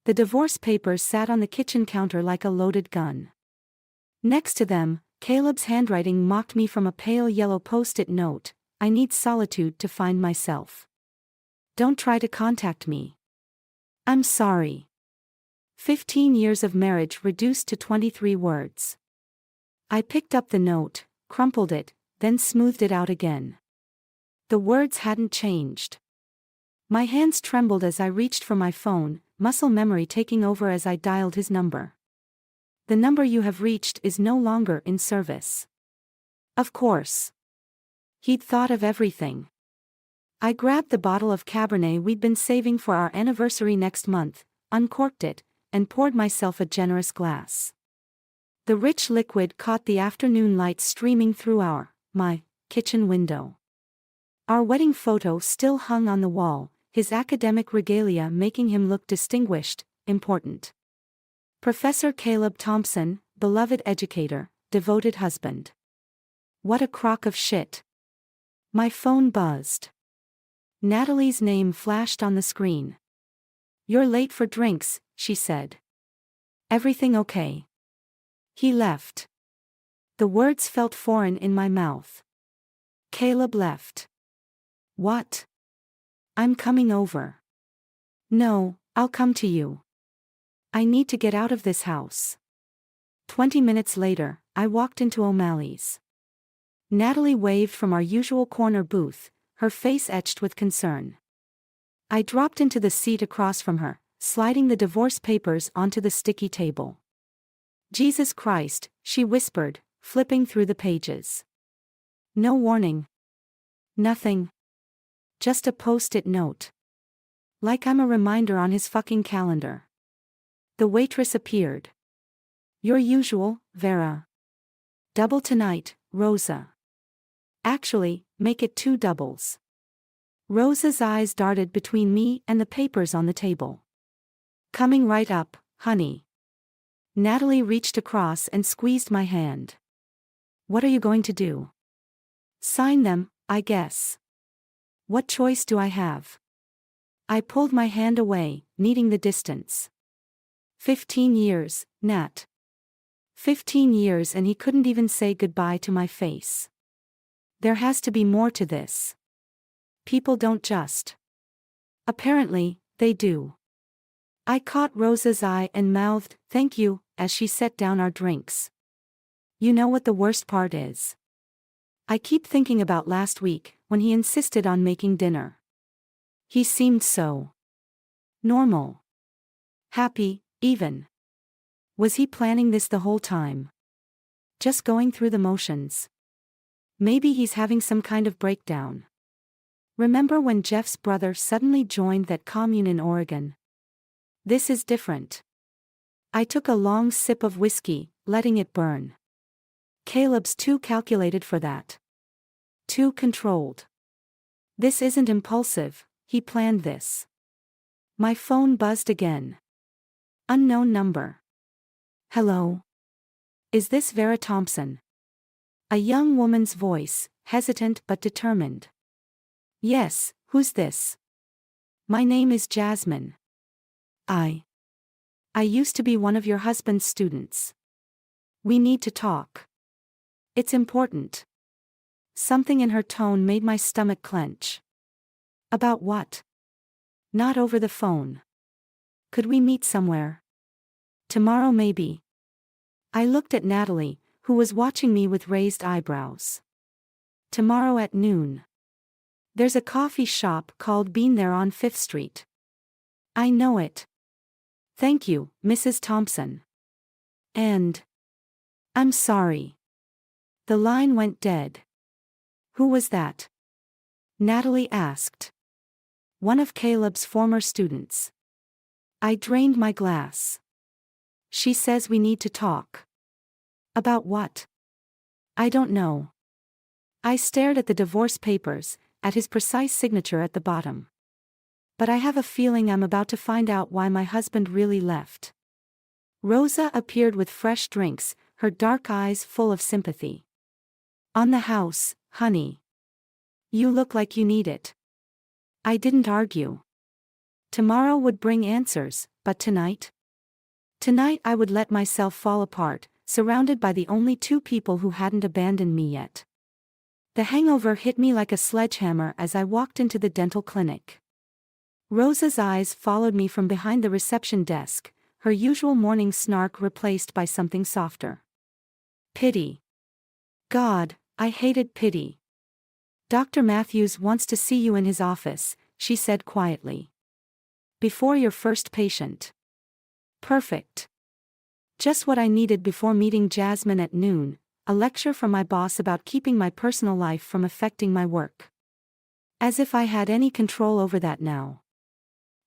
The divorce papers sat on the kitchen counter like a loaded gun. Next to them, Caleb's handwriting mocked me from a pale yellow post-it note: "I need solitude to find myself. Don't try to contact me. I'm sorry." 15 years of marriage reduced to 23 words. I picked up the note, crumpled it, then smoothed it out again. The words hadn't changed. My hands trembled as I reached for my phone, muscle memory taking over as I dialed his number. "The number you have reached is no longer in service." Of course. He'd thought of everything. I grabbed the bottle of Cabernet we'd been saving for our anniversary next month, uncorked it, and poured myself a generous glass. The rich liquid caught the afternoon light streaming through my kitchen window. Our wedding photo still hung on the wall, his academic regalia making him look distinguished, important. Professor Caleb Thompson, beloved educator, devoted husband. What a crock of shit. My phone buzzed. Natalie's name flashed on the screen. "You're late for drinks," she said. "Everything okay?" He left. The words felt foreign in my mouth. Caleb left. What? I'm coming over. No, I'll come to you. I need to get out of this house. 20 minutes later, I walked into O'Malley's. Natalie waved from our usual corner booth, her face etched with concern. I dropped into the seat across from her, sliding the divorce papers onto the sticky table. "Jesus Christ," she whispered, flipping through the pages. "No warning. Nothing. Just a post-it note. Like I'm a reminder on his fucking calendar." The waitress appeared. "Your usual, Vera. Double tonight, Rosa." "Actually, make it 2 doubles." Rosa's eyes darted between me and the papers on the table. "Coming right up, honey." Natalie reached across and squeezed my hand. "What are you going to do?" "Sign them, I guess. What choice do I have?" I pulled my hand away, needing the distance. 15 years, Nat. 15 years and he couldn't even say goodbye to my face. There has to be more to this. People don't just. Apparently, they do. I caught Rosa's eye and mouthed, "Thank you," as she set down our drinks. You know what the worst part is? I keep thinking about last week, when he insisted on making dinner. He seemed so normal. Happy, even. Was he planning this the whole time? Just going through the motions? Maybe he's having some kind of breakdown. Remember when Jeff's brother suddenly joined that commune in Oregon? This is different. I took a long sip of whiskey, letting it burn. Caleb's too calculated for that. Too controlled. This isn't impulsive, he planned this. My phone buzzed again. Unknown number. "Hello? Is this Vera Thompson?" A young woman's voice, hesitant but determined. "Yes, who's this?" "My name is Jasmine. I used to be one of your husband's students. We need to talk. It's important." Something in her tone made my stomach clench. "About what?" "Not over the phone. Could we meet somewhere? Tomorrow maybe." I looked at Natalie, who was watching me with raised eyebrows. "Tomorrow at noon. There's a coffee shop called Bean there on 5th Street. I know it. Thank you, Mrs. Thompson. And I'm sorry." The line went dead. "Who was that?" Natalie asked. "One of Caleb's former students." I drained my glass. "She says we need to talk." "About what?" "I don't know." I stared at the divorce papers, at his precise signature at the bottom. "But I have a feeling I'm about to find out why my husband really left." Rosa appeared with fresh drinks, her dark eyes full of sympathy. "On the house, honey. You look like you need it." I didn't argue. Tomorrow would bring answers, But tonight? Tonight I would let myself fall apart, surrounded by the only two people who hadn't abandoned me yet. The hangover hit me like a sledgehammer as I walked into the dental clinic. Rosa's eyes followed me from behind the reception desk, her usual morning snark replaced by something softer. Pity. God, I hated pity. Dr. Matthews wants to see you in his office, she said quietly. Before your first patient. Perfect. Just what I needed before meeting Jasmine at noon, a lecture from my boss about keeping my personal life from affecting my work. As if I had any control over that now.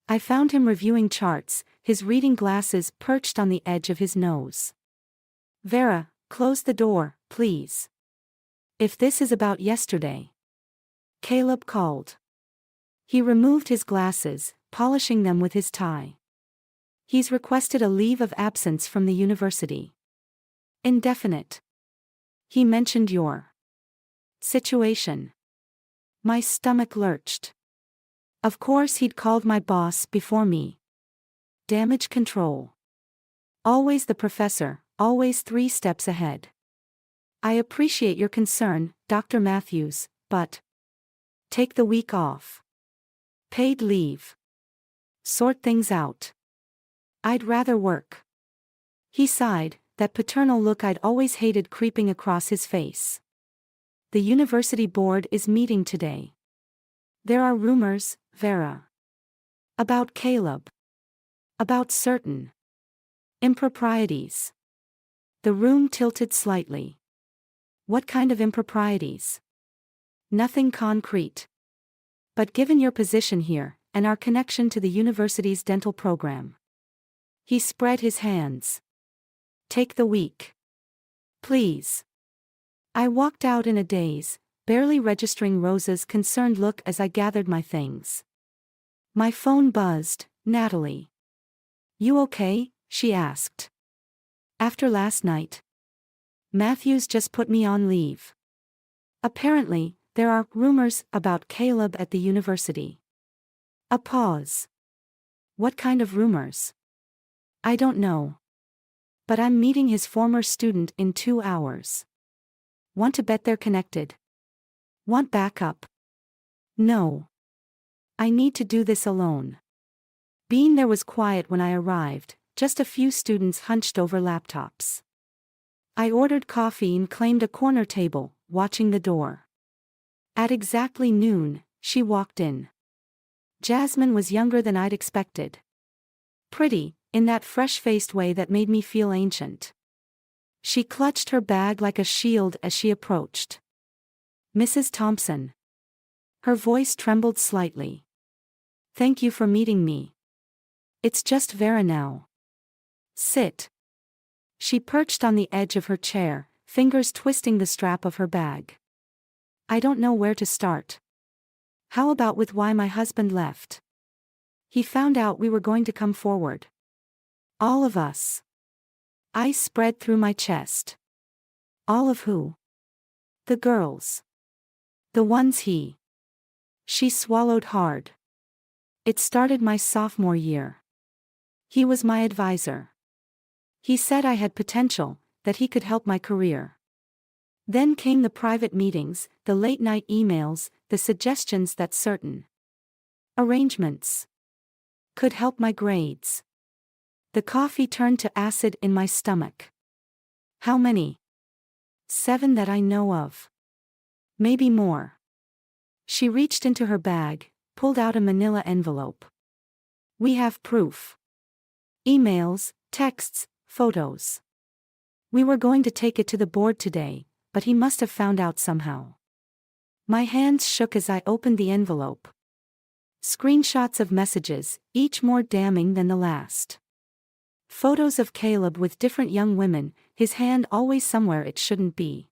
I found him reviewing charts, his reading glasses perched on the edge of his nose. Vera, close the door, please. If this is about yesterday. Caleb called. He removed his glasses, polishing them with his tie. He's requested a leave of absence from the university. Indefinite. He mentioned your situation. My stomach lurched. Of course he'd called my boss before me. Damage control. Always the professor, always 3 steps ahead. I appreciate your concern, Dr. Matthews, but take the week off. Paid leave. Sort things out. I'd rather work. He sighed, that paternal look I'd always hated creeping across his face. The university board is meeting today. There are rumors, Vera. About Caleb. About certain improprieties. The room tilted slightly. What kind of improprieties? Nothing concrete. But given your position here, and our connection to the university's dental program. He spread his hands. Take the week. Please. I walked out in a daze, barely registering Rosa's concerned look as I gathered my things. My phone buzzed. Natalie. You okay? She asked. After last night. Matthews just put me on leave. Apparently, there are rumors about Caleb at the university. A pause. What kind of rumors? I don't know. But I'm meeting his former student in 2 hours. Want to bet they're connected? Want backup? No. I need to do this alone. Being there was quiet when I arrived, just a few students hunched over laptops. I ordered coffee and claimed a corner table, watching the door. At exactly noon, she walked in. Jasmine was younger than I'd expected. Pretty, in that fresh-faced way that made me feel ancient. She clutched her bag like a shield as she approached. Mrs. Thompson. Her voice trembled slightly. Thank you for meeting me. It's just Vera now. Sit. She perched on the edge of her chair, fingers twisting the strap of her bag. I don't know where to start. How about with why my husband left? He found out we were going to come forward. All of us. Ice spread through my chest. All of who? The girls. The ones he. She swallowed hard. It started my sophomore year. He was my advisor. He said I had potential, that he could help my career. Then came the private meetings, the late-night emails, the suggestions that certain arrangements could help my grades. The coffee turned to acid in my stomach. How many? 7 that I know of. Maybe more. She reached into her bag, pulled out a manila envelope. We have proof. Emails, texts, photos. We were going to take it to the board today, but he must have found out somehow. My hands shook as I opened the envelope. Screenshots of messages, each more damning than the last. Photos of Caleb with different young women, his hand always somewhere it shouldn't be.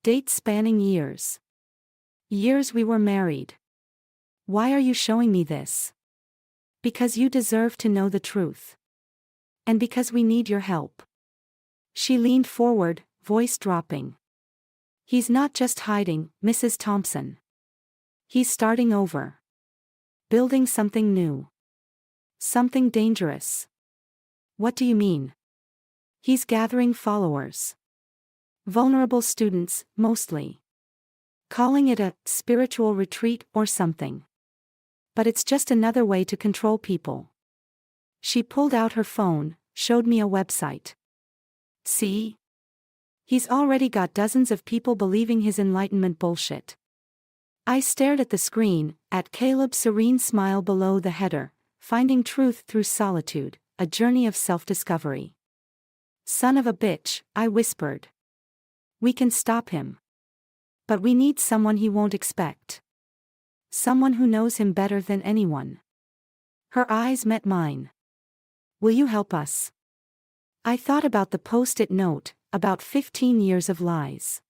Dates spanning years. Years we were married. Why are you showing me this? Because you deserve to know the truth. And because we need your help. She leaned forward, voice dropping. He's not just hiding, Mrs. Thompson. He's starting over. Building something new. Something dangerous. What do you mean? He's gathering followers. Vulnerable students, mostly. Calling it a spiritual retreat or something. But it's just another way to control people. She pulled out her phone, showed me a website. See? He's already got dozens of people believing his enlightenment bullshit. I stared at the screen, at Caleb's serene smile below the header, finding truth through solitude, a journey of self-discovery. Son of a bitch, I whispered. We can stop him. But we need someone he won't expect. Someone who knows him better than anyone. Her eyes met mine. Will you help us? I thought about the post-it note, about 15 years of lies.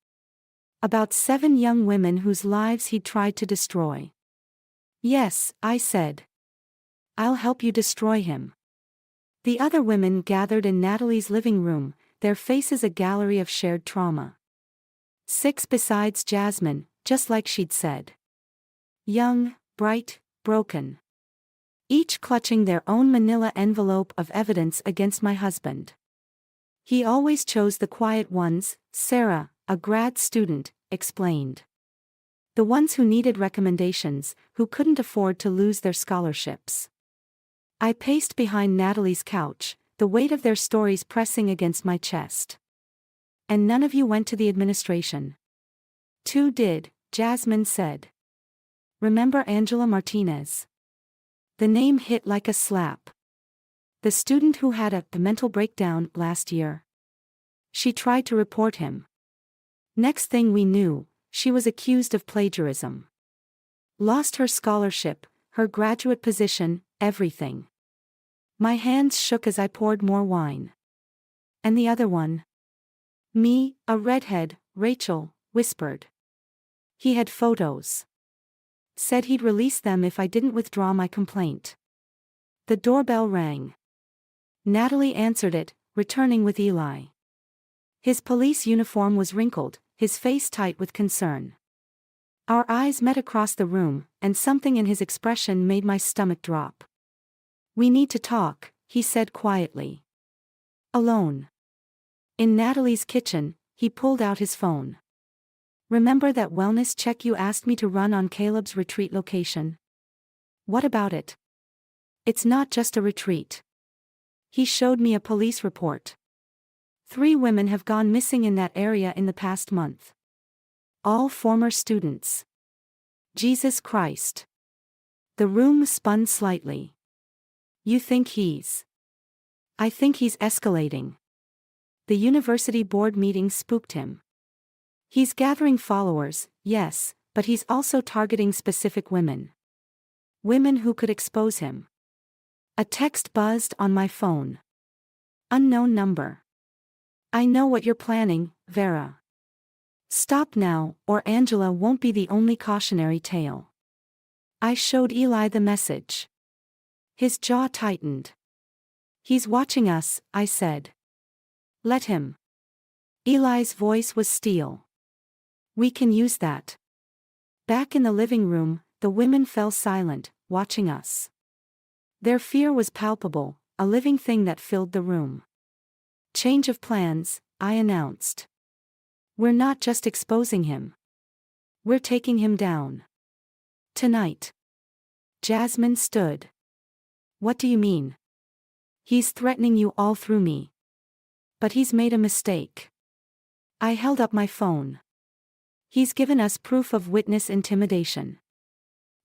About 7 young women whose lives he'd tried to destroy. Yes, I said. I'll help you destroy him. The other women gathered in Natalie's living room, their faces a gallery of shared trauma. 6 besides Jasmine, just like she'd said. Young, bright, broken. Each clutching their own manila envelope of evidence against my husband. He always chose the quiet ones, Sarah, a grad student, explained. The ones who needed recommendations, who couldn't afford to lose their scholarships. I paced behind Natalie's couch, the weight of their stories pressing against my chest. And none of you went to the administration. 2 did, Jasmine said. Remember Angela Martinez? The name hit like a slap. The student who had a mental breakdown last year. She tried to report him. Next thing we knew, she was accused of plagiarism. Lost her scholarship, her graduate position, everything. My hands shook as I poured more wine. And the other one? Me, a redhead, Rachel, whispered. He had photos. Said he'd release them if I didn't withdraw my complaint. The doorbell rang. Natalie answered it, returning with Eli. His police uniform was wrinkled, his face tight with concern. Our eyes met across the room, and something in his expression made my stomach drop. We need to talk, he said quietly. Alone. In Natalie's kitchen, he pulled out his phone. Remember that wellness check you asked me to run on Caleb's retreat location? What about it? It's not just a retreat. He showed me a police report. 3 women have gone missing in that area in the past month. All former students. Jesus Christ. The room spun slightly. You think he's? I think he's escalating. The university board meeting spooked him. He's gathering followers, yes, but he's also targeting specific women. Women who could expose him. A text buzzed on my phone. Unknown number. I know what you're planning, Vera. Stop now, or Angela won't be the only cautionary tale. I showed Eli the message. His jaw tightened. He's watching us, I said. Let him. Eli's voice was steel. We can use that. Back in the living room, the women fell silent, watching us. Their fear was palpable, a living thing that filled the room. Change of plans, I announced. We're not just exposing him. We're taking him down. Tonight. Jasmine stood. What do you mean? He's threatening you all through me. But he's made a mistake. I held up my phone. He's given us proof of witness intimidation.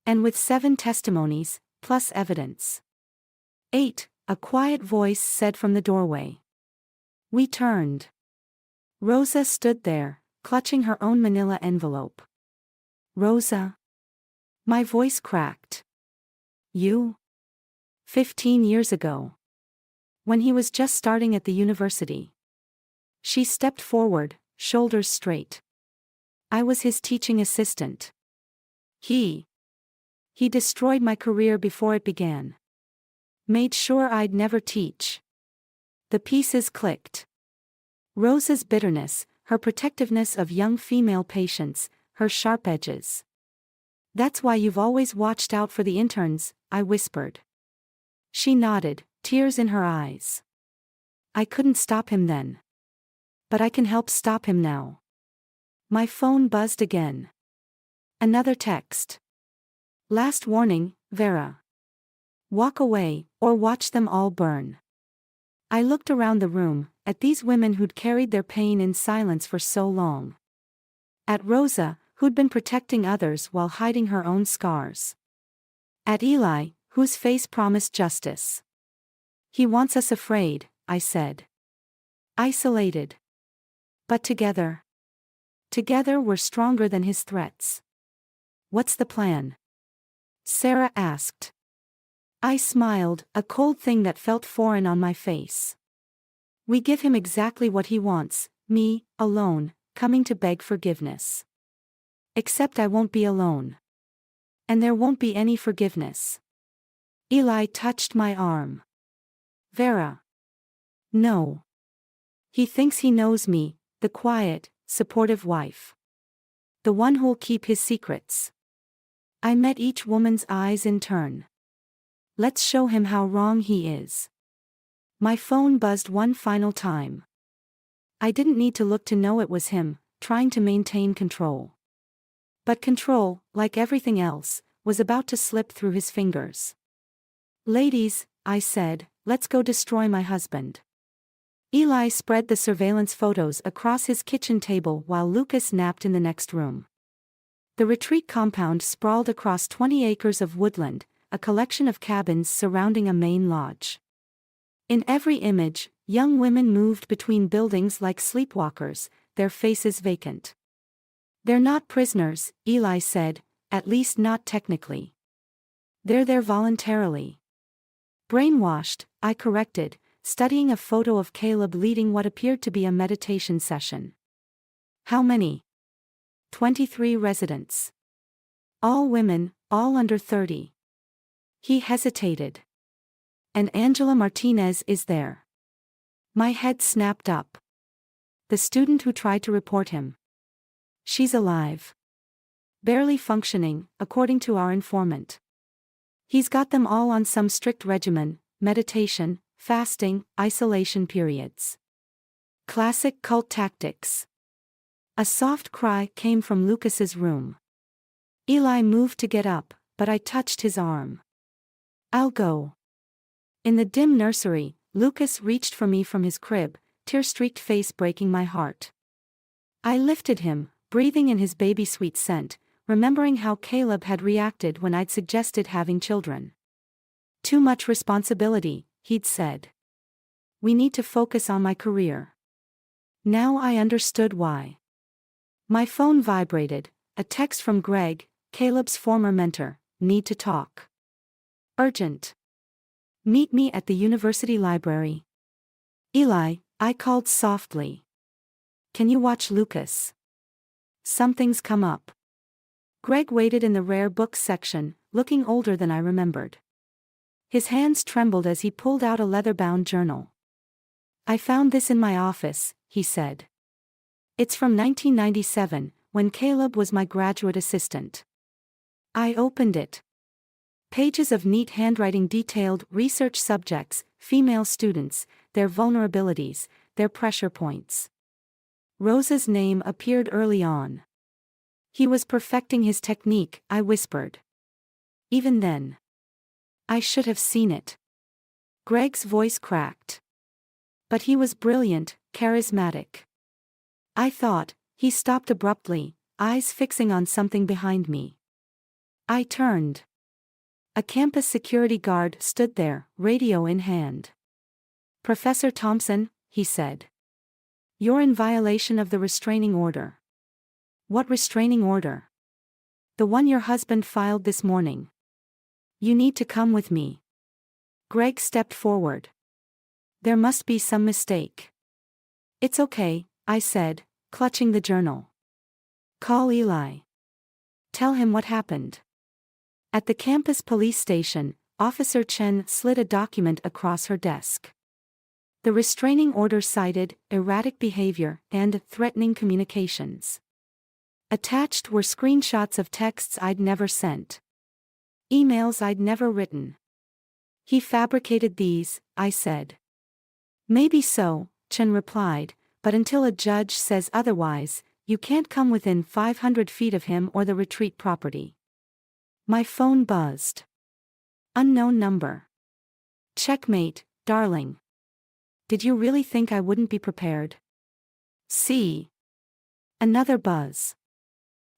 And with 7 testimonies, plus evidence. 8, a quiet voice said from the doorway. We turned. Rosa stood there, clutching her own manila envelope. Rosa? My voice cracked. You? 15 years ago. When he was just starting at the university. She stepped forward, shoulders straight. I was his teaching assistant. He destroyed my career before it began. Made sure I'd never teach. The pieces clicked. Rosa's bitterness, her protectiveness of young female patients, her sharp edges. That's why you've always watched out for the interns, I whispered. She nodded, tears in her eyes. I couldn't stop him then. But I can help stop him now. My phone buzzed again. Another text. Last warning, Vera. Walk away, or watch them all burn. I looked around the room, at these women who'd carried their pain in silence for so long. At Rosa, who'd been protecting others while hiding her own scars. At Eli, whose face promised justice. He wants us afraid, I said. Isolated. But together. Together we're stronger than his threats. What's the plan? Sarah asked. I smiled, a cold thing that felt foreign on my face. We give him exactly what he wants, me, alone, coming to beg forgiveness. Except I won't be alone. And there won't be any forgiveness. Eli touched my arm. Vera. No. He thinks he knows me, the quiet, supportive wife. The one who'll keep his secrets. I met each woman's eyes in turn. Let's show him how wrong he is. My phone buzzed one final time. I didn't need to look to know it was him, trying to maintain control. But control, like everything else, was about to slip through his fingers. Ladies, I said, let's go destroy my husband. Eli spread the surveillance photos across his kitchen table while Lucas napped in the next room. The retreat compound sprawled across 20 acres of woodland, a collection of cabins surrounding a main lodge. In every image, young women moved between buildings like sleepwalkers, their faces vacant. They're not prisoners, Eli said, at least not technically. They're there voluntarily. Brainwashed, I corrected, studying a photo of Caleb leading what appeared to be a meditation session. How many? 23 residents. All women, all under 30. He hesitated. And Angela Martinez is there. My head snapped up. The student who tried to report him. She's alive. Barely functioning, according to our informant. He's got them all on some strict regimen, meditation, fasting, isolation periods. Classic cult tactics. A soft cry came from Lucas's room. Eli moved to get up, but I touched his arm. I'll go. In the dim nursery, Lucas reached for me from his crib, tear-streaked face breaking my heart. I lifted him, breathing in his baby sweet scent, remembering how Caleb had reacted when I'd suggested having children. Too much responsibility, he'd said. We need to focus on my career. Now I understood why. My phone vibrated, a text from Greg, Caleb's former mentor, need to talk. Urgent. Meet me at the university library. Eli, I called softly. Can you watch Lucas? Something's come up. Greg waited in the rare books section, looking older than I remembered. His hands trembled as he pulled out a leather-bound journal. I found this in my office, he said. It's from 1997, when Caleb was my graduate assistant. I opened it. Pages of neat handwriting detailed research subjects, female students, their vulnerabilities, their pressure points. Rosa's name appeared early on. He was perfecting his technique, I whispered. Even then. I should have seen it. Greg's voice cracked. But he was brilliant, charismatic. I thought, he stopped abruptly, eyes fixing on something behind me. I turned. A campus security guard stood there, radio in hand. Professor Thompson, he said. You're in violation of the restraining order. What restraining order? The one your husband filed this morning. You need to come with me. Greg stepped forward. There must be some mistake. It's okay, I said, clutching the journal. Call Eli. Tell him what happened. At the campus police station, Officer Chen slid a document across her desk. The restraining order cited erratic behavior and threatening communications. Attached were screenshots of texts I'd never sent. Emails I'd never written. He fabricated these, I said. Maybe so, Chen replied, but until a judge says otherwise, you can't come within 500 feet of him or the retreat property. My phone buzzed. Unknown number. Checkmate, darling. Did you really think I wouldn't be prepared? See. Another buzz.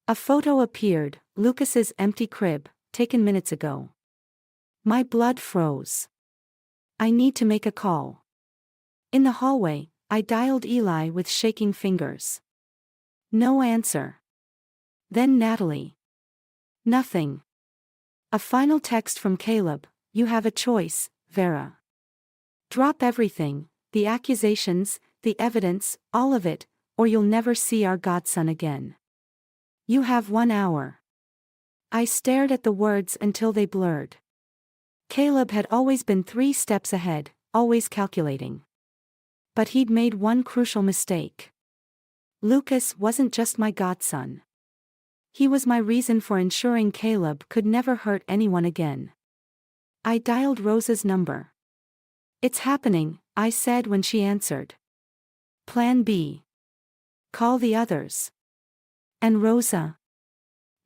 A photo appeared, Lucas's empty crib, taken minutes ago. My blood froze. I need to make a call. In the hallway, I dialed Eli with shaking fingers. No answer. Then Natalie. Nothing. A final text from Caleb, you have a choice, Vera. Drop everything, the accusations, the evidence, all of it, or you'll never see our godson again. You have 1 hour. I stared at the words until they blurred. Caleb had always been 3 steps ahead, always calculating. But he'd made one crucial mistake. Lucas wasn't just my godson. He was my reason for ensuring Caleb could never hurt anyone again. I dialed Rosa's number. It's happening, I said when she answered. Plan B. Call the others. And Rosa.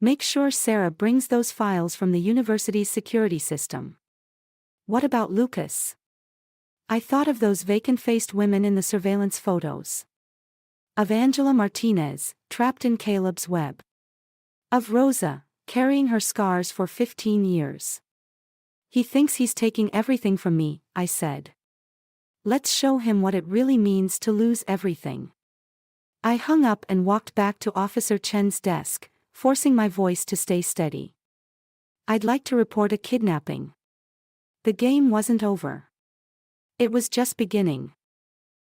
Make sure Sarah brings those files from the university's security system. What about Lucas? I thought of those vacant-faced women in the surveillance photos. Of Angela Martinez, trapped in Caleb's web. Of Rosa, carrying her scars for 15 years. He thinks he's taking everything from me, I said. Let's show him what it really means to lose everything. I hung up and walked back to Officer Chen's desk, forcing my voice to stay steady. I'd like to report a kidnapping. The game wasn't over. It was just beginning.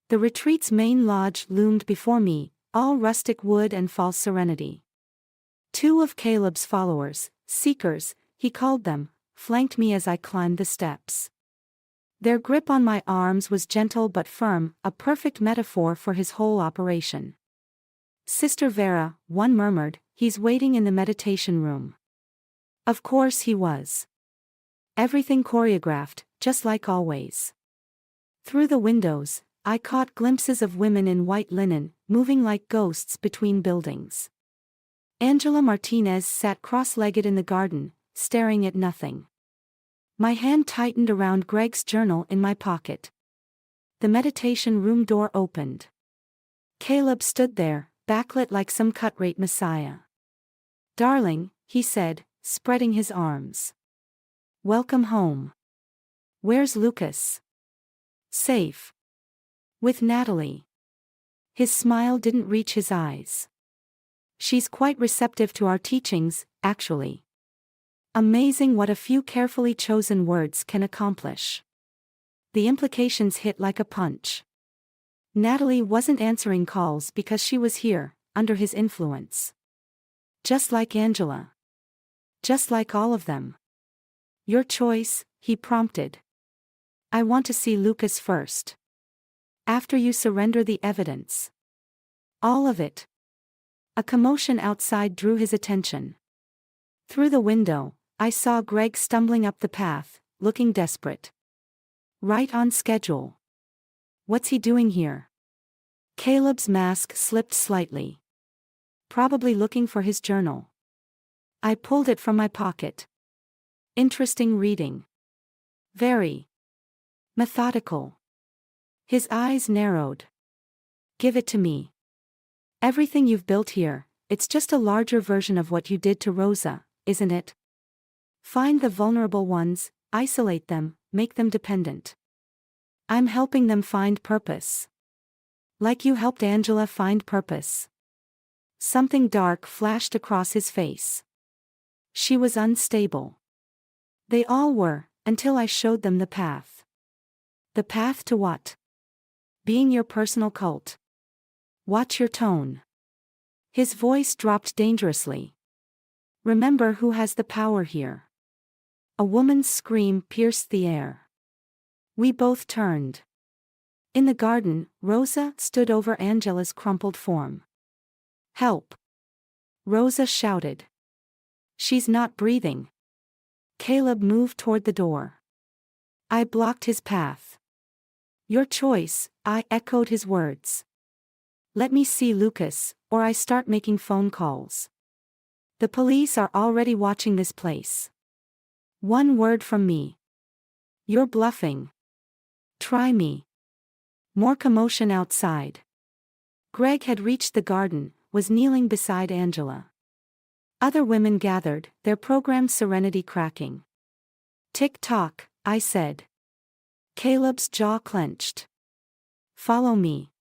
The retreat's main lodge loomed before me, all rustic wood and false serenity. 2 of Caleb's followers, seekers, he called them, flanked me as I climbed the steps. Their grip on my arms was gentle but firm, a perfect metaphor for his whole operation. Sister Vera, one murmured, he's waiting in the meditation room. Of course he was. Everything choreographed, just like always. Through the windows, I caught glimpses of women in white linen, moving like ghosts between buildings. Angela Martinez sat cross-legged in the garden, staring at nothing. My hand tightened around Greg's journal in my pocket. The meditation room door opened. Caleb stood there, backlit like some cut-rate messiah. Darling, he said, spreading his arms. Welcome home. Where's Lucas? Safe. With Natalie. His smile didn't reach his eyes. She's quite receptive to our teachings, actually. Amazing what a few carefully chosen words can accomplish. The implications hit like a punch. Natalie wasn't answering calls because she was here, under his influence. Just like Angela. Just like all of them. Your choice, he prompted. I want to see Lucas first. After you surrender the evidence. All of it. A commotion outside drew his attention. Through the window, I saw Greg stumbling up the path, looking desperate. Right on schedule. What's he doing here? Caleb's mask slipped slightly. Probably looking for his journal. I pulled it from my pocket. Interesting reading. Very. Methodical. His eyes narrowed. Give it to me. Everything you've built here, it's just a larger version of what you did to Rosa, isn't it? Find the vulnerable ones, isolate them, make them dependent. I'm helping them find purpose. Like you helped Angela find purpose. Something dark flashed across his face. She was unstable. They all were, until I showed them the path. The path to what? Being your personal cult. Watch your tone. His voice dropped dangerously. Remember who has the power here. A woman's scream pierced the air. We both turned. In the garden, Rosa stood over Angela's crumpled form. Help! Rosa shouted. She's not breathing. Caleb moved toward the door. I blocked his path. Your choice, I echoed his words. Let me see Lucas, or I start making phone calls. The police are already watching this place. One word from me. You're bluffing. Try me. More commotion outside. Greg had reached the garden, was kneeling beside Angela. Other women gathered, their programmed serenity cracking. Tick-tock, I said. Caleb's jaw clenched. Follow me.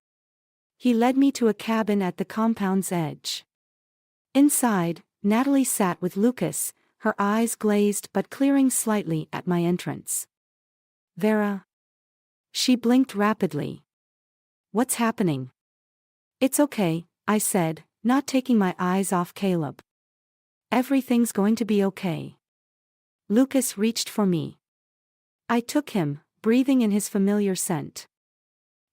He led me to a cabin at the compound's edge. Inside, Natalie sat with Lucas, her eyes glazed but clearing slightly at my entrance. Vera. She blinked rapidly. What's happening? It's okay, I said, not taking my eyes off Caleb. Everything's going to be okay. Lucas reached for me. I took him, breathing in his familiar scent.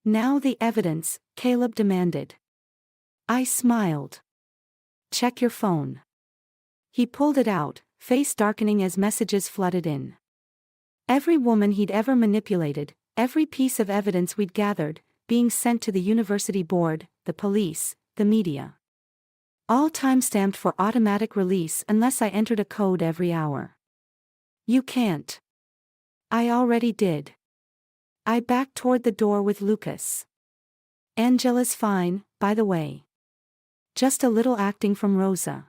Now the evidence, Caleb demanded. I smiled. Check your phone. He pulled it out, face darkening as messages flooded in. Every woman he'd ever manipulated, every piece of evidence we'd gathered, being sent to the university board, the police, the media. All time-stamped for automatic release unless I entered a code every hour. You can't. I already did. I backed toward the door with Lucas. Angela's fine, by the way. Just a little acting from Rosa.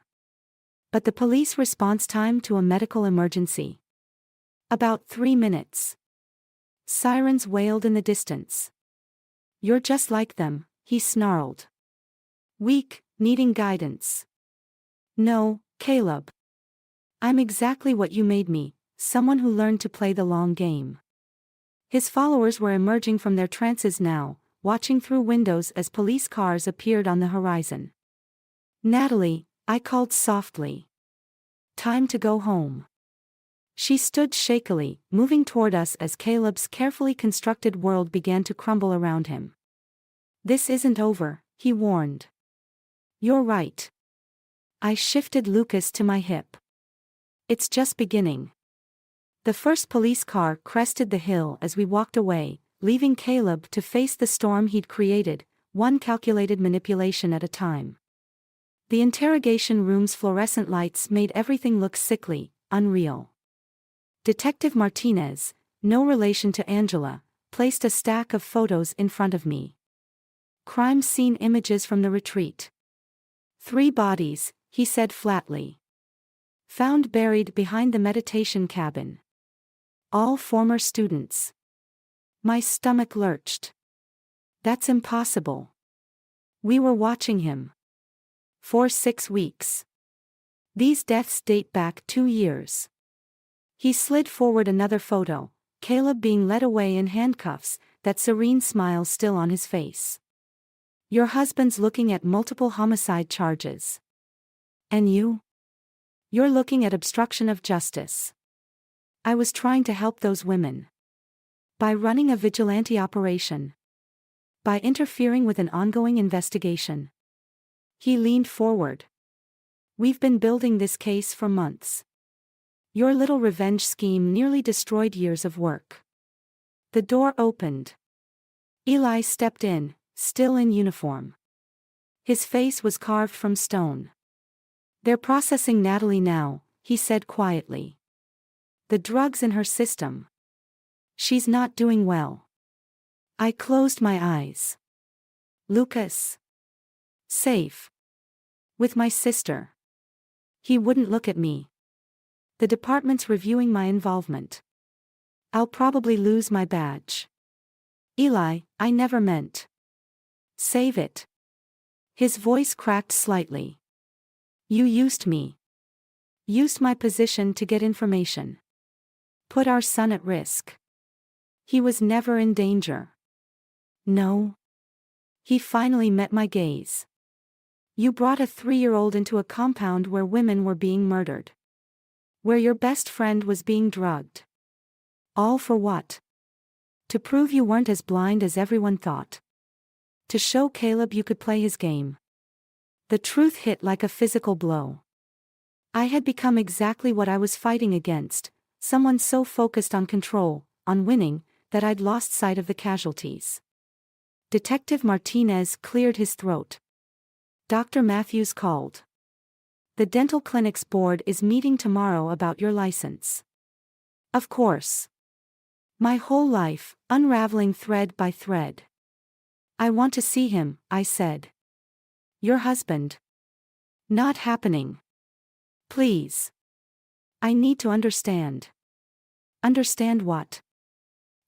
But the police response time to a medical emergency. About 3 minutes. Sirens wailed in the distance. You're just like them, he snarled. Weak, needing guidance. No, Caleb. I'm exactly what you made me, someone who learned to play the long game. His followers were emerging from their trances now, watching through windows as police cars appeared on the horizon. Natalie, I called softly. Time to go home. She stood shakily, moving toward us as Caleb's carefully constructed world began to crumble around him. This isn't over, he warned. You're right. I shifted Lucas to my hip. It's just beginning. The first police car crested the hill as we walked away, leaving Caleb to face the storm he'd created, one calculated manipulation at a time. The interrogation room's fluorescent lights made everything look sickly, unreal. Detective Martinez, no relation to Angela, placed a stack of photos in front of me. Crime scene images from the retreat. 3 bodies, he said flatly. Found buried behind the meditation cabin. All former students. My stomach lurched. That's impossible. We were watching him. For 6 weeks. These deaths date back 2 years. He slid forward another photo, Caleb being led away in handcuffs, that serene smile still on his face. Your husband's looking at multiple homicide charges. And you? You're looking at obstruction of justice. I was trying to help those women. By running a vigilante operation. By interfering with an ongoing investigation. He leaned forward. We've been building this case for months. Your little revenge scheme nearly destroyed years of work. The door opened. Eli stepped in, still in uniform. His face was carved from stone. They're processing Natalie now, he said quietly. The drugs in her system. She's not doing well. I closed my eyes. Lucas. Safe. With my sister. He wouldn't look at me. The department's reviewing my involvement. I'll probably lose my badge. Eli, I never meant. Save it. His voice cracked slightly. You used me. Used my position to get information. Put our son at risk. He was never in danger. No. He finally met my gaze. You brought a 3-year-old into a compound where women were being murdered. Where your best friend was being drugged. All for what? To prove you weren't as blind as everyone thought. To show Caleb you could play his game. The truth hit like a physical blow. I had become exactly what I was fighting against, someone so focused on control, on winning, that I'd lost sight of the casualties. Detective Martinez cleared his throat. Dr. Matthews called. The dental clinic's board is meeting tomorrow about your license. Of course. My whole life, unraveling thread by thread. I want to see him, I said. Your husband. Not happening. Please. I need to understand. Understand what?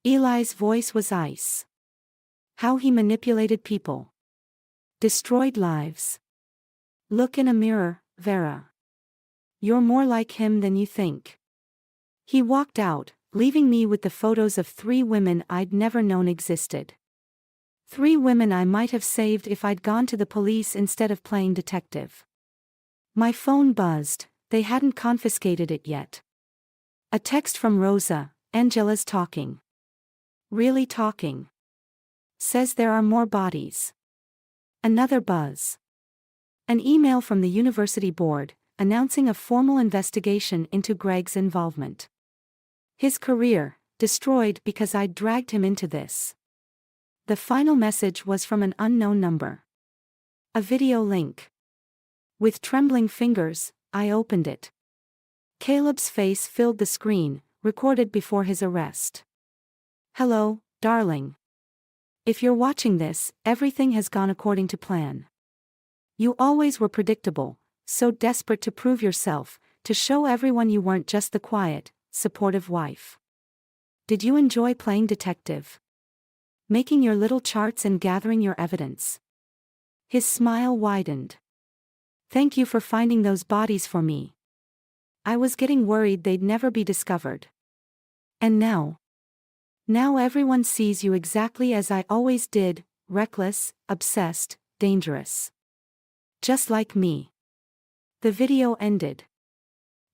Eli's voice was ice. How he manipulated people. Destroyed lives. Look in a mirror, Vera. You're more like him than you think. He walked out, leaving me with the photos of 3 women I'd never known existed. 3 women I might have saved if I'd gone to the police instead of playing detective. My phone buzzed, they hadn't confiscated it yet. A text from Rosa, Angela's talking. Really talking. Says there are more bodies. Another buzz. An email from the university board, announcing a formal investigation into Greg's involvement. His career, destroyed because I'd dragged him into this. The final message was from an unknown number. A video link. With trembling fingers, I opened it. Caleb's face filled the screen, recorded before his arrest. Hello, darling. If you're watching this, everything has gone according to plan. You always were predictable, so desperate to prove yourself, to show everyone you weren't just the quiet, supportive wife. Did you enjoy playing detective? Making your little charts and gathering your evidence? His smile widened. Thank you for finding those bodies for me. I was getting worried they'd never be discovered. And now? Now everyone sees you exactly as I always did, reckless, obsessed, dangerous. Just like me. The video ended.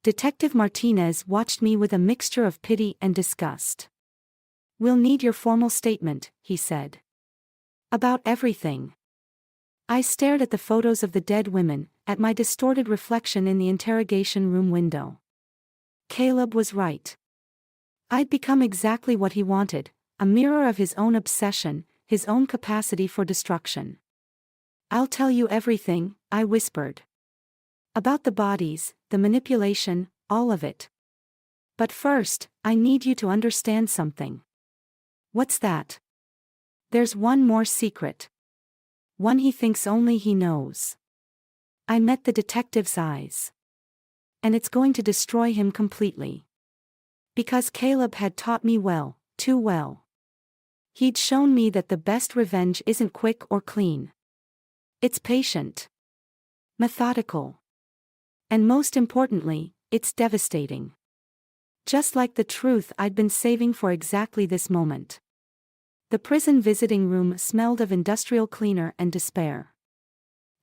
Detective Martinez watched me with a mixture of pity and disgust. We'll need your formal statement, he said. About everything. I stared at the photos of the dead women, at my distorted reflection in the interrogation room window. Caleb was right. I'd become exactly what he wanted, a mirror of his own obsession, his own capacity for destruction. I'll tell you everything, I whispered. About the bodies, the manipulation, all of it. But first, I need you to understand something. What's that? There's one more secret. One he thinks only he knows. I met the detective's eyes. And it's going to destroy him completely. Because Caleb had taught me well, too well. He'd shown me that the best revenge isn't quick or clean. It's patient. Methodical. And most importantly, it's devastating. Just like the truth I'd been saving for exactly this moment. The prison visiting room smelled of industrial cleaner and despair.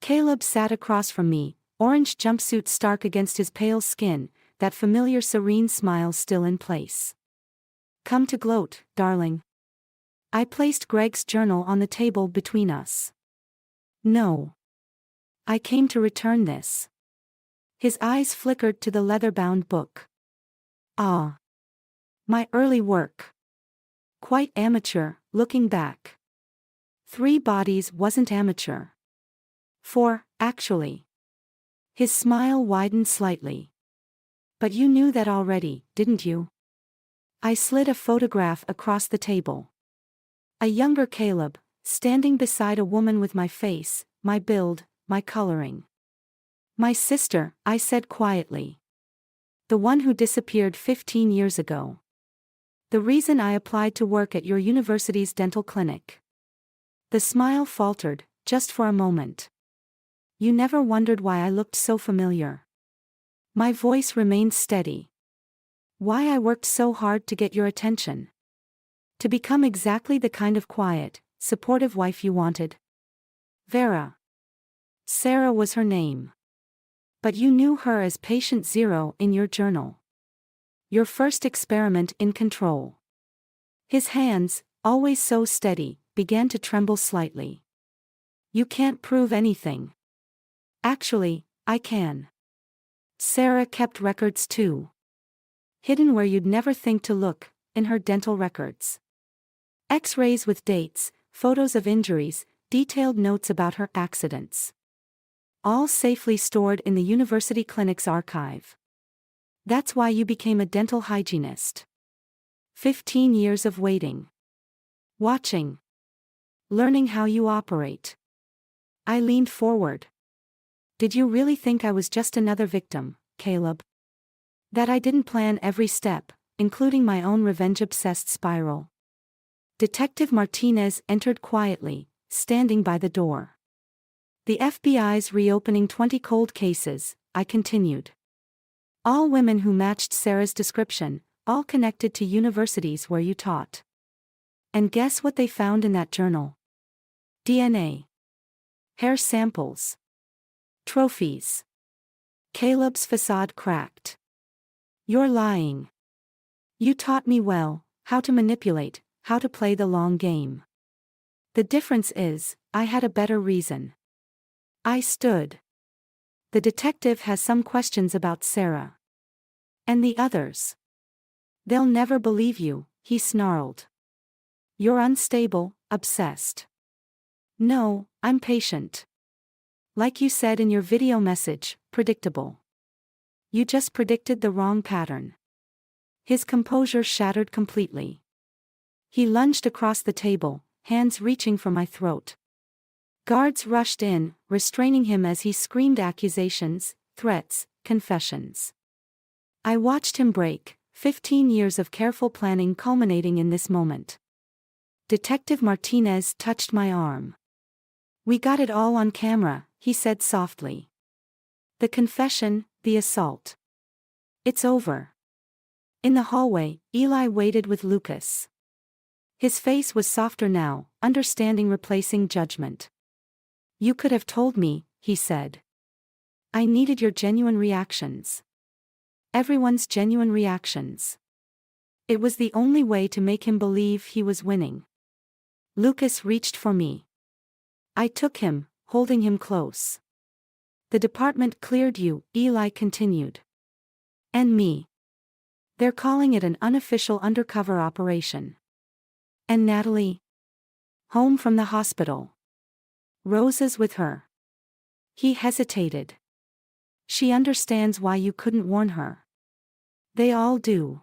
Caleb sat across from me, orange jumpsuit stark against his pale skin, that familiar serene smile still in place. Come to gloat, darling. I placed Greg's journal on the table between us. No. I came to return this. His eyes flickered to the leather-bound book. Ah. My early work. Quite amateur, looking back. 3 bodies wasn't amateur. 4, actually. His smile widened slightly. But you knew that already, didn't you? I slid a photograph across the table. A younger Caleb, standing beside a woman with my face, my build, my coloring. My sister, I said quietly. The one who disappeared 15 years ago. The reason I applied to work at your university's dental clinic. The smile faltered, just for a moment. You never wondered why I looked so familiar. My voice remained steady. Why I worked so hard to get your attention. To become exactly the kind of quiet, supportive wife you wanted. Vera. Sarah was her name. But you knew her as Patient Zero in your journal. Your first experiment in control. His hands, always so steady, began to tremble slightly. You can't prove anything. Actually, I can. Sarah kept records too. Hidden where you'd never think to look, in her dental records. X-rays with dates, photos of injuries, detailed notes about her accidents. All safely stored in the university clinic's archive. That's why you became a dental hygienist. 15 years of waiting. Watching. Learning how you operate. I leaned forward. Did you really think I was just another victim, Caleb? That I didn't plan every step, including my own revenge-obsessed spiral? Detective Martinez entered quietly, standing by the door. The FBI's reopening 20 cold cases, I continued. All women who matched Sarah's description, all connected to universities where you taught. And guess what they found in that journal? DNA. Hair samples. Trophies. Caleb's facade cracked. You're lying. You taught me well, how to manipulate, how to play the long game. The difference is, I had a better reason. I stood. The detective has some questions about Sarah. And the others? They'll never believe you, he snarled. You're unstable, obsessed. No, I'm patient. Like you said in your video message, predictable. You just predicted the wrong pattern. His composure shattered completely. He lunged across the table, hands reaching for my throat. Guards rushed in, restraining him as he screamed accusations, threats, confessions. I watched him break, 15 years of careful planning culminating in this moment. Detective Martinez touched my arm. We got it all on camera, he said softly. The confession, the assault. It's over. In the hallway, Eli waited with Lucas. His face was softer now, understanding replacing judgment. You could have told me, he said. I needed your genuine reactions. Everyone's genuine reactions. It was the only way to make him believe he was winning. Lucas reached for me. I took him, holding him close. The department cleared you, Eli continued. And me. They're calling it an unofficial undercover operation. And Natalie? Home from the hospital. Rosa's with her. He hesitated. She understands why you couldn't warn her. They all do.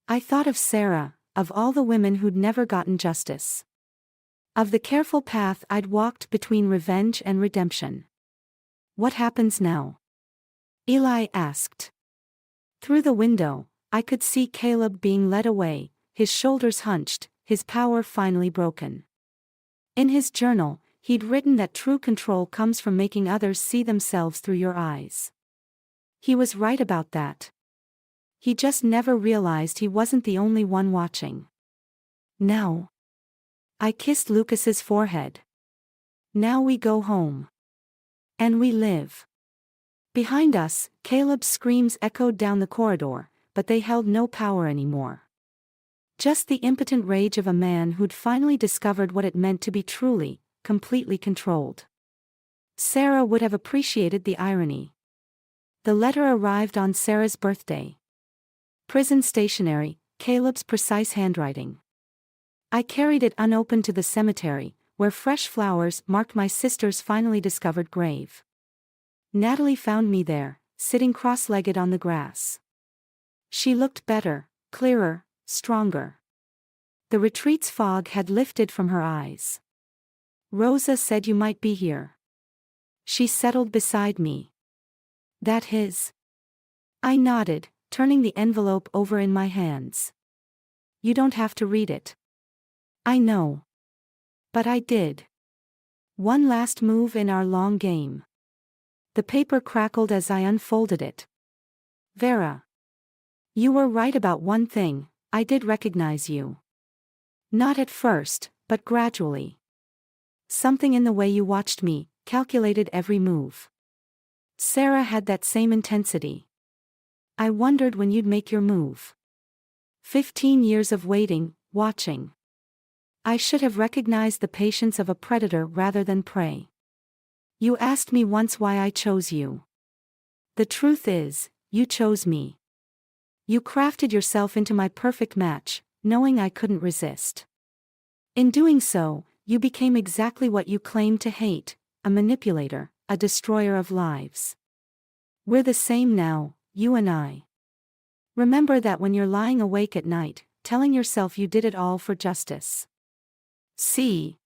I thought of Sarah, of all the women who'd never gotten justice. Of the careful path I'd walked between revenge and redemption. What happens now? Eli asked. Through the window, I could see Caleb being led away, his shoulders hunched, his power finally broken. In his journal, he'd written that true control comes from making others see themselves through your eyes. He was right about that. He just never realized he wasn't the only one watching. Now. I kissed Lucas's forehead. Now we go home. And we live. Behind us, Caleb's screams echoed down the corridor, but they held no power anymore. Just the impotent rage of a man who'd finally discovered what it meant to be truly, completely controlled. Sarah would have appreciated the irony. The letter arrived on Sarah's birthday. Prison stationery, Caleb's precise handwriting. I carried it unopened to the cemetery, where fresh flowers marked my sister's finally discovered grave. Natalie found me there, sitting cross-legged on the grass. She looked better, clearer, stronger. The retreat's fog had lifted from her eyes. Rosa said you might be here. She settled beside me. That his? I nodded, turning the envelope over in my hands. You don't have to read it. I know. But I did. One last move in our long game. The paper crackled as I unfolded it. Vera. You were right about one thing, I did recognize you. Not at first, but gradually. Something in the way you watched me, calculated every move. Sarah had that same intensity. I wondered when you'd make your move. 15 years of waiting, watching. I should have recognized the patience of a predator rather than prey. You asked me once why I chose you. The truth is, you chose me. You crafted yourself into my perfect match, knowing I couldn't resist. In doing so, you became exactly what you claimed to hate, a manipulator, a destroyer of lives. We're the same now, you and I. Remember that when you're lying awake at night, telling yourself you did it all for justice. See?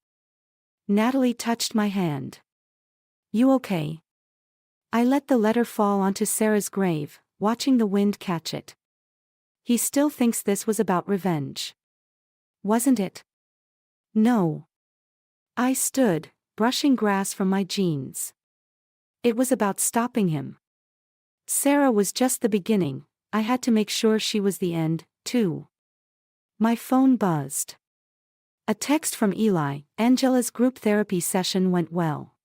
Natalie touched my hand. You okay? I let the letter fall onto Sarah's grave, watching the wind catch it. He still thinks this was about revenge. Wasn't it? No. I stood, brushing grass from my jeans. It was about stopping him. Sarah was just the beginning, I had to make sure she was the end, too. My phone buzzed. A text from Eli, Angela's group therapy session went well.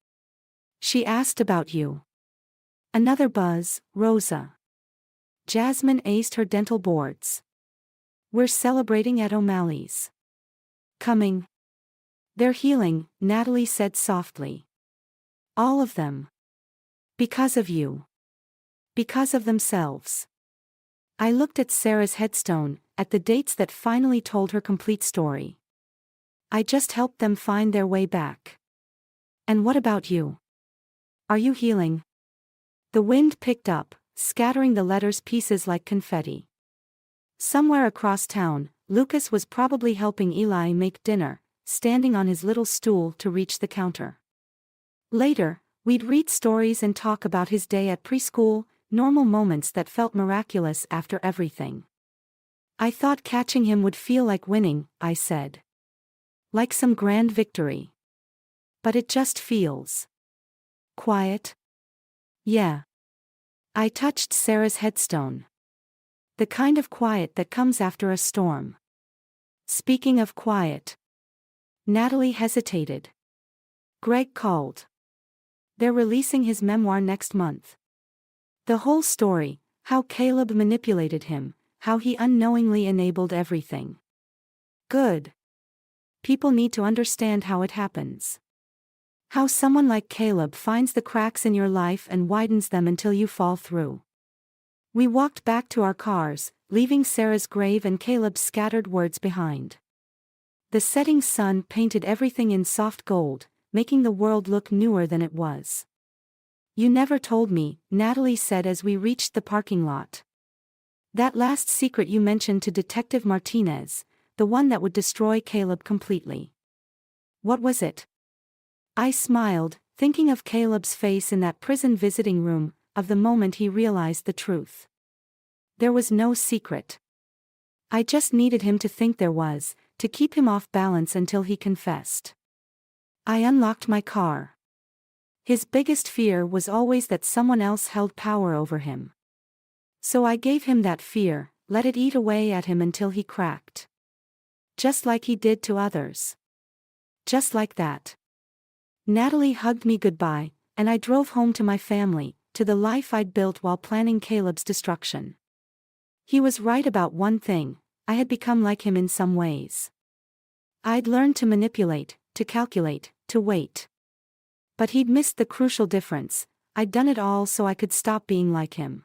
She asked about you. Another buzz, Rosa. Jasmine aced her dental boards. We're celebrating at O'Malley's. Coming. They're healing, Natalie said softly. All of them. Because of you. Because of themselves. I looked at Sarah's headstone, at the dates that finally told her complete story. I just helped them find their way back. And what about you? Are you healing? The wind picked up, scattering the letter's pieces like confetti. Somewhere across town, Lucas was probably helping Eli make dinner, standing on his little stool to reach the counter. Later, we'd read stories and talk about his day at preschool, normal moments that felt miraculous after everything. I thought catching him would feel like winning, I said. Like some grand victory. But it just feels quiet. Yeah. I touched Sarah's headstone. The kind of quiet that comes after a storm. Speaking of quiet. Natalie hesitated. Greg called. They're releasing his memoir next month. The whole story, how Caleb manipulated him, how he unknowingly enabled everything. Good. People need to understand how it happens. How someone like Caleb finds the cracks in your life and widens them until you fall through. We walked back to our cars, leaving Sarah's grave and Caleb's scattered words behind. The setting sun painted everything in soft gold, making the world look newer than it was. You never told me, Natalie said as we reached the parking lot. That last secret you mentioned to Detective Martinez, the one that would destroy Caleb completely. What was it? I smiled, thinking of Caleb's face in that prison visiting room, of the moment he realized the truth. There was no secret. I just needed him to think there was, to keep him off balance until he confessed. I unlocked my car. His biggest fear was always that someone else held power over him. So I gave him that fear, let it eat away at him until he cracked. Just like he did to others. Just like that. Natalie hugged me goodbye, and I drove home to my family, to the life I'd built while planning Caleb's destruction. He was right about one thing, I had become like him in some ways. I'd learned to manipulate, to calculate, to wait. But he'd missed the crucial difference, I'd done it all so I could stop being like him.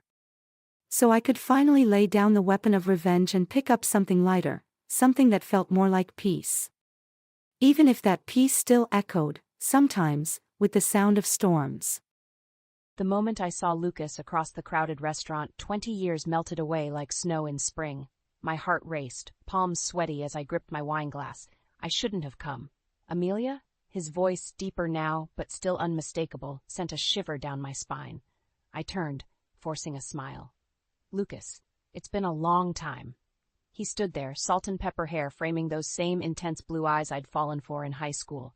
So I could finally lay down the weapon of revenge and pick up something lighter, something that felt more like peace. Even if that peace still echoed, sometimes, with the sound of storms. The moment I saw Lucas across the crowded restaurant, 20 years melted away like snow in spring. My heart raced, palms sweaty as I gripped my wine glass. I shouldn't have come. Amelia? His voice, deeper now, but still unmistakable, sent a shiver down my spine. I turned, forcing a smile. Lucas, it's been a long time. He stood there, salt and pepper hair framing those same intense blue eyes I'd fallen for in high school.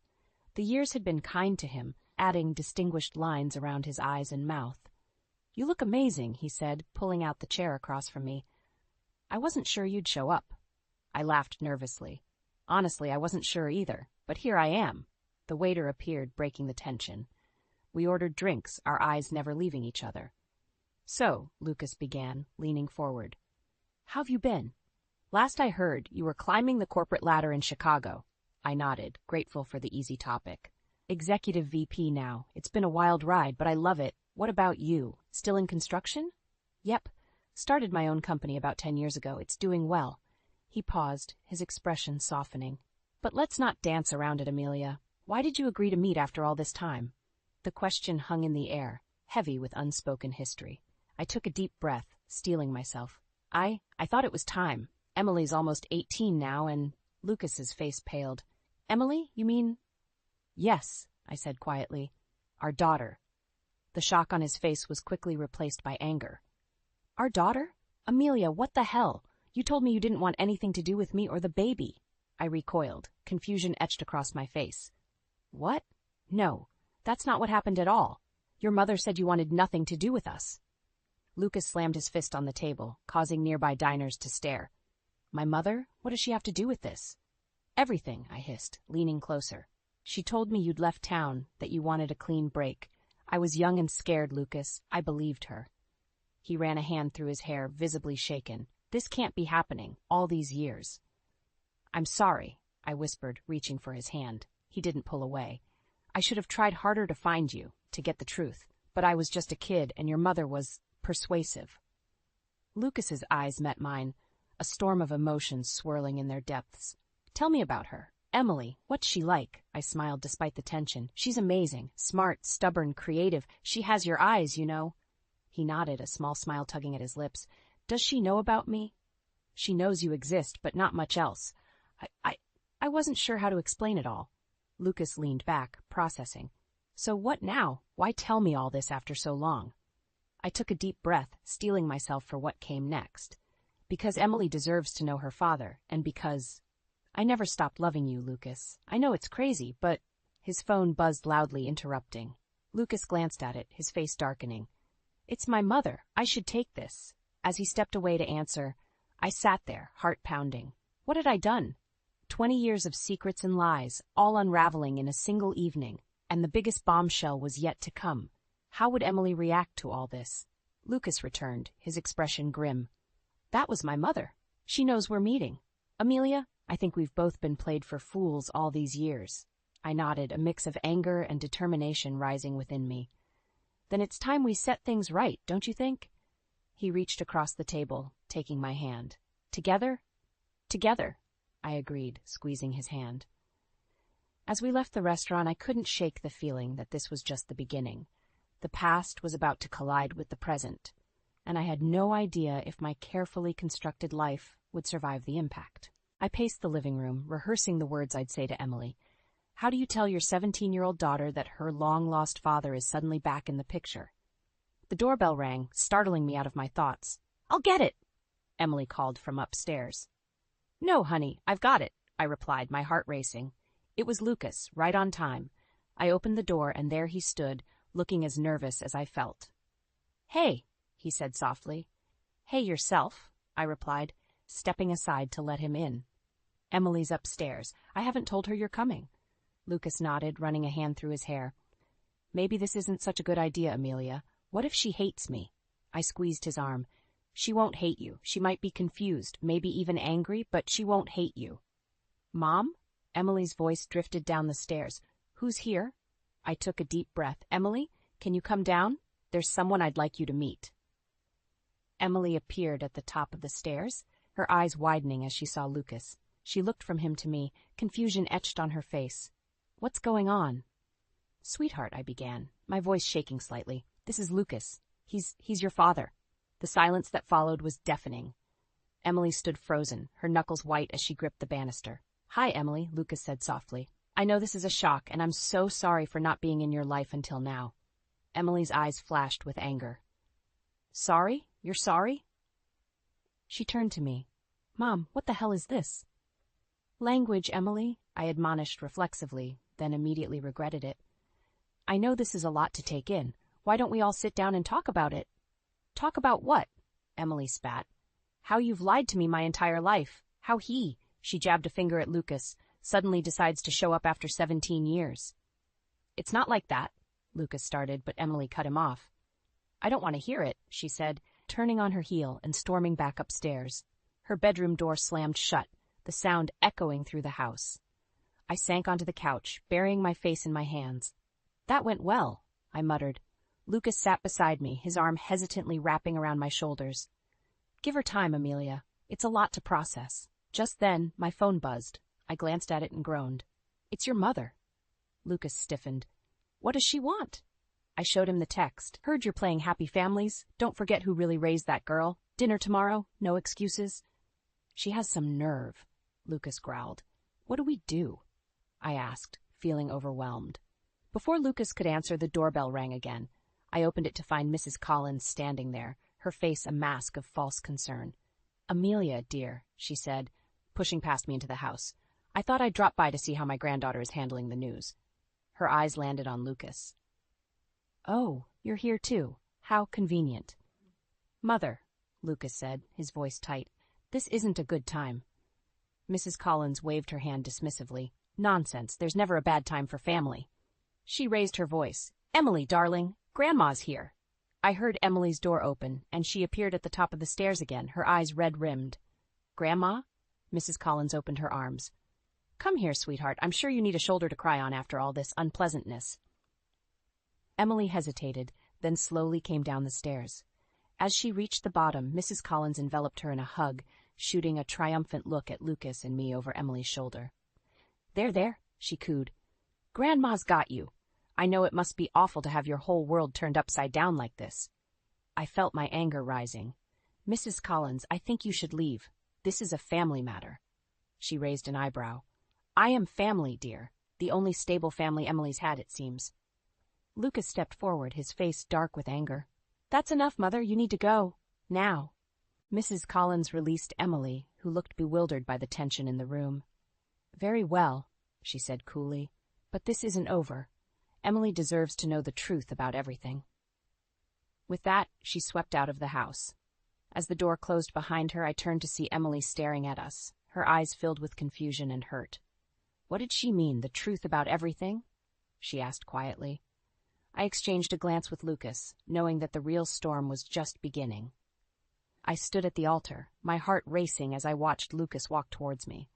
The years had been kind to him, adding distinguished lines around his eyes and mouth. You look amazing, he said, pulling out the chair across from me. I wasn't sure you'd show up. I laughed nervously. Honestly, I wasn't sure either, but here I am. The waiter appeared, breaking the tension. We ordered drinks, our eyes never leaving each other. So, Lucas began, leaning forward. How've you been? Last I heard, you were climbing the corporate ladder in Chicago. I nodded, grateful for the easy topic. Executive VP now. It's been a wild ride, but I love it. What about you? Still in construction? Yep. Started my own company about 10 years ago. It's doing well. He paused, his expression softening. But let's not dance around it, Amelia. Why did you agree to meet after all this time? The question hung in the air, heavy with unspoken history. I took a deep breath, steeling myself. I thought it was time. Emily's almost 18 now, and Lucas's face paled. Emily, you mean? Yes, I said quietly. Our daughter. The shock on his face was quickly replaced by anger. Our daughter? Amelia, what the hell? You told me you didn't want anything to do with me or the baby. I recoiled, confusion etched across my face. What? No, that's not what happened at all. Your mother said you wanted nothing to do with us. Lucas slammed his fist on the table, causing nearby diners to stare. My mother? What does she have to do with this? Everything, I hissed, leaning closer. She told me you'd left town, that you wanted a clean break. I was young and scared, Lucas. I believed her. He ran a hand through his hair, visibly shaken. This can't be happening, all these years. I'm sorry, I whispered, reaching for his hand. He didn't pull away. I should have tried harder to find you, to get the truth, but I was just a kid and your mother was persuasive. Lucas's eyes met mine, a storm of emotions swirling in their depths. Tell me about her. Emily, what's she like? I smiled despite the tension. She's amazing, smart, stubborn, creative. She has your eyes, you know. He nodded, a small smile tugging at his lips. Does she know about me? She knows you exist, but not much else. I wasn't sure how to explain it all. Lucas leaned back, processing. So what now? Why tell me all this after so long? I took a deep breath, steeling myself for what came next. Because Emily deserves to know her father, and because I never stopped loving you, Lucas. I know it's crazy, but his phone buzzed loudly, interrupting. Lucas glanced at it, his face darkening. It's my mother. I should take this. As he stepped away to answer, I sat there, heart pounding. What had I done? 20 years of secrets and lies, all unraveling in a single evening, and the biggest bombshell was yet to come. How would Emily react to all this? Lucas returned, his expression grim. That was my mother. She knows we're meeting. Amelia, I think we've both been played for fools all these years. I nodded, a mix of anger and determination rising within me. Then it's time we set things right, don't you think? He reached across the table, taking my hand. Together? Together, I agreed, squeezing his hand. As we left the restaurant, I couldn't shake the feeling that this was just the beginning. The past was about to collide with the present, and I had no idea if my carefully constructed life would survive the impact. I paced the living room, rehearsing the words I'd say to Emily. How do you tell your 17-year-old daughter that her long-lost father is suddenly back in the picture? The doorbell rang, startling me out of my thoughts. I'll get it, Emily called from upstairs. No, honey, I've got it, I replied, my heart racing. It was Lucas, right on time. I opened the door, and there he stood, looking as nervous as I felt. Hey, he said softly. Hey yourself, I replied, stepping aside to let him in. Emily's upstairs. I haven't told her you're coming. Lucas nodded, running a hand through his hair. Maybe this isn't such a good idea, Amelia. What if she hates me? I squeezed his arm. She won't hate you. She might be confused, maybe even angry, but she won't hate you. Mom? Emily's voice drifted down the stairs. Who's here? I took a deep breath. Emily, can you come down? There's someone I'd like you to meet. Emily appeared at the top of the stairs, her eyes widening as she saw Lucas. She looked from him to me, confusion etched on her face. What's going on? Sweetheart, I began, my voice shaking slightly. This is Lucas. He's your father. The silence that followed was deafening. Emily stood frozen, her knuckles white as she gripped the banister. Hi, Emily, Lucas said softly. I know this is a shock, and I'm so sorry for not being in your life until now. Emily's eyes flashed with anger. Sorry? You're sorry? She turned to me. Mom, what the hell is this? Language, Emily, I admonished reflexively, then immediately regretted it. I know this is a lot to take in. Why don't we all sit down and talk about it? Talk about what? Emily spat. How you've lied to me my entire life. How he, she jabbed a finger at Lucas, suddenly decides to show up after 17 years. It's not like that, Lucas started, but Emily cut him off. I don't want to hear it, she said, turning on her heel and storming back upstairs. Her bedroom door slammed shut, the sound echoing through the house. I sank onto the couch, burying my face in my hands. That went well, I muttered. Lucas sat beside me, his arm hesitantly wrapping around my shoulders. Give her time, Amelia. It's a lot to process. Just then, my phone buzzed. I glanced at it and groaned. It's your mother. Lucas stiffened. What does she want? I showed him the text. Heard you're playing Happy Families. Don't forget who really raised that girl. Dinner tomorrow. No excuses. She has some nerve, Lucas growled. What do we do? I asked, feeling overwhelmed. Before Lucas could answer, the doorbell rang again. I opened it to find Mrs. Collins standing there, her face a mask of false concern. Amelia, dear, she said, pushing past me into the house. I thought I'd drop by to see how my granddaughter is handling the news. Her eyes landed on Lucas. Oh, you're here too. How convenient. Mother, Lucas said, his voice tight, this isn't a good time. Mrs. Collins waved her hand dismissively. Nonsense, there's never a bad time for family. She raised her voice. Emily, darling, Grandma's here. I heard Emily's door open, and she appeared at the top of the stairs again, her eyes red-rimmed. Grandma? Mrs. Collins opened her arms. Come here, sweetheart. I'm sure you need a shoulder to cry on after all this unpleasantness. Emily hesitated, then slowly came down the stairs. As she reached the bottom, Mrs. Collins enveloped her in a hug, shooting a triumphant look at Lucas and me over Emily's shoulder. There, she cooed. Grandma's got you. I know it must be awful to have your whole world turned upside down like this. I felt my anger rising. Mrs. Collins, I think you should leave. This is a family matter. She raised an eyebrow. I am family, dear. The only stable family Emily's had, it seems. Lucas stepped forward, his face dark with anger. That's enough, Mother. You need to go. Now. Mrs. Collins released Emily, who looked bewildered by the tension in the room. Very well, she said coolly, but this isn't over. Emily deserves to know the truth about everything. With that, she swept out of the house. As the door closed behind her, I turned to see Emily staring at us, her eyes filled with confusion and hurt. What did she mean, the truth about everything? She asked quietly. I exchanged a glance with Lucas, knowing that the real storm was just beginning. I stood at the altar, my heart racing as I watched Lucas walk towards me.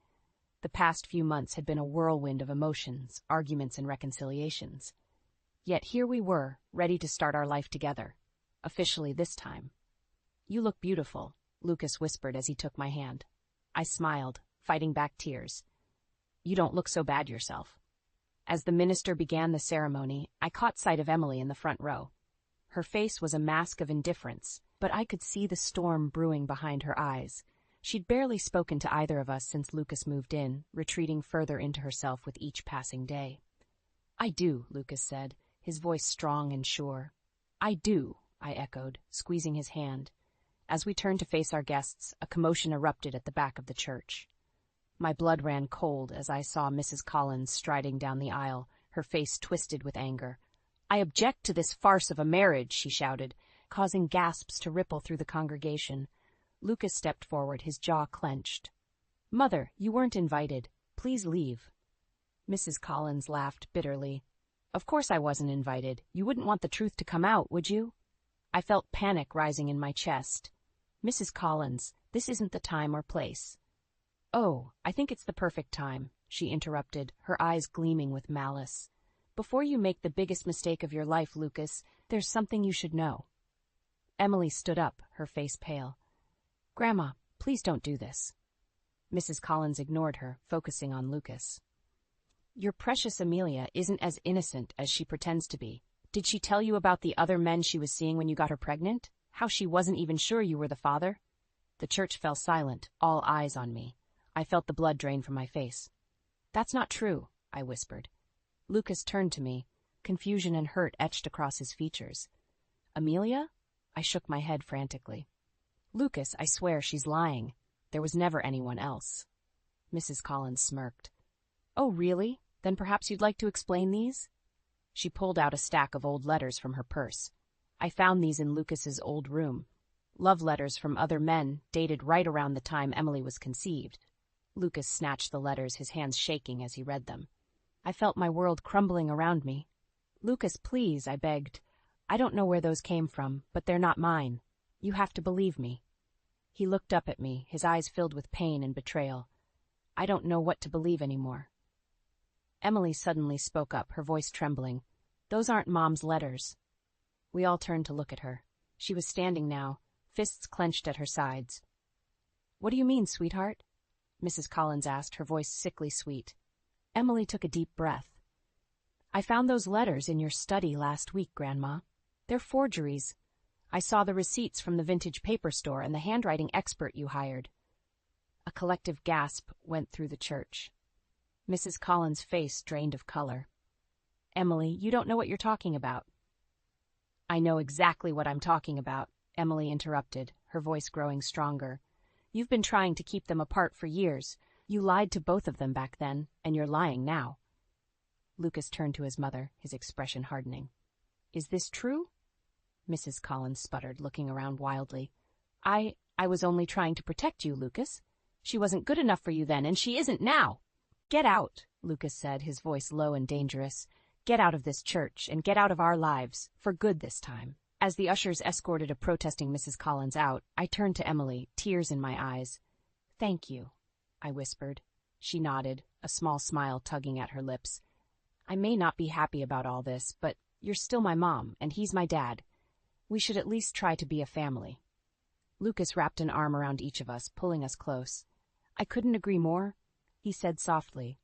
The past few months had been a whirlwind of emotions, arguments, and reconciliations. Yet here we were, ready to start our life together. Officially this time. You look beautiful, Lucas whispered as he took my hand. I smiled, fighting back tears. You don't look so bad yourself. As the minister began the ceremony, I caught sight of Emily in the front row. Her face was a mask of indifference, but I could see the storm brewing behind her eyes. She'd barely spoken to either of us since Lucas moved in, retreating further into herself with each passing day. I do, Lucas said, his voice strong and sure. I do, I echoed, squeezing his hand. As we turned to face our guests, a commotion erupted at the back of the church. My blood ran cold as I saw Mrs. Collins striding down the aisle, her face twisted with anger. I object to this farce of a marriage, she shouted, causing gasps to ripple through the congregation. Lucas stepped forward, his jaw clenched. Mother, you weren't invited. Please leave. Mrs. Collins laughed bitterly. Of course I wasn't invited. You wouldn't want the truth to come out, would you? I felt panic rising in my chest. Mrs. Collins, this isn't the time or place. Oh, I think it's the perfect time, she interrupted, her eyes gleaming with malice. Before you make the biggest mistake of your life, Lucas, there's something you should know. Emily stood up, her face pale. Grandma, please don't do this. Mrs. Collins ignored her, focusing on Lucas. Your precious Amelia isn't as innocent as she pretends to be. Did she tell you about the other men she was seeing when you got her pregnant? How she wasn't even sure you were the father? The church fell silent, all eyes on me. I felt the blood drain from my face. That's not true, I whispered. Lucas turned to me, confusion and hurt etched across his features. Amelia? I shook my head frantically. Lucas, I swear she's lying. There was never anyone else. Mrs. Collins smirked. Oh, really? Then perhaps you'd like to explain these? She pulled out a stack of old letters from her purse. I found these in Lucas's old room. Love letters from other men, dated right around the time Emily was conceived. Lucas snatched the letters, his hands shaking as he read them. I felt my world crumbling around me. Lucas, please, I begged. I don't know where those came from, but they're not mine. You have to believe me. He looked up at me, his eyes filled with pain and betrayal. I don't know what to believe anymore. Emily suddenly spoke up, her voice trembling. Those aren't Mom's letters. We all turned to look at her. She was standing now, fists clenched at her sides. "What do you mean, sweetheart?" Mrs. Collins asked, her voice sickly sweet. Emily took a deep breath. "I found those letters in your study last week, Grandma. They're forgeries. I saw the receipts from the vintage paper store and the handwriting expert you hired." A collective gasp went through the church. Mrs. Collins' face drained of color. "Emily, you don't know what you're talking about." "I know exactly what I'm talking about," Emily interrupted, her voice growing stronger. "You've been trying to keep them apart for years. You lied to both of them back then, and you're lying now." Lucas turned to his mother, his expression hardening. "Is this true?" Mrs. Collins sputtered, looking around wildly. I was only trying to protect you, Lucas. She wasn't good enough for you then, and she isn't now." "Get out," Lucas said, his voice low and dangerous. "Get out of this church, and get out of our lives, for good this time." As the ushers escorted a protesting Mrs. Collins out, I turned to Emily, tears in my eyes. "Thank you," I whispered. She nodded, a small smile tugging at her lips. "I may not be happy about all this, but you're still my mom, and he's my dad. We should at least try to be a family." Lucas wrapped an arm around each of us, pulling us close. "I couldn't agree more," he said softly.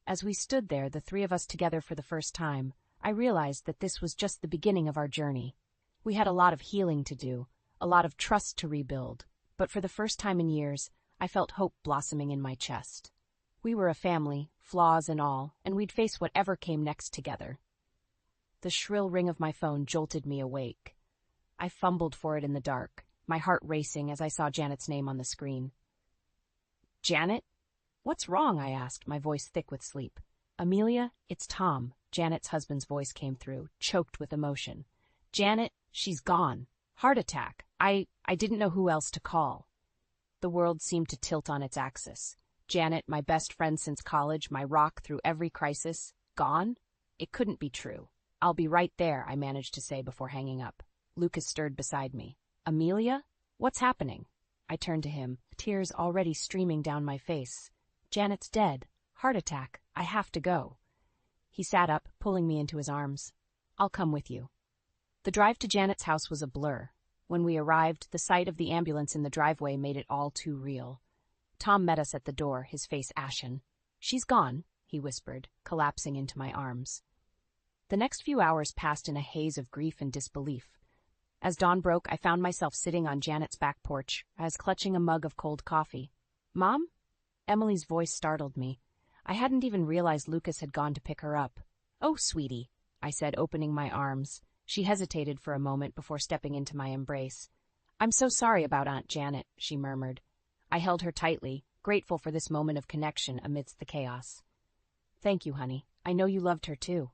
As we stood there, the three of us together for the first time, I realized that this was just the beginning of our journey. We had a lot of healing to do, a lot of trust to rebuild, but for the first time in years, I felt hope blossoming in my chest. We were a family, flaws and all, and we'd face whatever came next together. The shrill ring of my phone jolted me awake. I fumbled for it in the dark, my heart racing as I saw Janet's name on the screen. "Janet? What's wrong?" I asked, my voice thick with sleep. "Amelia, it's Tom," Janet's husband's voice came through, choked with emotion. "Janet, she's gone. Heart attack. I didn't know who else to call." The world seemed to tilt on its axis. Janet, my best friend since college, my rock through every crisis, gone? It couldn't be true. "I'll be right there," I managed to say before hanging up. Lucas stirred beside me. "Amelia? What's happening?" I turned to him, tears already streaming down my face. "Janet's dead. Heart attack. I have to go." He sat up, pulling me into his arms. "I'll come with you." The drive to Janet's house was a blur. When we arrived, the sight of the ambulance in the driveway made it all too real. Tom met us at the door, his face ashen. "She's gone," he whispered, collapsing into my arms. The next few hours passed in a haze of grief and disbelief. As dawn broke, I found myself sitting on Janet's back porch, as clutching a mug of cold coffee. "Mom?" Emily's voice startled me. I hadn't even realized Lucas had gone to pick her up. "Oh, sweetie," I said, opening my arms. She hesitated for a moment before stepping into my embrace. "I'm so sorry about Aunt Janet," she murmured. I held her tightly, grateful for this moment of connection amidst the chaos. "Thank you, honey. I know you loved her too."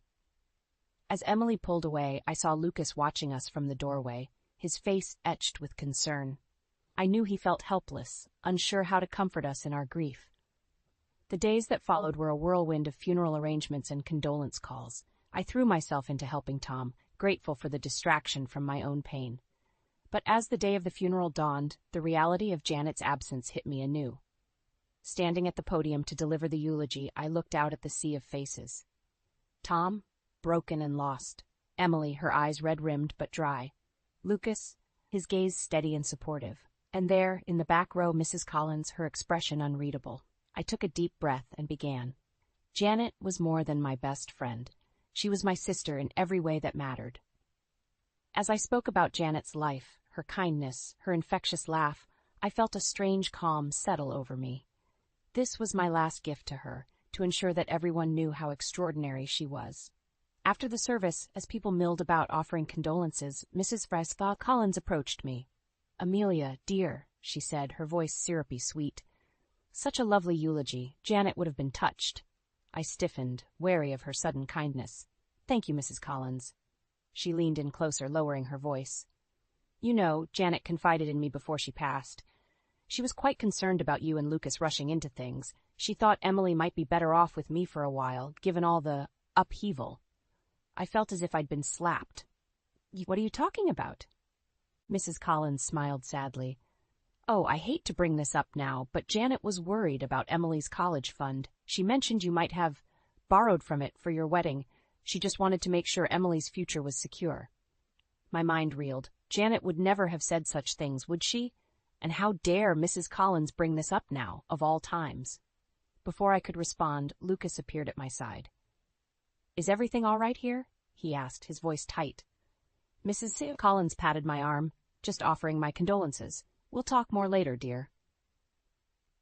As Emily pulled away, I saw Lucas watching us from the doorway, his face etched with concern. I knew he felt helpless, unsure how to comfort us in our grief. The days that followed were a whirlwind of funeral arrangements and condolence calls. I threw myself into helping Tom, grateful for the distraction from my own pain. But as the day of the funeral dawned, the reality of Janet's absence hit me anew. Standing at the podium to deliver the eulogy, I looked out at the sea of faces. Tom, broken and lost. Emily, her eyes red-rimmed but dry. Lucas, his gaze steady and supportive. And there, in the back row, Mrs. Collins, her expression unreadable. I took a deep breath and began. Janet was more than my best friend. She was my sister in every way that mattered. As I spoke about Janet's life, her kindness, her infectious laugh, I felt a strange calm settle over me. This was my last gift to her, to ensure that everyone knew how extraordinary she was. After the service, as people milled about offering condolences, Mrs. Fresca Collins approached me. "Amelia, dear," she said, her voice syrupy sweet. "Such a lovely eulogy. Janet would have been touched." I stiffened, wary of her sudden kindness. "Thank you, Mrs. Collins." She leaned in closer, lowering her voice. "You know, Janet confided in me before she passed. She was quite concerned about you and Lucas rushing into things. She thought Emily might be better off with me for a while, given all the upheaval." I felt as if I'd been slapped. "What are you talking about?" Mrs. Collins smiled sadly. "Oh, I hate to bring this up now, but Janet was worried about Emily's college fund. She mentioned you might have borrowed from it for your wedding. She just wanted to make sure Emily's future was secure." My mind reeled. Janet would never have said such things, would she? And how dare Mrs. Collins bring this up now, of all times? Before I could respond, Lucas appeared at my side. "Is everything all right here?" he asked, his voice tight. Mrs. Collins patted my arm, "Just offering my condolences. We'll talk more later, dear."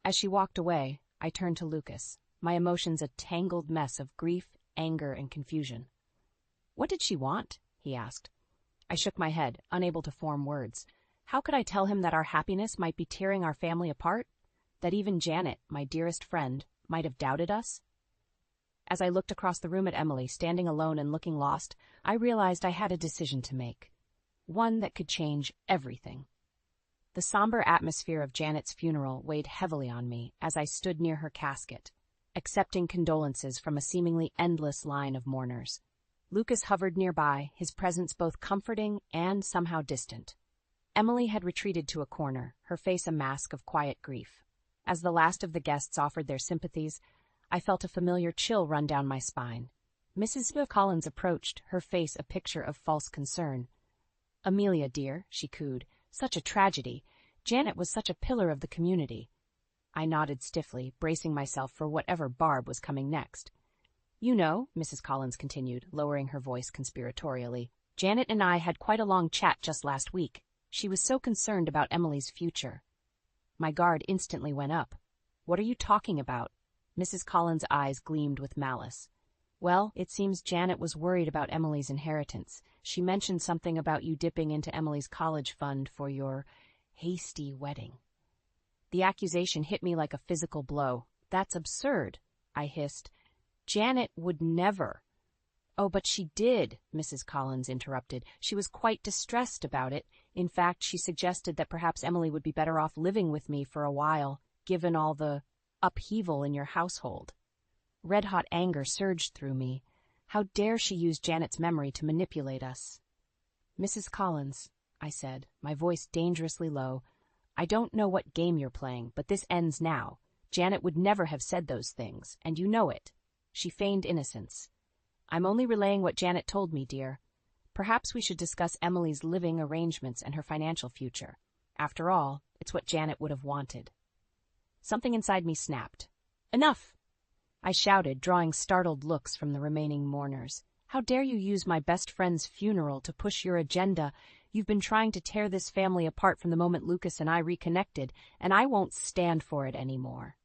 As she walked away, I turned to Lucas, my emotions a tangled mess of grief, anger, and confusion. "What did she want?" he asked. I shook my head, unable to form words. How could I tell him that our happiness might be tearing our family apart? That even Janet, my dearest friend, might have doubted us? As I looked across the room at Emily, standing alone and looking lost, I realized I had a decision to make. One that could change everything. The somber atmosphere of Janet's funeral weighed heavily on me as I stood near her casket, accepting condolences from a seemingly endless line of mourners. Lucas hovered nearby, his presence both comforting and somehow distant. Emily had retreated to a corner, her face a mask of quiet grief. As the last of the guests offered their sympathies, I felt a familiar chill run down my spine. Mrs. Collins approached, her face a picture of false concern. "Amelia, dear," she cooed, "such a tragedy. Janet was such a pillar of the community." I nodded stiffly, bracing myself for whatever Barb was coming next. "You know," Mrs. Collins continued, lowering her voice conspiratorially, "Janet and I had quite a long chat just last week. She was so concerned about Emily's future." My guard instantly went up. "What are you talking about?" Mrs. Collins' eyes gleamed with malice. "Well, it seems Janet was worried about Emily's inheritance. She mentioned something about you dipping into Emily's college fund for your hasty wedding." The accusation hit me like a physical blow. "That's absurd," I hissed. "Janet would never." "Oh, but she did," Mrs. Collins interrupted. "She was quite distressed about it. In fact, she suggested that perhaps Emily would be better off living with me for a while, given all the upheaval in your household." Red-hot anger surged through me. How dare she use Janet's memory to manipulate us? "Mrs. Collins," I said, my voice dangerously low, "I don't know what game you're playing, but this ends now. Janet would never have said those things, and you know it. She feigned innocence. I'm only relaying what Janet told me, dear. Perhaps we should discuss Emily's living arrangements and her financial future. After all, it's what Janet would have wanted." Something inside me snapped. "Enough!" I shouted, drawing startled looks from the remaining mourners. "How dare you use my best friend's funeral to push your agenda? You've been trying to tear this family apart from the moment Lucas and I reconnected, and I won't stand for it anymore."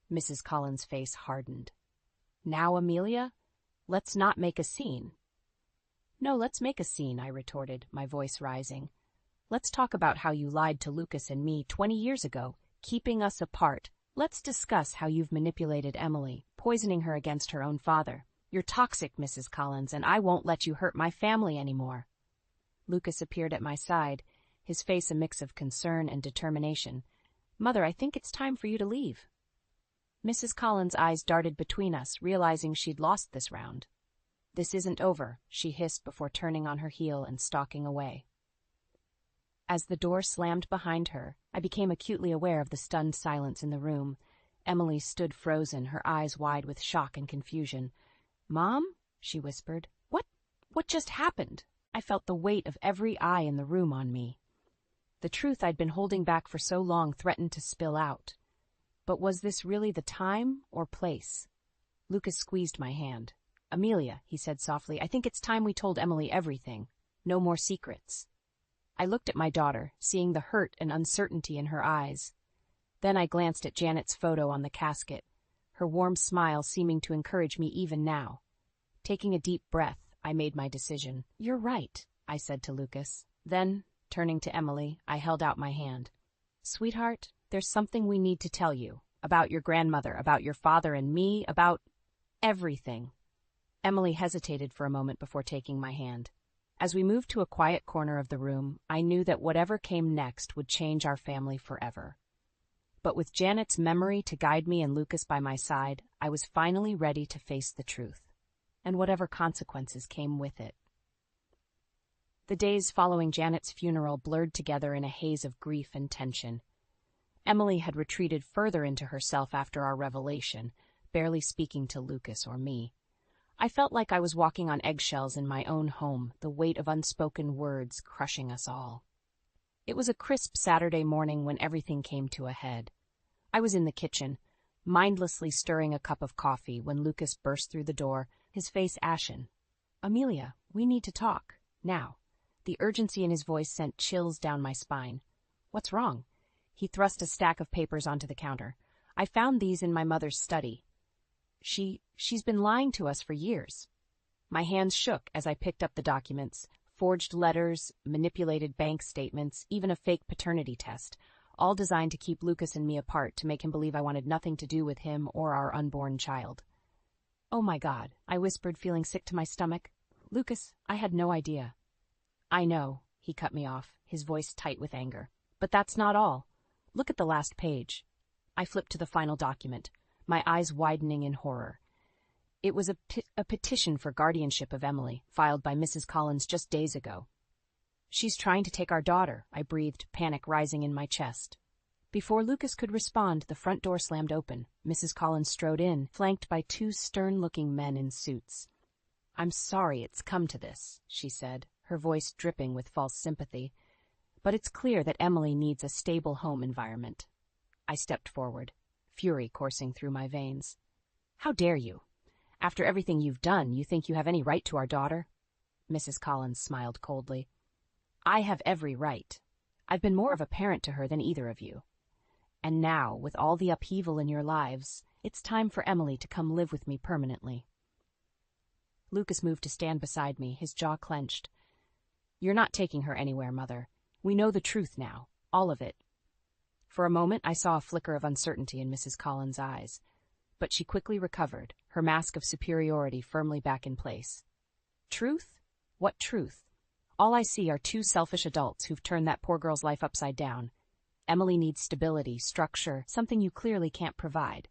Mrs. Collins' face hardened. "Now, Amelia, let's not make a scene." "No, let's make a scene," I retorted, my voice rising. "Let's talk about how you lied to Lucas and me 20 years ago, keeping us apart. Let's discuss how you've manipulated Emily, poisoning her against her own father. You're toxic, Mrs. Collins, and I won't let you hurt my family anymore." Lucas appeared at my side, his face a mix of concern and determination. "Mother, I think it's time for you to leave." Mrs. Collins' eyes darted between us, realizing she'd lost this round. "This isn't over," she hissed before turning on her heel and stalking away. As the door slammed behind her, I became acutely aware of the stunned silence in the room. Emily stood frozen, her eyes wide with shock and confusion. "Mom?" she whispered. What just happened?" I felt the weight of every eye in the room on me. The truth I'd been holding back for so long threatened to spill out. But was this really the time or place? Lucas squeezed my hand. "Amelia," he said softly, "I think it's time we told Emily everything. No more secrets." I looked at my daughter, seeing the hurt and uncertainty in her eyes. Then I glanced at Janet's photo on the casket, her warm smile seeming to encourage me even now. Taking a deep breath, I made my decision. "You're right," I said to Lucas. Then, turning to Emily, I held out my hand. "Sweetheart, there's something we need to tell you. About your grandmother, about your father and me, about everything." Emily hesitated for a moment before taking my hand. As we moved to a quiet corner of the room, I knew that whatever came next would change our family forever. But with Janet's memory to guide me and Lucas by my side, I was finally ready to face the truth, and whatever consequences came with it. The days following Janet's funeral blurred together in a haze of grief and tension. Emily had retreated further into herself after our revelation, barely speaking to Lucas or me. I felt like I was walking on eggshells in my own home, the weight of unspoken words crushing us all. It was a crisp Saturday morning when everything came to a head. I was in the kitchen, mindlessly stirring a cup of coffee when Lucas burst through the door, his face ashen. "Amelia, we need to talk. Now." The urgency in his voice sent chills down my spine. "What's wrong?" He thrust a stack of papers onto the counter. "I found these in my mother's study. She's been lying to us for years." My hands shook as I picked up the documents, forged letters, manipulated bank statements, even a fake paternity test, all designed to keep Lucas and me apart, to make him believe I wanted nothing to do with him or our unborn child. "Oh my God," I whispered, feeling sick to my stomach. "Lucas, I had no idea." "I know," he cut me off, his voice tight with anger. "But that's not all. Look at the last page." I flipped to the final document, my eyes widening in horror. It was a petition for guardianship of Emily, filed by Mrs. Collins just days ago. "She's trying to take our daughter," I breathed, panic rising in my chest. Before Lucas could respond, the front door slammed open. Mrs. Collins strode in, flanked by two stern-looking men in suits. "I'm sorry it's come to this," she said, her voice dripping with false sympathy. "But it's clear that Emily needs a stable home environment." I stepped forward, fury coursing through my veins. "How dare you? After everything you've done, you think you have any right to our daughter?" Mrs. Collins smiled coldly. "I have every right. I've been more of a parent to her than either of you. And now, with all the upheaval in your lives, it's time for Emily to come live with me permanently." Lucas moved to stand beside me, his jaw clenched. "You're not taking her anywhere, Mother. We know the truth now, all of it." For a moment, I saw a flicker of uncertainty in Mrs. Collins' eyes, but she quickly recovered, her mask of superiority firmly back in place. "Truth? What truth? All I see are two selfish adults who've turned that poor girl's life upside down. Emily needs stability, structure, something you clearly can't provide."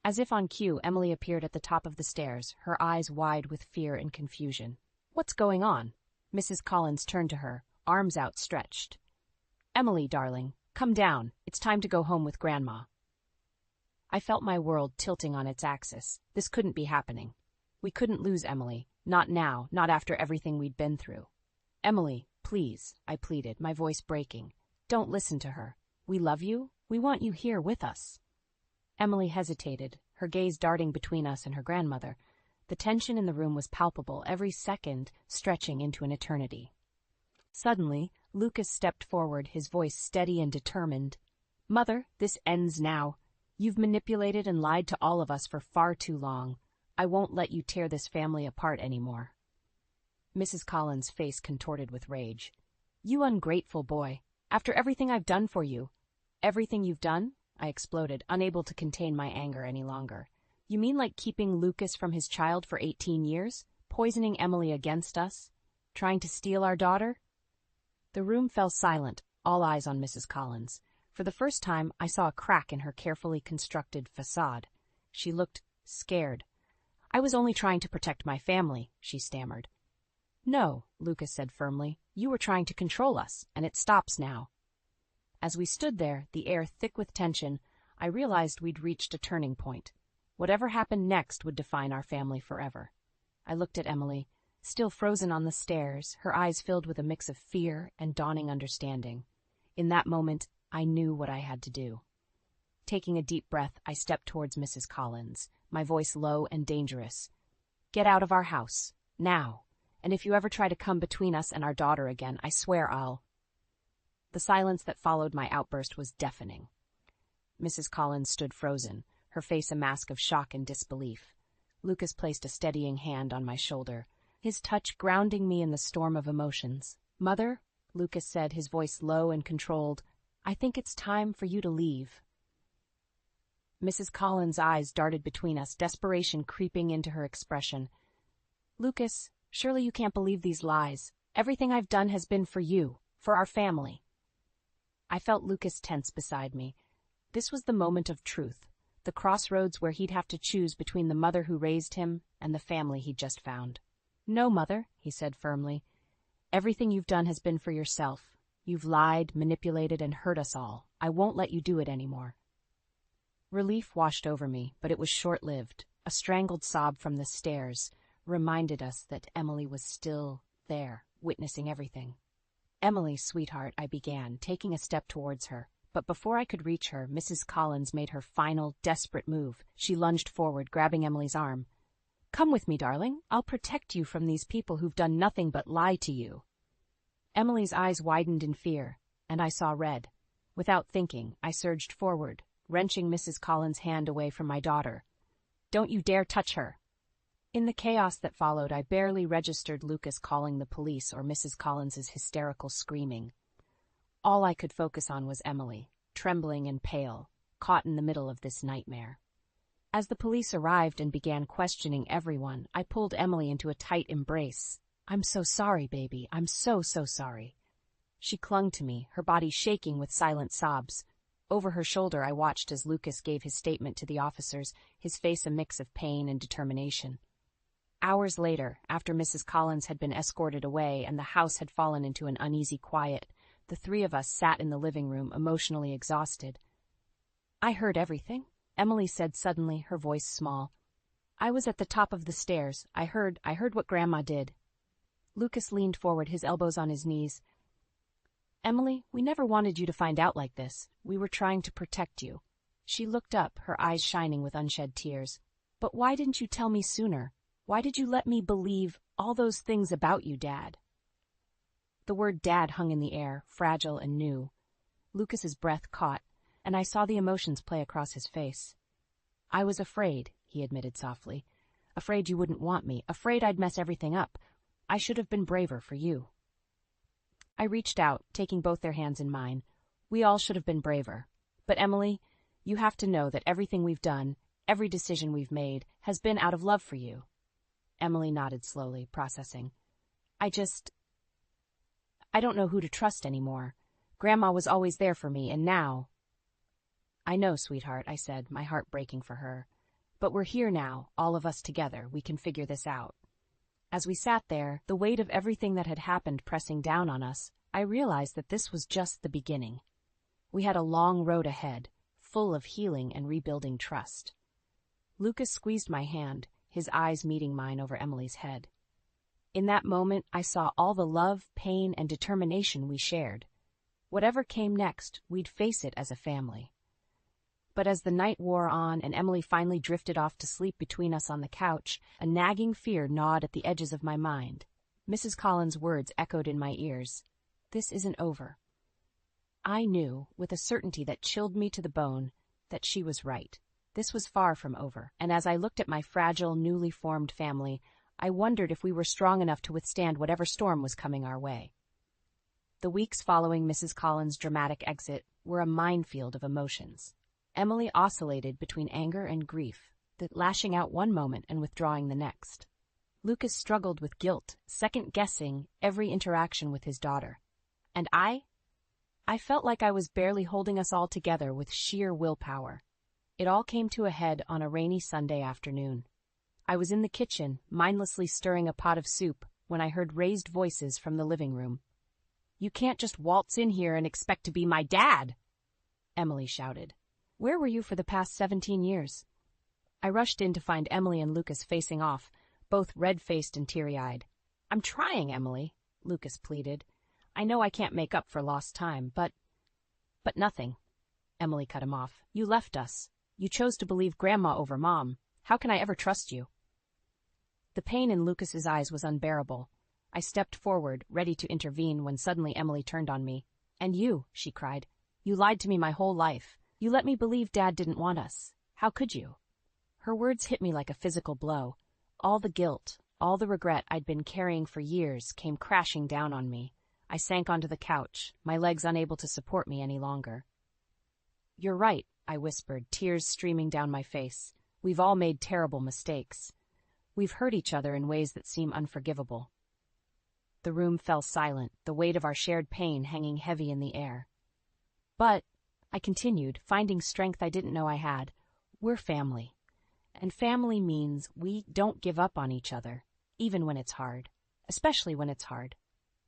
As if on cue, Emily appeared at the top of the stairs, her eyes wide with fear and confusion. "What's going on?" Mrs. Collins turned to her, arms outstretched. "Emily, darling, come down. It's time to go home with Grandma." I felt my world tilting on its axis. This couldn't be happening. We couldn't lose Emily. Not now, not after everything we'd been through. "Emily, please," I pleaded, my voice breaking. "Don't listen to her. We love you. We want you here with us." Emily hesitated, her gaze darting between us and her grandmother. The tension in the room was palpable, every second stretching into an eternity. Suddenly, Lucas stepped forward, his voice steady and determined. "Mother, this ends now. You've manipulated and lied to all of us for far too long. I won't let you tear this family apart anymore." Mrs. Collins' face contorted with rage. "You ungrateful boy. After everything I've done for you." "Everything you've done?" I exploded, unable to contain my anger any longer. "You mean like keeping Lucas from his child for 18 years? Poisoning Emily against us? Trying to steal our daughter?" The room fell silent, all eyes on Mrs. Collins. For the first time, I saw a crack in her carefully constructed facade. She looked scared. "I was only trying to protect my family," she stammered. "No," Lucas said firmly. "You were trying to control us, and it stops now." As we stood there, the air thick with tension, I realized we'd reached a turning point. Whatever happened next would define our family forever. I looked at Emily, still frozen on the stairs, her eyes filled with a mix of fear and dawning understanding. In that moment, I knew what I had to do. Taking a deep breath, I stepped towards Mrs. Collins, my voice low and dangerous. "Get out of our house, now. And if you ever try to come between us and our daughter again, I swear I'll—" The silence that followed my outburst was deafening. Mrs. Collins stood frozen, her face a mask of shock and disbelief. Lucas placed a steadying hand on my shoulder, his touch grounding me in the storm of emotions. "Mother," Lucas said, his voice low and controlled, "I think it's time for you to leave." Mrs. Collins' eyes darted between us, desperation creeping into her expression. "Lucas, surely you can't believe these lies. Everything I've done has been for you, for our family." I felt Lucas tense beside me. This was the moment of truth, the crossroads where he'd have to choose between the mother who raised him and the family he'd just found. "No, Mother," he said firmly. "Everything you've done has been for yourself. You've lied, manipulated, and hurt us all. I won't let you do it anymore." Relief washed over me, but it was short-lived. A strangled sob from the stairs, reminded us that Emily was still there, witnessing everything. "Emily, sweetheart," I began, taking a step towards her. But before I could reach her, Mrs. Collins made her final, desperate move. She lunged forward, grabbing Emily's arm. "Come with me, darling. I'll protect you from these people who've done nothing but lie to you." Emily's eyes widened in fear, and I saw red. Without thinking, I surged forward, wrenching Mrs. Collins' hand away from my daughter. "Don't you dare touch her!" In the chaos that followed, I barely registered Lucas calling the police or Mrs. Collins's hysterical screaming. All I could focus on was Emily, trembling and pale, caught in the middle of this nightmare. As the police arrived and began questioning everyone, I pulled Emily into a tight embrace. "I'm so sorry, baby. I'm so sorry." She clung to me, her body shaking with silent sobs. Over her shoulder, I watched as Lucas gave his statement to the officers, his face a mix of pain and determination. Hours later, after Mrs. Collins had been escorted away and the house had fallen into an uneasy quiet, the three of us sat in the living room, emotionally exhausted. "I heard everything," Emily said suddenly, her voice small. "I was at the top of the stairs. I heard what Grandma did." Lucas leaned forward, his elbows on his knees. "Emily, we never wanted you to find out like this. We were trying to protect you." She looked up, her eyes shining with unshed tears. "But why didn't you tell me sooner? Why did you let me believe all those things about you, Dad?" The word Dad hung in the air, fragile and new. Lucas's breath caught, and I saw the emotions play across his face. "I was afraid," he admitted softly. "Afraid you wouldn't want me, afraid I'd mess everything up. I should have been braver for you." I reached out, taking both their hands in mine. "We all should have been braver. But Emily, you have to know that everything we've done, every decision we've made, has been out of love for you." Emily nodded slowly, processing. I don't know who to trust anymore. Grandma was always there for me, and now—" "I know, sweetheart," I said, my heart breaking for her. "But we're here now, all of us together. We can figure this out." As we sat there, the weight of everything that had happened pressing down on us, I realized that this was just the beginning. We had a long road ahead, full of healing and rebuilding trust. Lucas squeezed my hand, his eyes meeting mine over Emily's head. In that moment, I saw all the love, pain, and determination we shared. Whatever came next, we'd face it as a family. But as the night wore on and Emily finally drifted off to sleep between us on the couch, a nagging fear gnawed at the edges of my mind. Mrs. Collins' words echoed in my ears. "This isn't over." I knew, with a certainty that chilled me to the bone, that she was right. This was far from over, and as I looked at my fragile, newly formed family, I wondered if we were strong enough to withstand whatever storm was coming our way. The weeks following Mrs. Collins' dramatic exit were a minefield of emotions. Emily oscillated between anger and grief, lashing out one moment and withdrawing the next. Lucas struggled with guilt, second-guessing every interaction with his daughter. And I felt like I was barely holding us all together with sheer willpower. It all came to a head on a rainy Sunday afternoon. I was in the kitchen, mindlessly stirring a pot of soup, when I heard raised voices from the living room. "You can't just waltz in here and expect to be my dad!" Emily shouted. "Where were you for the past 17 years? I rushed in to find Emily and Lucas facing off, both red-faced and teary-eyed. "I'm trying, Emily," Lucas pleaded. "I know I can't make up for lost time, but nothing." Emily cut him off. "You left us. You chose to believe Grandma over Mom. How can I ever trust you?" The pain in Lucas's eyes was unbearable. I stepped forward, ready to intervene, when suddenly Emily turned on me. "And you," she cried. "You lied to me my whole life. You let me believe Dad didn't want us. How could you?" Her words hit me like a physical blow. All the guilt, all the regret I'd been carrying for years came crashing down on me. I sank onto the couch, my legs unable to support me any longer. "You're right," I whispered, tears streaming down my face. "We've all made terrible mistakes. We've hurt each other in ways that seem unforgivable." The room fell silent, the weight of our shared pain hanging heavy in the air. "But," I continued, finding strength I didn't know I had, "we're family. And family means we don't give up on each other, even when it's hard, especially when it's hard."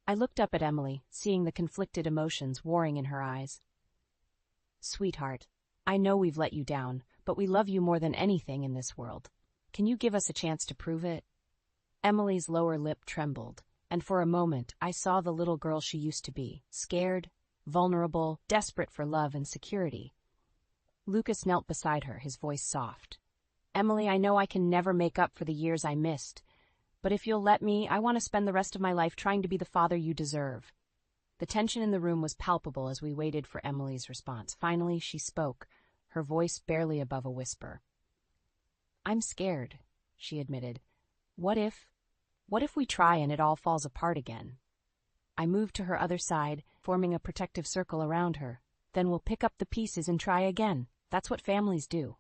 I looked up at Emily, seeing the conflicted emotions warring in her eyes. "Sweetheart, I know we've let you down, but we love you more than anything in this world. Can you give us a chance to prove it?" Emily's lower lip trembled, and for a moment I saw the little girl she used to be, scared, vulnerable, desperate for love and security. Lucas knelt beside her, his voice soft. "Emily, I know I can never make up for the years I missed, but if you'll let me, I want to spend the rest of my life trying to be the father you deserve." The tension in the room was palpable as we waited for Emily's response. Finally, she spoke, her voice barely above a whisper. "I'm scared," she admitted. What if we try and it all falls apart again?" I moved to her other side, forming a protective circle around her. "Then we'll pick up the pieces and try again. That's what families do."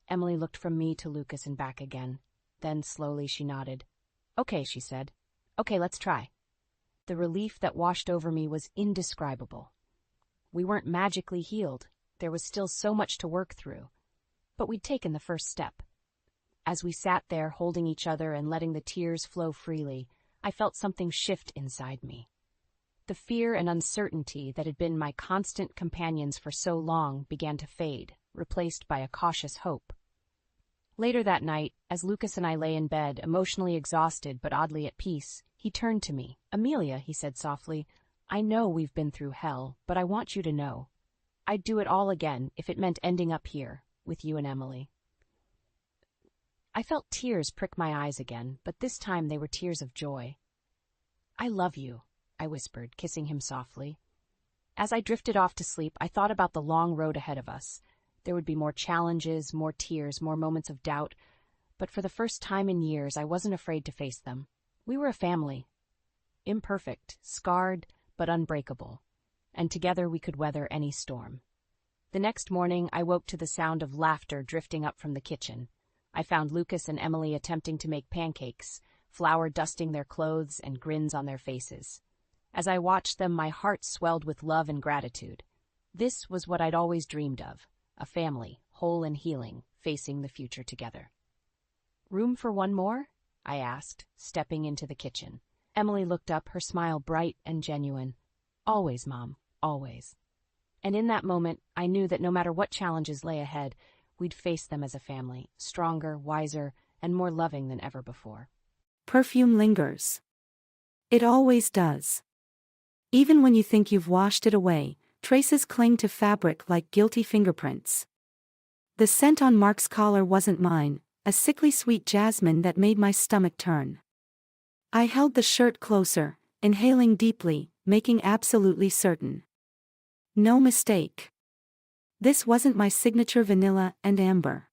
Emily looked from me to Lucas and back again. Then slowly she nodded. "Okay," she said. "Okay, let's try." The relief that washed over me was indescribable. We weren't magically healed. There was still so much to work through. But we'd taken the first step. As we sat there holding each other and letting the tears flow freely, I felt something shift inside me. The fear and uncertainty that had been my constant companions for so long began to fade, replaced by a cautious hope. Later that night, as Lucas and I lay in bed, emotionally exhausted but oddly at peace, he turned to me. "Amelia," he said softly, "I know we've been through hell, but I want you to know. I'd do it all again if it meant ending up here, with you and Emily." I felt tears prick my eyes again, but this time they were tears of joy. "I love you," I whispered, kissing him softly. As I drifted off to sleep, I thought about the long road ahead of us. There would be more challenges, more tears, more moments of doubt, but for the first time in years, I wasn't afraid to face them. We were a family. Imperfect, scarred, but unbreakable, and together we could weather any storm. The next morning, I woke to the sound of laughter drifting up from the kitchen. I found Lucas and Emily attempting to make pancakes, flour dusting their clothes and grins on their faces. As I watched them, my heart swelled with love and gratitude. This was what I'd always dreamed of, a family, whole and healing, facing the future together. "Room for one more?" I asked, stepping into the kitchen. Emily looked up, her smile bright and genuine. "Always, Mom, always." And in that moment, I knew that no matter what challenges lay ahead, we'd face them as a family, stronger, wiser, and more loving than ever before. Perfume lingers. It always does. Even when you think you've washed it away, traces cling to fabric like guilty fingerprints. The scent on Mark's collar wasn't mine, a sickly sweet jasmine that made my stomach turn. I held the shirt closer, inhaling deeply, making absolutely certain. No mistake. This wasn't my signature vanilla and amber.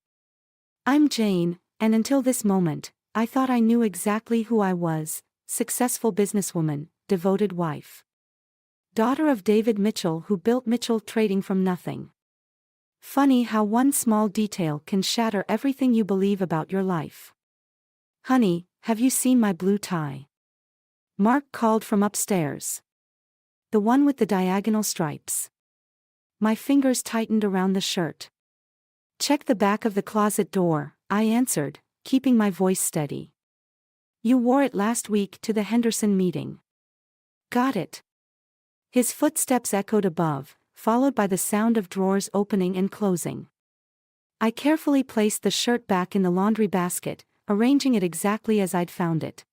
I'm Jane, and until this moment, I thought I knew exactly who I was: successful businesswoman, devoted wife. Daughter of David Mitchell, who built Mitchell Trading from nothing. Funny how one small detail can shatter everything you believe about your life. "Honey, have you seen my blue tie?" Mark called from upstairs. "The one with the diagonal stripes." My fingers tightened around the shirt. "Check the back of the closet door," I answered, keeping my voice steady. "You wore it last week to the Henderson meeting." "Got it." His footsteps echoed above, followed by the sound of drawers opening and closing. I carefully placed the shirt back in the laundry basket, arranging it exactly as I'd found it.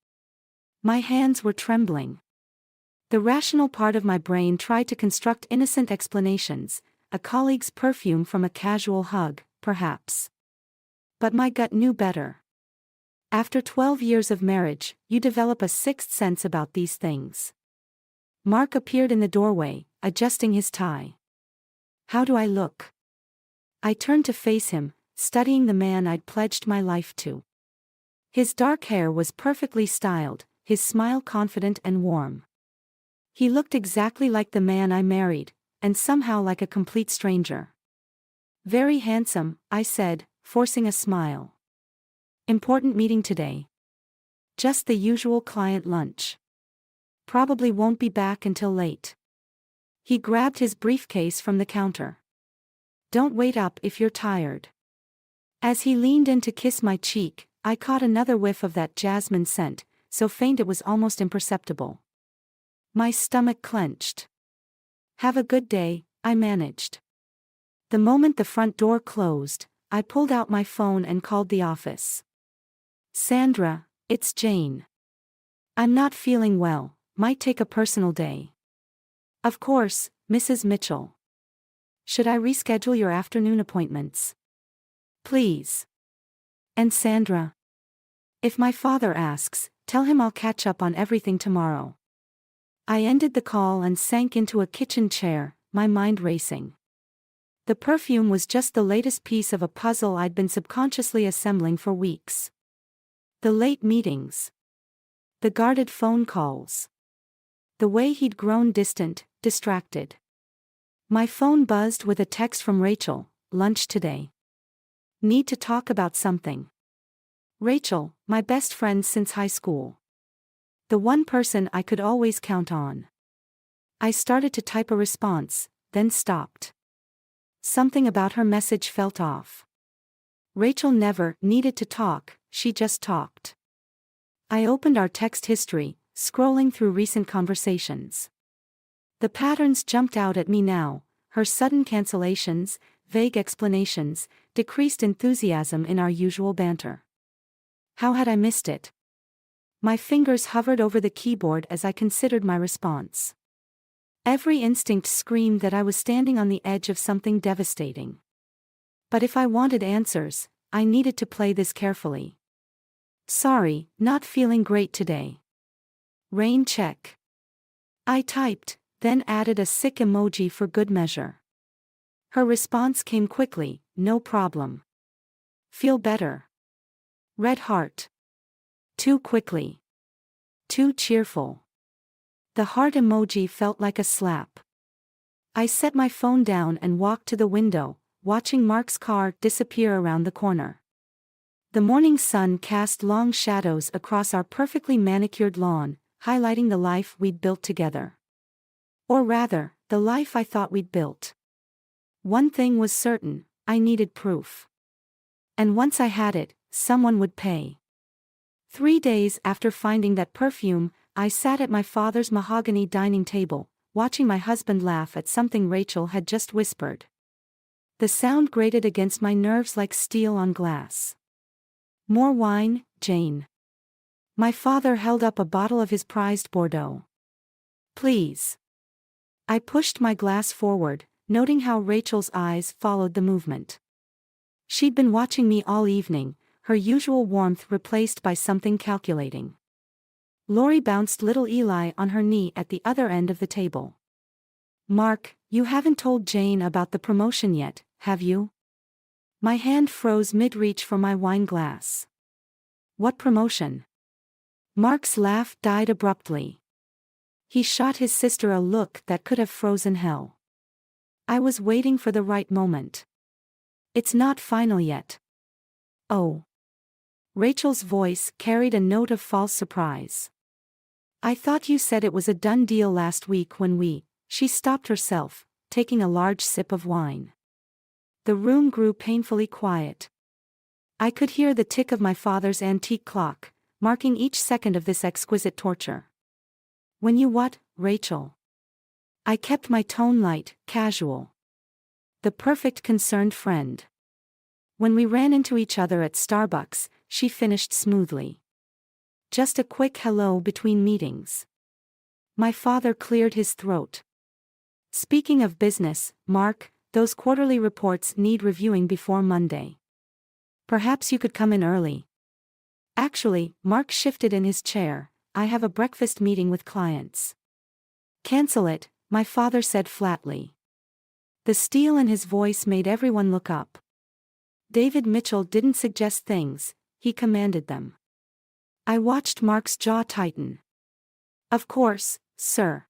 My hands were trembling. The rational part of my brain tried to construct innocent explanations, a colleague's perfume from a casual hug, perhaps. But my gut knew better. After 12 years of marriage, you develop a sixth sense about these things. Mark appeared in the doorway, adjusting his tie. "How do I look?" I turned to face him, studying the man I'd pledged my life to. His dark hair was perfectly styled, his smile confident and warm. He looked exactly like the man I married, and somehow like a complete stranger. "Very handsome," I said, forcing a smile. "Important meeting today?" "Just the usual client lunch. Probably won't be back until late." He grabbed his briefcase from the counter. "Don't wait up if you're tired." As he leaned in to kiss my cheek, I caught another whiff of that jasmine scent, so faint it was almost imperceptible. My stomach clenched. "Have a good day," I managed. The moment the front door closed, I pulled out my phone and called the office. "Sandra, It's Jane. I'm not feeling well, might take a personal day. Of course, Mrs. Mitchell. Should I reschedule your afternoon appointments? Please. And Sandra? If my father asks, tell him I'll catch up on everything tomorrow. I ended the call and sank into a kitchen chair, my mind racing. The perfume was just the latest piece of a puzzle I'd been subconsciously assembling for weeks. The late meetings. The guarded phone calls. The way he'd grown distant, distracted. My phone buzzed with a text from Rachel, lunch today. Need to talk about something. Rachel, my best friend since high school. The one person I could always count on. I started to type a response, then stopped. Something about her message felt off. Rachel never needed to talk, she just talked. I opened our text history, scrolling through recent conversations. The patterns jumped out at me now, her sudden cancellations, vague explanations, decreased enthusiasm in our usual banter. How had I missed it? My fingers hovered over the keyboard as I considered my response. Every instinct screamed that I was standing on the edge of something devastating. But if I wanted answers, I needed to play this carefully. Sorry, not feeling great today. Rain check. I typed, then added a sick emoji for good measure. Her response came quickly, no problem. Feel better. Red heart. Too quickly. Too cheerful. The heart emoji felt like a slap. I set my phone down and walked to the window, watching Mark's car disappear around the corner. The morning sun cast long shadows across our perfectly manicured lawn, highlighting the life we'd built together. Or rather, the life I thought we'd built. One thing was certain, I needed proof. And once I had it, someone would pay. 3 days after finding that perfume, I sat at my father's mahogany dining table, watching my husband laugh at something Rachel had just whispered. The sound grated against my nerves like steel on glass. More wine, Jane. My father held up a bottle of his prized Bordeaux. Please. I pushed my glass forward, noting how Rachel's eyes followed the movement. She'd been watching me all evening, her usual warmth replaced by something calculating. Lori bounced little Eli on her knee at the other end of the table. Mark, you haven't told Jane about the promotion yet, have you? My hand froze mid-reach for my wine glass. What promotion? Mark's laugh died abruptly. He shot his sister a look that could have frozen hell. I was waiting for the right moment. It's not final yet. Oh. Rachel's voice carried a note of false surprise. I thought you said it was a done deal last week when she stopped herself, taking a large sip of wine. The room grew painfully quiet. I could hear the tick of my father's antique clock, marking each second of this exquisite torture. When you what, Rachel? I kept my tone light, casual. The perfect concerned friend. When we ran into each other at Starbucks, she finished smoothly. Just a quick hello between meetings. My father cleared his throat. Speaking of business, Mark, those quarterly reports need reviewing before Monday. Perhaps you could come in early. Actually, Mark shifted in his chair, I have a breakfast meeting with clients. Cancel it, my father said flatly. The steel in his voice made everyone look up. David Mitchell didn't suggest things, he commanded them. I watched Mark's jaw tighten. Of course, sir.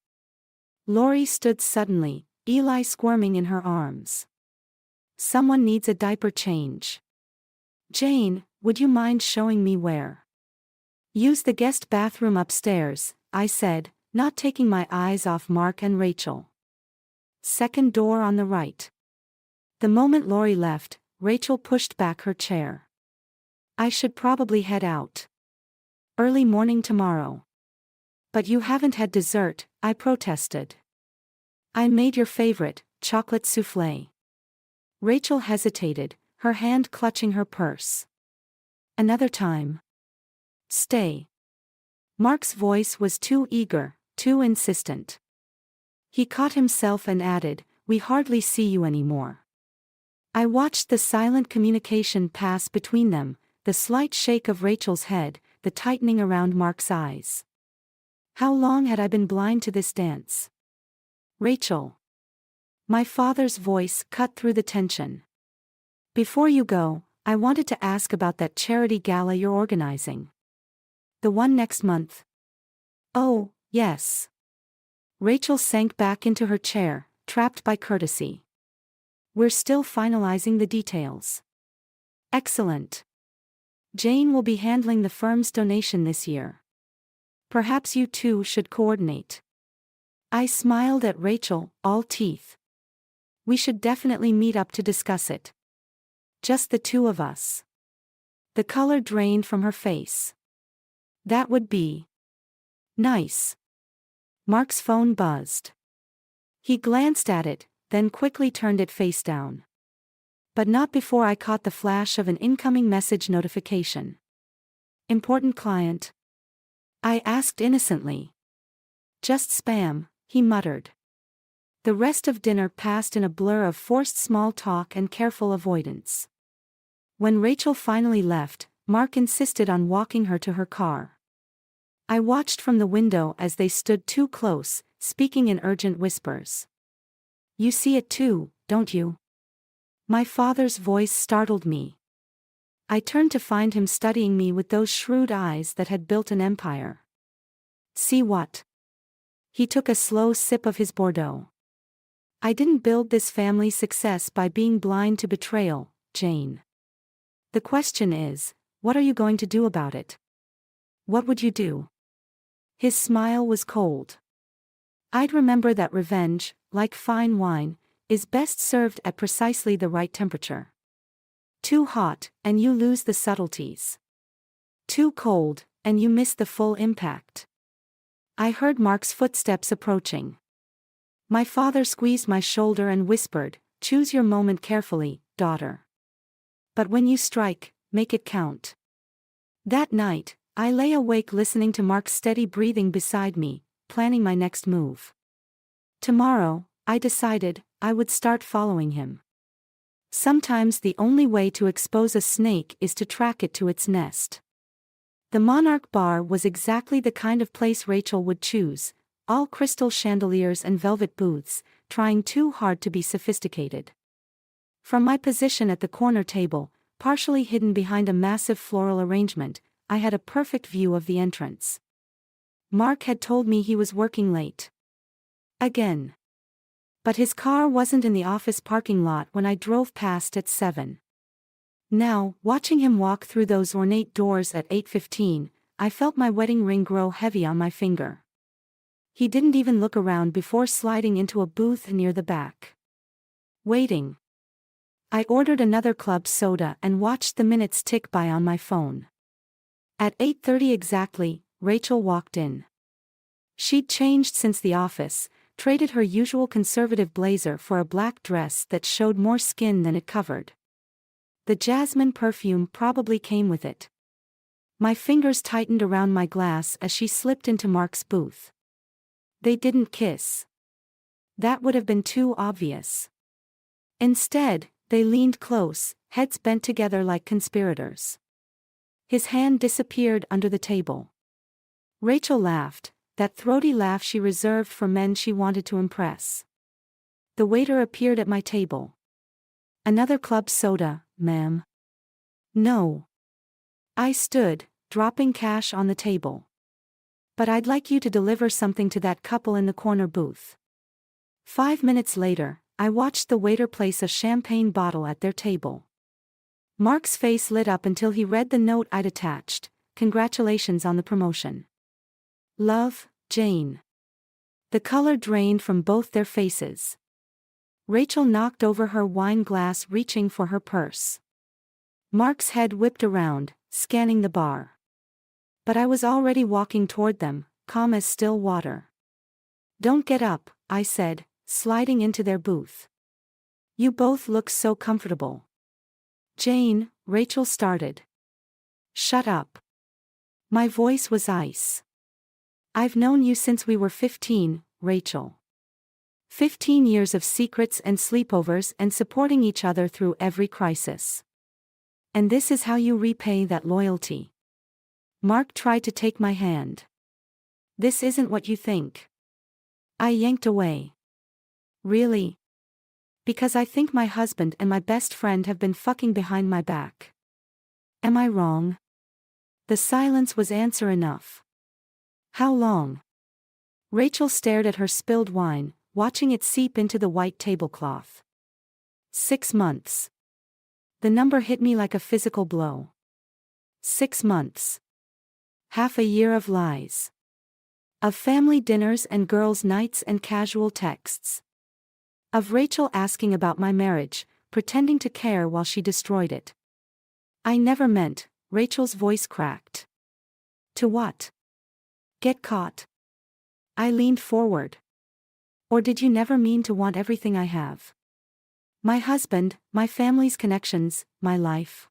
Lori stood suddenly, Eli squirming in her arms. Someone needs a diaper change. Jane, would you mind showing me where? Use the guest bathroom upstairs, I said, not taking my eyes off Mark and Rachel. Second door on the right. The moment Lori left, Rachel pushed back her chair. I should probably head out. Early morning tomorrow. But you haven't had dessert, I protested. I made your favorite, chocolate soufflé. Rachel hesitated, her hand clutching her purse. Another time. Stay. Mark's voice was too eager, too insistent. He caught himself and added, "We hardly see you anymore." I watched the silent communication pass between them, the slight shake of Rachel's head, the tightening around Mark's eyes. How long had I been blind to this dance? Rachel. My father's voice cut through the tension. Before you go, I wanted to ask about that charity gala you're organizing. The one next month. Oh, yes. Rachel sank back into her chair, trapped by courtesy. We're still finalizing the details. Excellent. Jane will be handling the firm's donation this year. Perhaps you two should coordinate. I smiled at Rachel, all teeth. We should definitely meet up to discuss it. Just the two of us. The color drained from her face. That would be nice. Mark's phone buzzed. He glanced at it, then quickly turned it face down. But not before I caught the flash of an incoming message notification. Important client? I asked innocently. Just spam, he muttered. The rest of dinner passed in a blur of forced small talk and careful avoidance. When Rachel finally left, Mark insisted on walking her to her car. I watched from the window as they stood too close, speaking in urgent whispers. You see it too, don't you? My father's voice startled me. I turned to find him studying me with those shrewd eyes that had built an empire. See what? He took a slow sip of his Bordeaux. I didn't build this family's success by being blind to betrayal, Jane. The question is, what are you going to do about it? What would you do? His smile was cold. I'd remember that revenge, like fine wine, is best served at precisely the right temperature. Too hot, and you lose the subtleties. Too cold, and you miss the full impact. I heard Mark's footsteps approaching. My father squeezed my shoulder and whispered, "Choose your moment carefully, daughter. But when you strike, make it count." That night, I lay awake listening to Mark's steady breathing beside me, planning my next move. Tomorrow, I decided, I would start following him. Sometimes the only way to expose a snake is to track it to its nest. The Monarch Bar was exactly the kind of place Rachel would choose, all crystal chandeliers and velvet booths, trying too hard to be sophisticated. From my position at the corner table, partially hidden behind a massive floral arrangement, I had a perfect view of the entrance. Mark had told me he was working late. Again. But his car wasn't in the office parking lot when I drove past at 7. Now, watching him walk through those ornate doors at 8:15, I felt my wedding ring grow heavy on my finger. He didn't even look around before sliding into a booth near the back. Waiting. I ordered another club soda and watched the minutes tick by on my phone. At 8:30 exactly, Rachel walked in. She'd changed since the office, traded her usual conservative blazer for a black dress that showed more skin than it covered. The jasmine perfume probably came with it. My fingers tightened around my glass as she slipped into Mark's booth. They didn't kiss. That would have been too obvious. Instead, they leaned close, heads bent together like conspirators. His hand disappeared under the table. Rachel laughed, that throaty laugh she reserved for men she wanted to impress. The waiter appeared at my table. "Another club soda, ma'am." "No." I stood, dropping cash on the table. "But I'd like you to deliver something to that couple in the corner booth." 5 minutes later, I watched the waiter place a champagne bottle at their table. Mark's face lit up until he read the note I'd attached. "Congratulations on the promotion. Love, Jane." The color drained from both their faces. Rachel knocked over her wine glass, reaching for her purse. Mark's head whipped around, scanning the bar. But I was already walking toward them, calm as still water. "Don't get up," I said, sliding into their booth. "You both look so comfortable." "Jane," Rachel started. "Shut up." My voice was ice. I've known you since we were 15, Rachel. 15 years of secrets and sleepovers and supporting each other through every crisis. And this is how you repay that loyalty. Mark tried to take my hand. This isn't what you think. I yanked away. Really? Because I think my husband and my best friend have been fucking behind my back. Am I wrong? The silence was answer enough. How long? Rachel stared at her spilled wine, watching it seep into the white tablecloth. 6 months. The number hit me like a physical blow. 6 months. Half a year of lies. Of family dinners and girls' nights and casual texts. Of Rachel asking about my marriage, pretending to care while she destroyed it. I never meant, Rachel's voice cracked. To what? Get caught? I leaned forward. Or did you never mean to want everything I have? My husband, my family's connections, my life.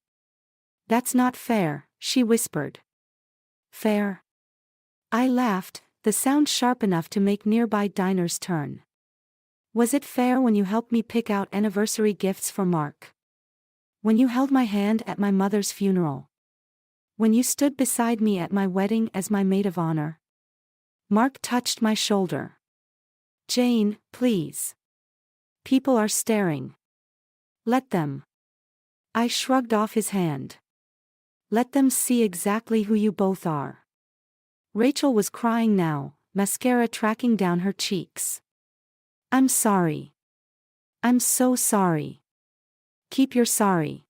That's not fair, she whispered. Fair? I laughed, the sound sharp enough to make nearby diners turn. Was it fair when you helped me pick out anniversary gifts for Mark? When you held my hand at my mother's funeral? When you stood beside me at my wedding as my maid of honor? Mark touched my shoulder. Jane, please. People are staring. Let them. I shrugged off his hand. Let them see exactly who you both are. Rachel was crying now, mascara tracking down her cheeks. I'm sorry. I'm so sorry. Keep your sorry.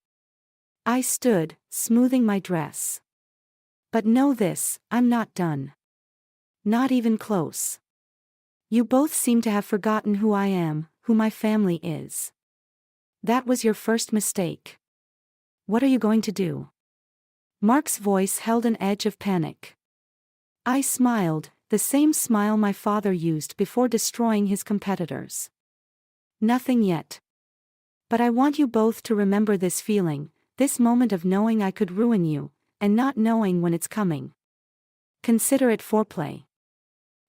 I stood, smoothing my dress. But know this, I'm not done. Not even close. You both seem to have forgotten who I am, who my family is. That was your first mistake. What are you going to do? Mark's voice held an edge of panic. I smiled, the same smile my father used before destroying his competitors. Nothing yet. But I want you both to remember this feeling, this moment of knowing I could ruin you, and not knowing when it's coming. Consider it foreplay.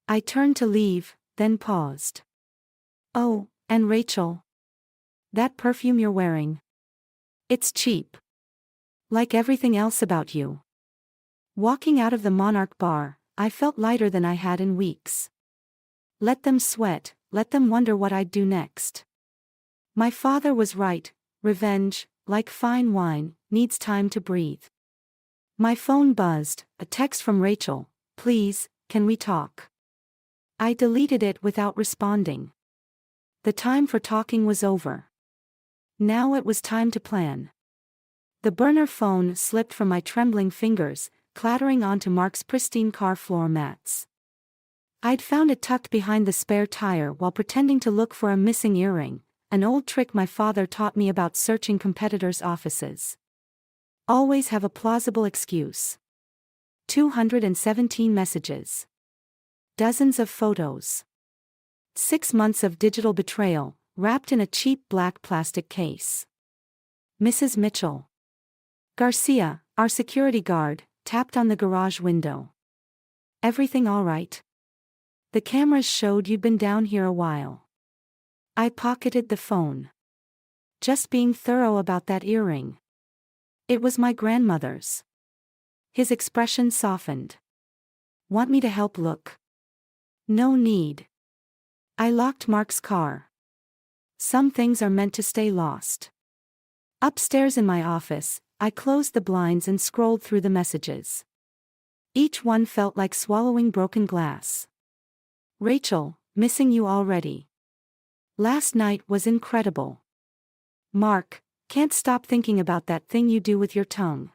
I turned to leave, then paused. Oh, and Rachel. That perfume you're wearing. It's cheap. Like everything else about you. Walking out of the Monarch bar, I felt lighter than I had in weeks. Let them sweat, let them wonder what I'd do next. My father was right, revenge, like fine wine, needs time to breathe. My phone buzzed, a text from Rachel, please, can we talk? I deleted it without responding. The time for talking was over. Now it was time to plan. The burner phone slipped from my trembling fingers, clattering onto Mark's pristine car floor mats. I'd found it tucked behind the spare tire while pretending to look for a missing earring, an old trick my father taught me about searching competitors' offices. Always have a plausible excuse. 217 messages. Dozens of photos. 6 months of digital betrayal, wrapped in a cheap black plastic case. Mrs. Mitchell. Garcia, our security guard, tapped on the garage window. Everything all right? The cameras showed you'd been down here a while. I pocketed the phone. Just being thorough about that earring. It was my grandmother's. His expression softened. Want me to help look? No need. I locked Mark's car. Some things are meant to stay lost. Upstairs in my office, I closed the blinds and scrolled through the messages. Each one felt like swallowing broken glass. Rachel, missing you already. Last night was incredible. Mark, can't stop thinking about that thing you do with your tongue.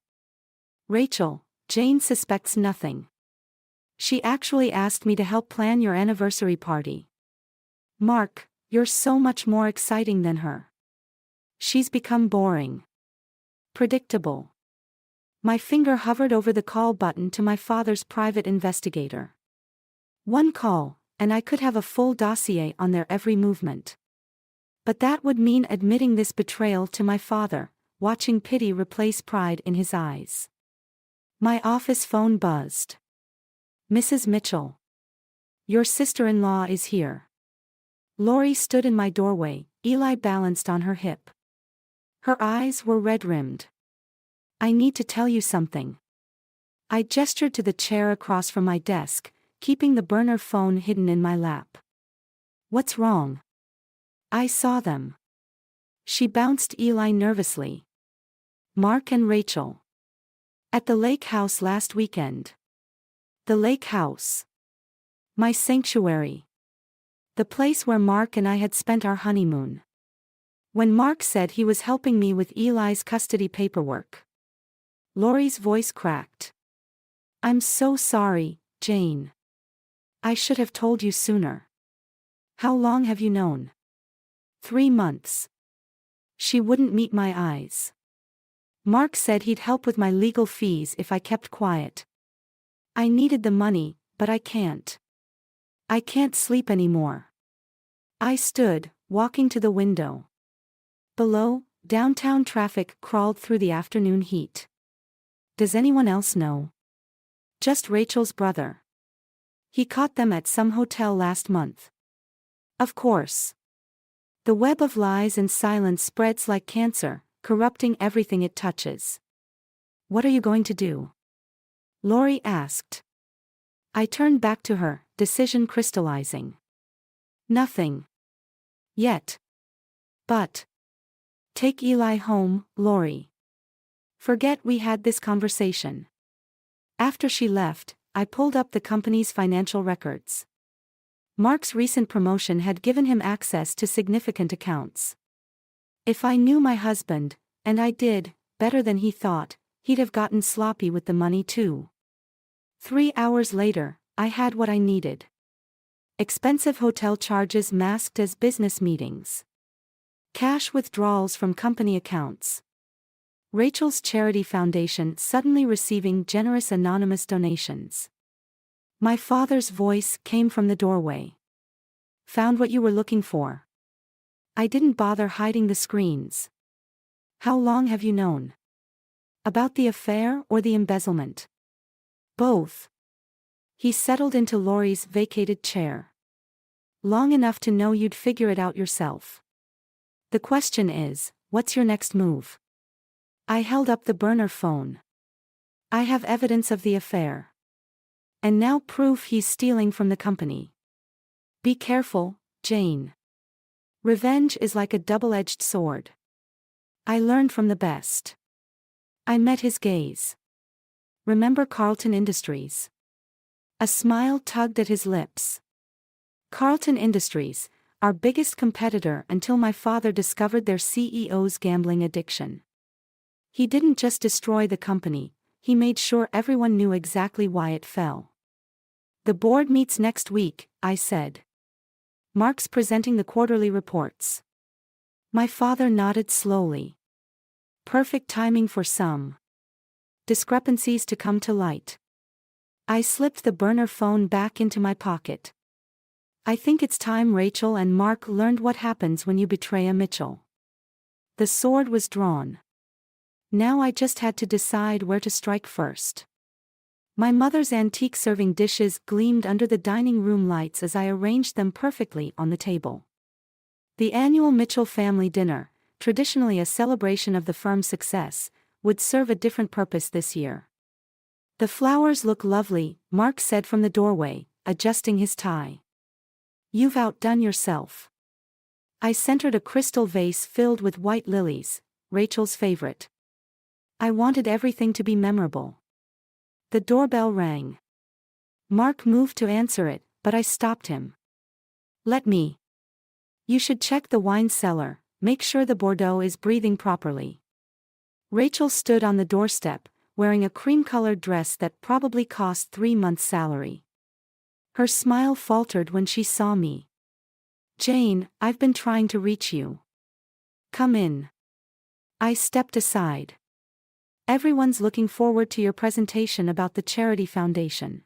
Rachel, Jane suspects nothing. She actually asked me to help plan your anniversary party. Mark, you're so much more exciting than her. She's become boring. Predictable. My finger hovered over the call button to my father's private investigator. One call, and I could have a full dossier on their every movement. But that would mean admitting this betrayal to my father, watching pity replace pride in his eyes. My office phone buzzed. Mrs. Mitchell. Your sister-in-law is here. Lori stood in my doorway, Eli balanced on her hip. Her eyes were red-rimmed. I need to tell you something. I gestured to the chair across from my desk, keeping the burner phone hidden in my lap. What's wrong? I saw them. She bounced Eli nervously. Mark and Rachel. At the lake house last weekend. The lake house. My sanctuary. The place where Mark and I had spent our honeymoon. When Mark said he was helping me with Eli's custody paperwork. Lori's voice cracked. I'm so sorry, Jane. I should have told you sooner. How long have you known? 3 months. She wouldn't meet my eyes. Mark said he'd help with my legal fees if I kept quiet. I needed the money, but I can't. I can't sleep anymore. I stood, walking to the window. Below, downtown traffic crawled through the afternoon heat. Does anyone else know? Just Rachel's brother. He caught them at some hotel last month. Of course. The web of lies and silence spreads like cancer, corrupting everything it touches. What are you going to do? Lori asked. I turned back to her, decision crystallizing. Nothing. Yet. But. Take Eli home, Lori. Forget we had this conversation. After she left, I pulled up the company's financial records. Mark's recent promotion had given him access to significant accounts. If I knew my husband, and I did, better than he thought, he'd have gotten sloppy with the money too. 3 hours later, I had what I needed. Expensive hotel charges masked as business meetings. Cash withdrawals from company accounts. Rachel's charity foundation suddenly receiving generous anonymous donations. My father's voice came from the doorway. Found what you were looking for. I didn't bother hiding the screens. How long have you known? About the affair or the embezzlement? Both. He settled into Lori's vacated chair. Long enough to know you'd figure it out yourself. The question is, what's your next move? I held up the burner phone. I have evidence of the affair. And now proof he's stealing from the company. Be careful, Jane. Revenge is like a double-edged sword. I learned from the best. I met his gaze. Remember Carlton Industries? A smile tugged at his lips. Carlton Industries, our biggest competitor until my father discovered their CEO's gambling addiction. He didn't just destroy the company, he made sure everyone knew exactly why it fell. The board meets next week, I said. Mark's presenting the quarterly reports. My father nodded slowly. Perfect timing for some discrepancies to come to light. I slipped the burner phone back into my pocket. I think it's time Rachel and Mark learned what happens when you betray a Mitchell. The sword was drawn. Now I just had to decide where to strike first. My mother's antique serving dishes gleamed under the dining room lights as I arranged them perfectly on the table. The annual Mitchell family dinner, traditionally a celebration of the firm's success, would serve a different purpose this year. The flowers look lovely, Mark said from the doorway, adjusting his tie. You've outdone yourself. I centered a crystal vase filled with white lilies, Rachel's favorite. I wanted everything to be memorable. The doorbell rang. Mark moved to answer it, but I stopped him. Let me. You should check the wine cellar, make sure the Bordeaux is breathing properly. Rachel stood on the doorstep, wearing a cream-colored dress that probably cost 3 months' salary. Her smile faltered when she saw me. Jane, I've been trying to reach you. Come in. I stepped aside. Everyone's looking forward to your presentation about the charity foundation.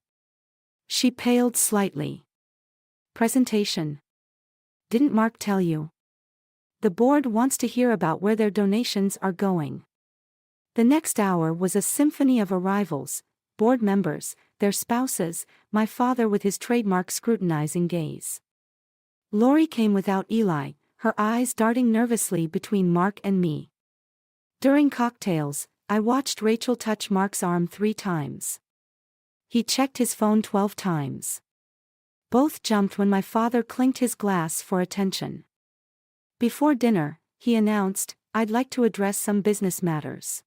She paled slightly. Presentation? Didn't Mark tell you? The board wants to hear about where their donations are going. The next hour was a symphony of arrivals, board members, their spouses, my father with his trademark scrutinizing gaze. Lori came without Eli, her eyes darting nervously between Mark and me. During cocktails, I watched Rachel touch Mark's arm 3 times. He checked his phone 12 times. Both jumped when my father clinked his glass for attention. Before dinner, he announced, "I'd like to address some business matters."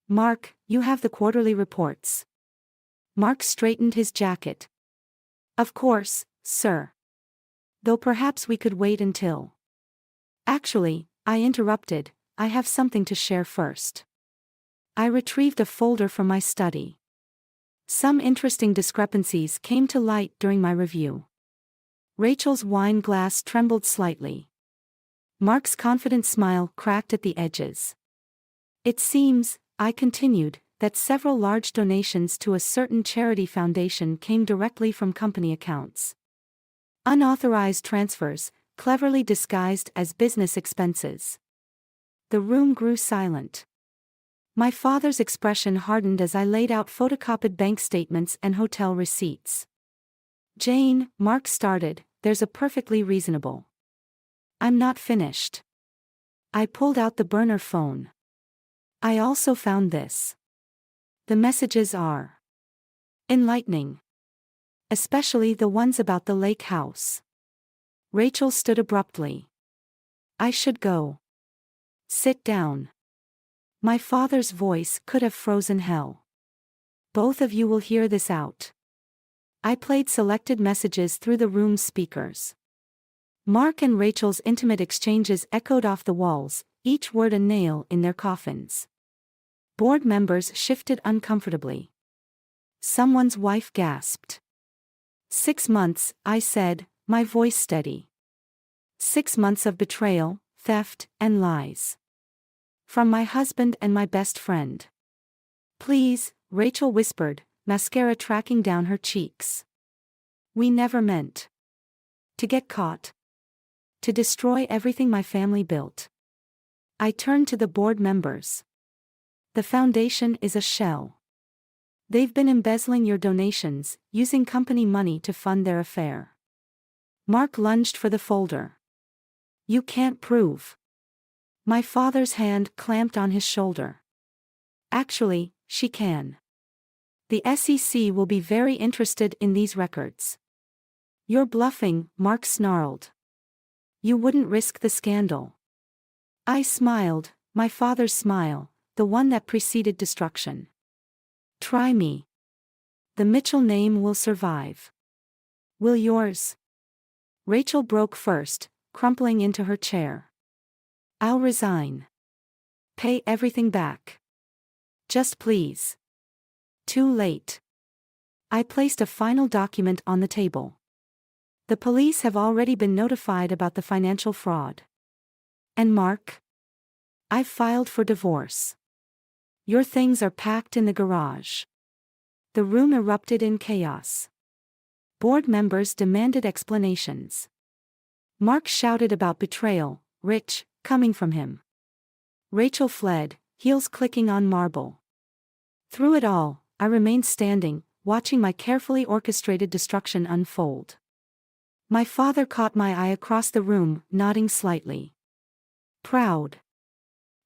"Mark, you have the quarterly reports." Mark straightened his jacket. "Of course, sir. Though perhaps we could wait until." "Actually," I interrupted, "I have something to share first." I retrieved a folder from my study. Some interesting discrepancies came to light during my review. Rachel's wine glass trembled slightly. Mark's confident smile cracked at the edges. "It seems," I continued, "that several large donations to a certain charity foundation came directly from company accounts. Unauthorized transfers, cleverly disguised as business expenses." The room grew silent. My father's expression hardened as I laid out photocopied bank statements and hotel receipts. "Jane," Mark started, "there's a perfectly reasonable—" "I'm not finished." I pulled out the burner phone. "I also found this. The messages are enlightening. Especially the ones about the lake house." Rachel stood abruptly. "I should go." "Sit down." My father's voice could have frozen hell. "Both of you will hear this out." I played selected messages through the room's speakers. Mark and Rachel's intimate exchanges echoed off the walls, each word a nail in their coffins. Board members shifted uncomfortably. Someone's wife gasped. 6 months, I said, my voice steady. 6 months of betrayal, theft, and lies. From my husband and my best friend. "Please," Rachel whispered, mascara tracking down her cheeks. "We never meant to get caught. To destroy everything my family built." I turned to the board members. "The foundation is a shell. They've been embezzling your donations, using company money to fund their affair." Mark lunged for the folder. "You can't prove." My father's hand clamped on his shoulder. "Actually, she can. The SEC will be very interested in these records." "You're bluffing," Mark snarled. "You wouldn't risk the scandal." I smiled, my father's smile, the one that preceded destruction. "Try me. The Mitchell name will survive. Will yours?" Rachel broke first, crumpling into her chair. "I'll resign. Pay everything back. Just please." Too late. I placed a final document on the table. "The police have already been notified about the financial fraud." "And Mark?" "I've filed for divorce. Your things are packed in the garage." The room erupted in chaos. Board members demanded explanations. Mark shouted about betrayal, rich, coming from him. Rachel fled, heels clicking on marble. Through it all, I remained standing, watching my carefully orchestrated destruction unfold. My father caught my eye across the room, nodding slightly. Proud.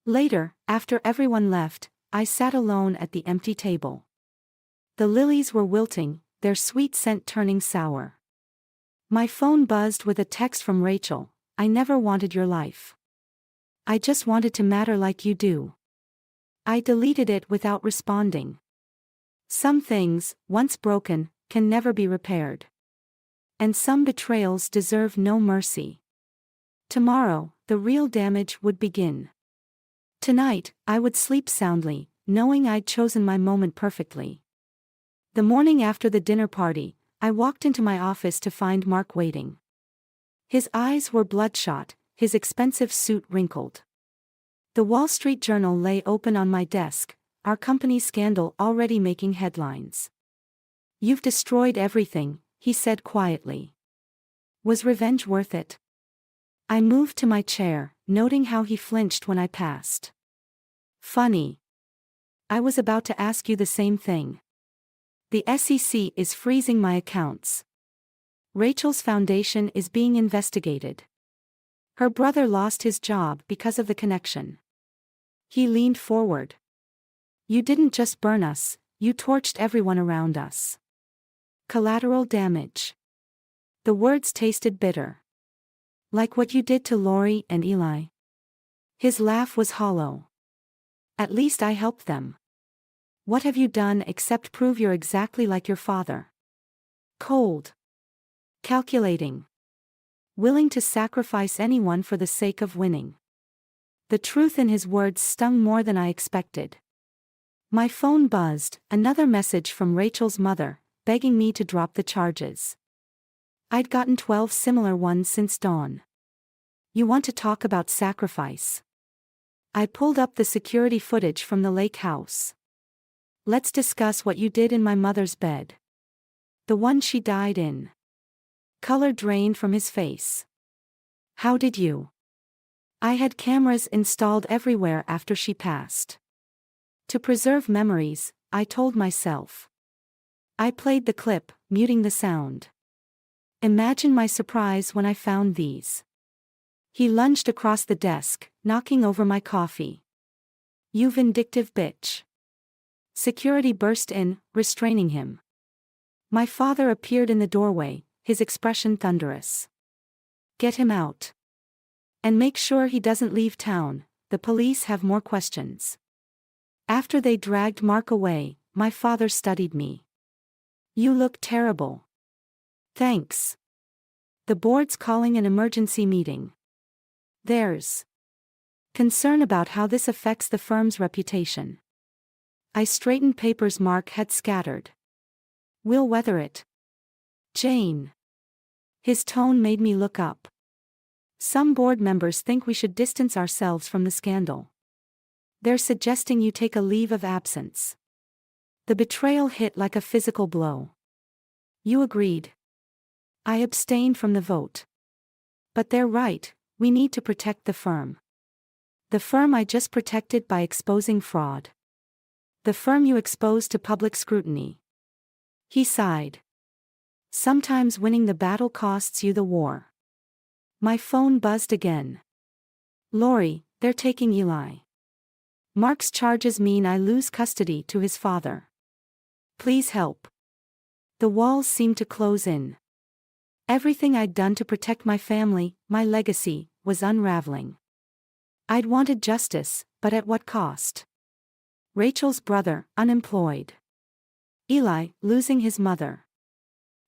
Later, after everyone left, I sat alone at the empty table. The lilies were wilting, their sweet scent turning sour. My phone buzzed with a text from Rachel. "I never wanted your life. I just wanted to matter like you do." I deleted it without responding. Some things, once broken, can never be repaired. And some betrayals deserve no mercy. Tomorrow, the real damage would begin. Tonight, I would sleep soundly, knowing I'd chosen my moment perfectly. The morning after the dinner party, I walked into my office to find Mark waiting. His eyes were bloodshot, his expensive suit wrinkled. The Wall Street Journal lay open on my desk, our company's scandal already making headlines. "You've destroyed everything," he said quietly. "Was revenge worth it?" I moved to my chair, noting how he flinched when I passed. "Funny. I was about to ask you the same thing. The SEC is freezing my accounts. Rachel's foundation is being investigated. Her brother lost his job because of the connection. He leaned forward. You didn't just burn us, you torched everyone around us. Collateral damage. The words tasted bitter. Like what you did to Lori and Eli. His laugh was hollow. At least I helped them. What have you done except prove you're exactly like your father? Cold. Calculating. Willing to sacrifice anyone for the sake of winning. The truth in his words stung more than I expected. My phone buzzed, another message from Rachel's mother, begging me to drop the charges. I'd gotten 12 similar ones since dawn. You want to talk about sacrifice? I pulled up the security footage from the lake house. Let's discuss what you did in my mother's bed. The one she died in. Color drained from his face. How did you? I had cameras installed everywhere after she passed. To preserve memories, I told myself. I played the clip, muting the sound. Imagine my surprise when I found these. He lunged across the desk, knocking over my coffee. You vindictive bitch. Security burst in, restraining him. My father appeared in the doorway, his expression thunderous. Get him out. And make sure he doesn't leave town, the police have more questions. After they dragged Mark away, my father studied me. You look terrible. Thanks. The board's calling an emergency meeting. There's concern about how this affects the firm's reputation. I straightened papers Mark had scattered. We'll weather it. Jane. His tone made me look up. Some board members think we should distance ourselves from the scandal. They're suggesting you take a leave of absence. The betrayal hit like a physical blow. You agreed. I abstained from the vote. But they're right, we need to protect the firm. The firm I just protected by exposing fraud. The firm you exposed to public scrutiny. He sighed. Sometimes winning the battle costs you the war. My phone buzzed again. Lori, they're taking Eli. Mark's charges mean I lose custody to his father. Please help. The walls seemed to close in. Everything I'd done to protect my family, my legacy, was unraveling. I'd wanted justice, but at what cost? Rachel's brother, unemployed. Eli, losing his mother.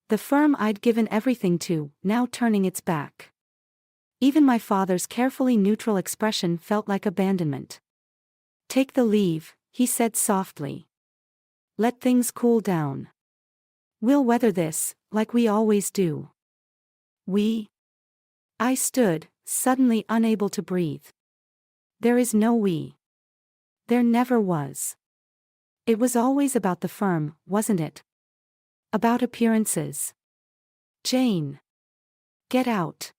The firm I'd given everything to, now turning its back. Even my father's carefully neutral expression felt like abandonment. Take the leave, he said softly. Let things cool down. We'll weather this, like we always do. We? I stood, suddenly unable to breathe. There is no we. There never was. It was always about the firm, wasn't it? About appearances. Jane. Get out.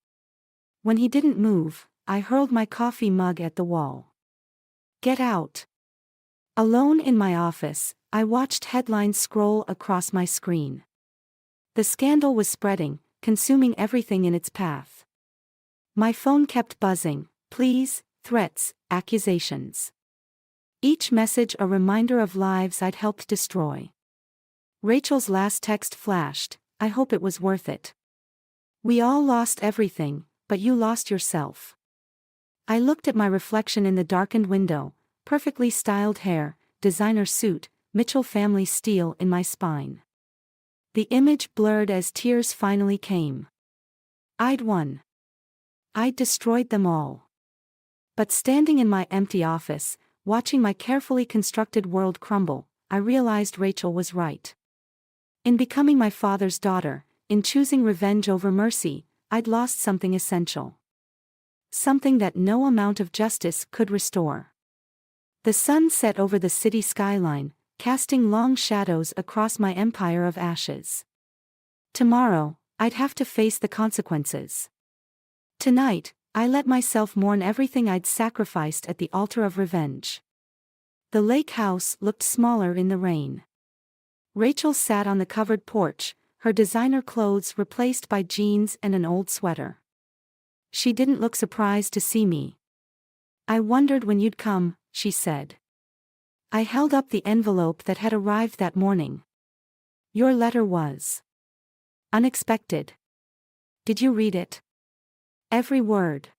When he didn't move, I hurled my coffee mug at the wall. Get out. Alone in my office, I watched headlines scroll across my screen. The scandal was spreading, consuming everything in its path. My phone kept buzzing, pleas, threats, accusations. Each message a reminder of lives I'd helped destroy. Rachel's last text flashed, I hope it was worth it. We all lost everything, but you lost yourself. I looked at my reflection in the darkened window, perfectly styled hair, designer suit, Mitchell family steel in my spine. The image blurred as tears finally came. I'd won. I'd destroyed them all. But standing in my empty office, watching my carefully constructed world crumble, I realized Rachel was right. In becoming my father's daughter, in choosing revenge over mercy, I'd lost something essential. Something that no amount of justice could restore. The sun set over the city skyline, casting long shadows across my empire of ashes. Tomorrow, I'd have to face the consequences. Tonight, I let myself mourn everything I'd sacrificed at the altar of revenge. The lake house looked smaller in the rain. Rachel sat on the covered porch, her designer clothes replaced by jeans and an old sweater. She didn't look surprised to see me. "I wondered when you'd come," she said. I held up the envelope that had arrived that morning. "Your letter was unexpected. Did you read it?" "Every word."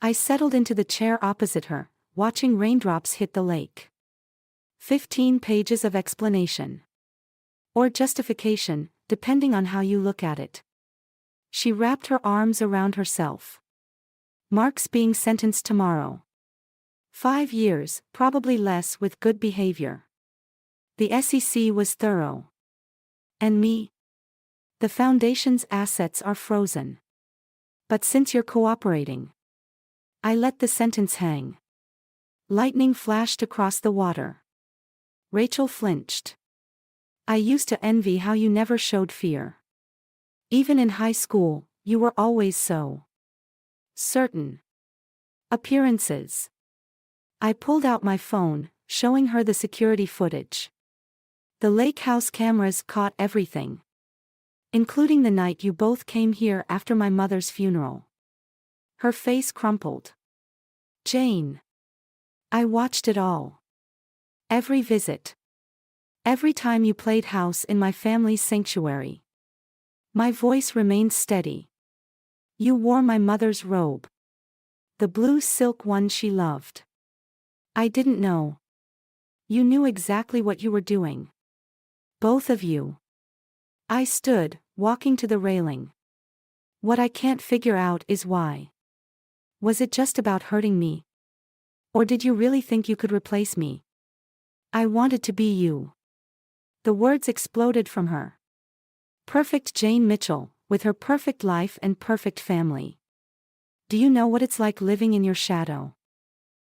I settled into the chair opposite her, watching raindrops hit the lake. 15 pages of explanation. Or justification, depending on how you look at it. She wrapped her arms around herself. "Mark's being sentenced tomorrow. 5 years, probably less with good behavior. The SEC was thorough. And me? The foundation's assets are frozen. But since you're cooperating." I let the sentence hang. Lightning flashed across the water. Rachel flinched. "I used to envy how you never showed fear. Even in high school, you were always so certain." Appearances. I pulled out my phone, showing her the security footage. The lake house cameras caught everything. Including the night you both came here after my mother's funeral. Her face crumpled. "Jane. I watched it all. Every visit. Every time you played house in my family's sanctuary." My voice remained steady. "You wore my mother's robe. The blue silk one she loved. I didn't know. You knew exactly what you were doing. Both of you." I stood, walking to the railing. "What I can't figure out is why. Was it just about hurting me? Or did you really think you could replace me? I wanted to be you." The words exploded from her. Perfect Jane Mitchell, with her perfect life and perfect family. Do you know what it's like living in your shadow?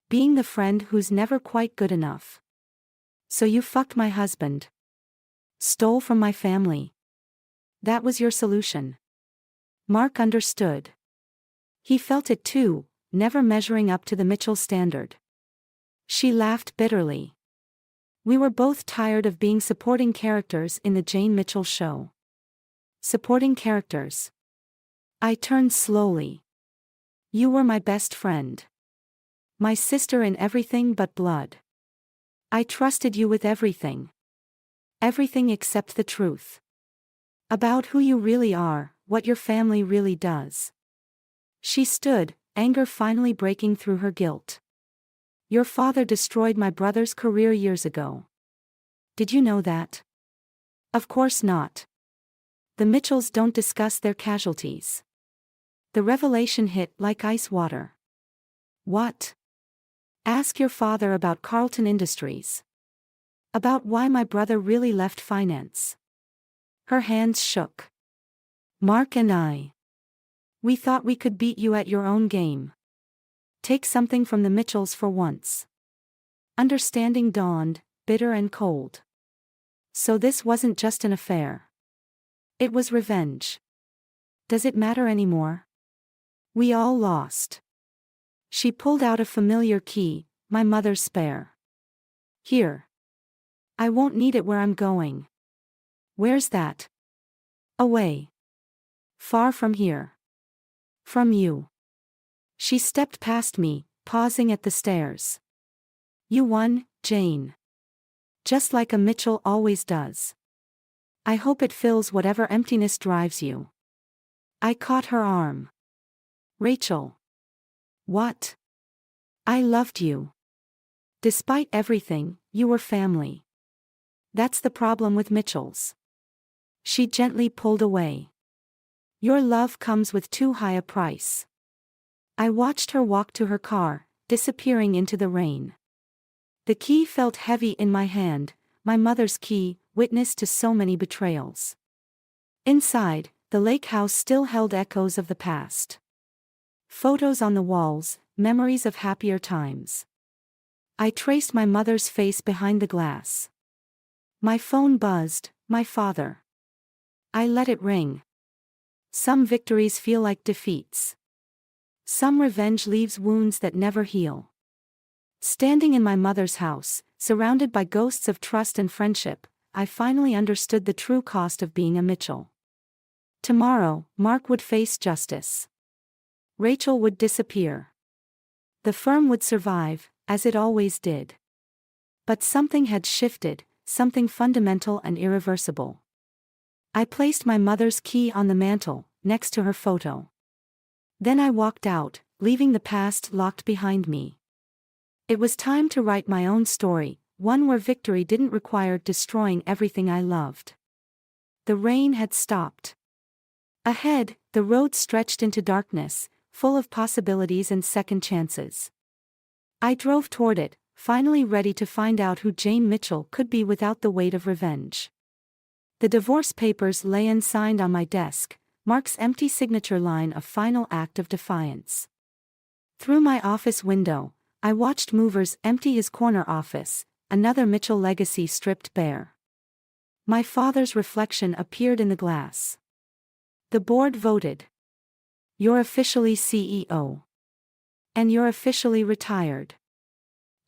Being the friend who's never quite good enough. So you fucked my husband. Stole from my family. That was your solution. Mark understood. He felt it too, never measuring up to the Mitchell standard. She laughed bitterly. We were both tired of being supporting characters in the Jane Mitchell show. Supporting characters. I turned slowly. You were my best friend. My sister in everything but blood. I trusted you with everything. Everything except the truth. About who you really are, what your family really does. She stood, anger finally breaking through her guilt. Your father destroyed my brother's career years ago. Did you know that? Of course not. The Mitchells don't discuss their casualties. The revelation hit like ice water. What? Ask your father about Carlton Industries. About why my brother really left finance. Her hands shook. Mark and I. We thought we could beat you at your own game. Take something from the Mitchells for once. Understanding dawned, bitter and cold. So this wasn't just an affair. It was revenge. Does it matter anymore? We all lost. She pulled out a familiar key, my mother's spare. Here. I won't need it where I'm going. Where's that? Away. Far from here. From you. She stepped past me, pausing at the stairs. You won, Jane. Just like a Mitchell always does. I hope it fills whatever emptiness drives you. I caught her arm. Rachel. What? I loved you. Despite everything, you were family. That's the problem with Mitchells. She gently pulled away. Your love comes with too high a price. I watched her walk to her car, disappearing into the rain. The key felt heavy in my hand, my mother's key, witness to so many betrayals. Inside, the lake house still held echoes of the past. Photos on the walls, memories of happier times. I traced my mother's face behind the glass. My phone buzzed, my father. I let it ring. Some victories feel like defeats. Some revenge leaves wounds that never heal. Standing in my mother's house, surrounded by ghosts of trust and friendship, I finally understood the true cost of being a Mitchell. Tomorrow, Mark would face justice. Rachel would disappear. The firm would survive, as it always did. But something had shifted, something fundamental and irreversible. I placed my mother's key on the mantel, next to her photo. Then I walked out, leaving the past locked behind me. It was time to write my own story, one where victory didn't require destroying everything I loved. The rain had stopped. Ahead, the road stretched into darkness, full of possibilities and second chances. I drove toward it, finally ready to find out who Jane Mitchell could be without the weight of revenge. The divorce papers lay unsigned on my desk, Mark's empty signature line a final act of defiance. Through my office window, I watched movers empty his corner office, another Mitchell legacy stripped bare. My father's reflection appeared in the glass. The board voted. You're officially CEO. And you're officially retired.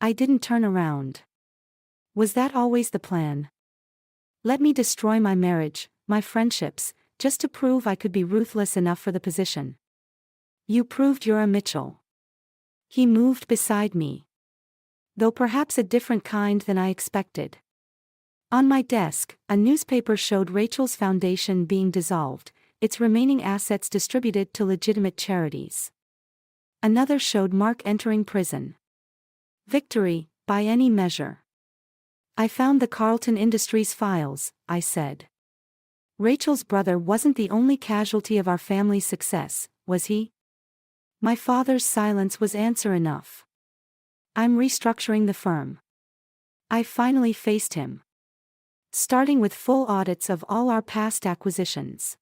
I didn't turn around. Was that always the plan? Let me destroy my marriage, my friendships, just to prove I could be ruthless enough for the position. You proved you're a Mitchell. He moved beside me. Though perhaps a different kind than I expected. On my desk, a newspaper showed Rachel's foundation being dissolved, its remaining assets distributed to legitimate charities. Another showed Mark entering prison. Victory, by any measure. I found the Carlton Industries files, I said. Rachel's brother wasn't the only casualty of our family's success, was he? My father's silence was answer enough. I'm restructuring the firm. I finally faced him. Starting with full audits of all our past acquisitions.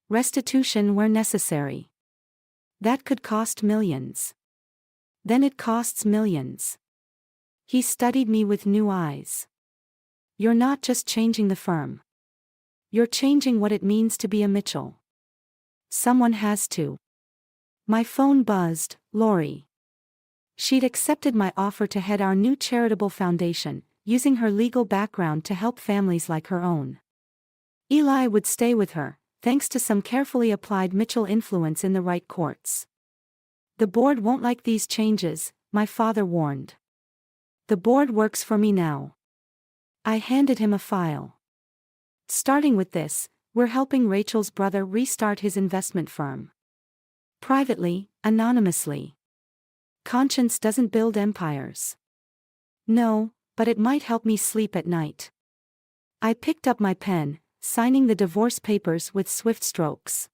Restitution where necessary. That could cost millions. Then it costs millions. He studied me with new eyes. You're not just changing the firm. You're changing what it means to be a Mitchell. Someone has to. My phone buzzed, Lori. She'd accepted my offer to head our new charitable foundation, using her legal background to help families like her own. Eli would stay with her, thanks to some carefully applied Mitchell influence in the right courts. The board won't like these changes, my father warned. The board works for me now. I handed him a file. Starting with this, we're helping Rachel's brother restart his investment firm. Privately, anonymously. Conscience doesn't build empires. No, but it might help me sleep at night. I picked up my pen, signing the divorce papers with swift strokes.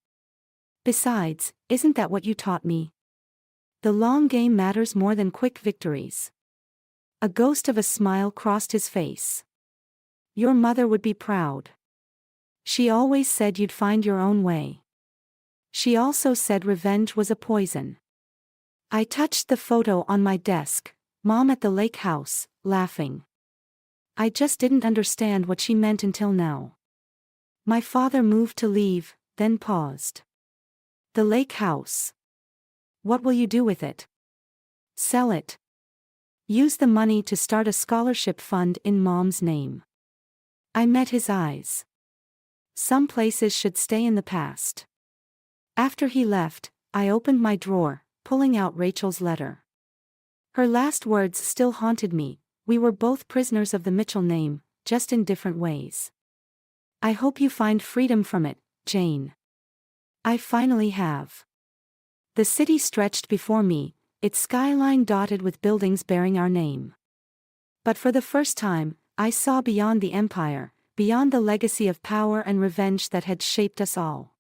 Besides, isn't that what you taught me? The long game matters more than quick victories. A ghost of a smile crossed his face. Your mother would be proud. She always said you'd find your own way. She also said revenge was a poison. I touched the photo on my desk, Mom at the lake house, laughing. I just didn't understand what she meant until now. My father moved to leave, then paused. The lake house. What will you do with it? Sell it. Use the money to start a scholarship fund in Mom's name. I met his eyes. Some places should stay in the past. After he left, I opened my drawer, pulling out Rachel's letter. Her last words still haunted me. We were both prisoners of the Mitchell name, just in different ways. I hope you find freedom from it, Jane. I finally have. The city stretched before me, its skyline dotted with buildings bearing our name. But for the first time, I saw beyond the empire, beyond the legacy of power and revenge that had shaped us all.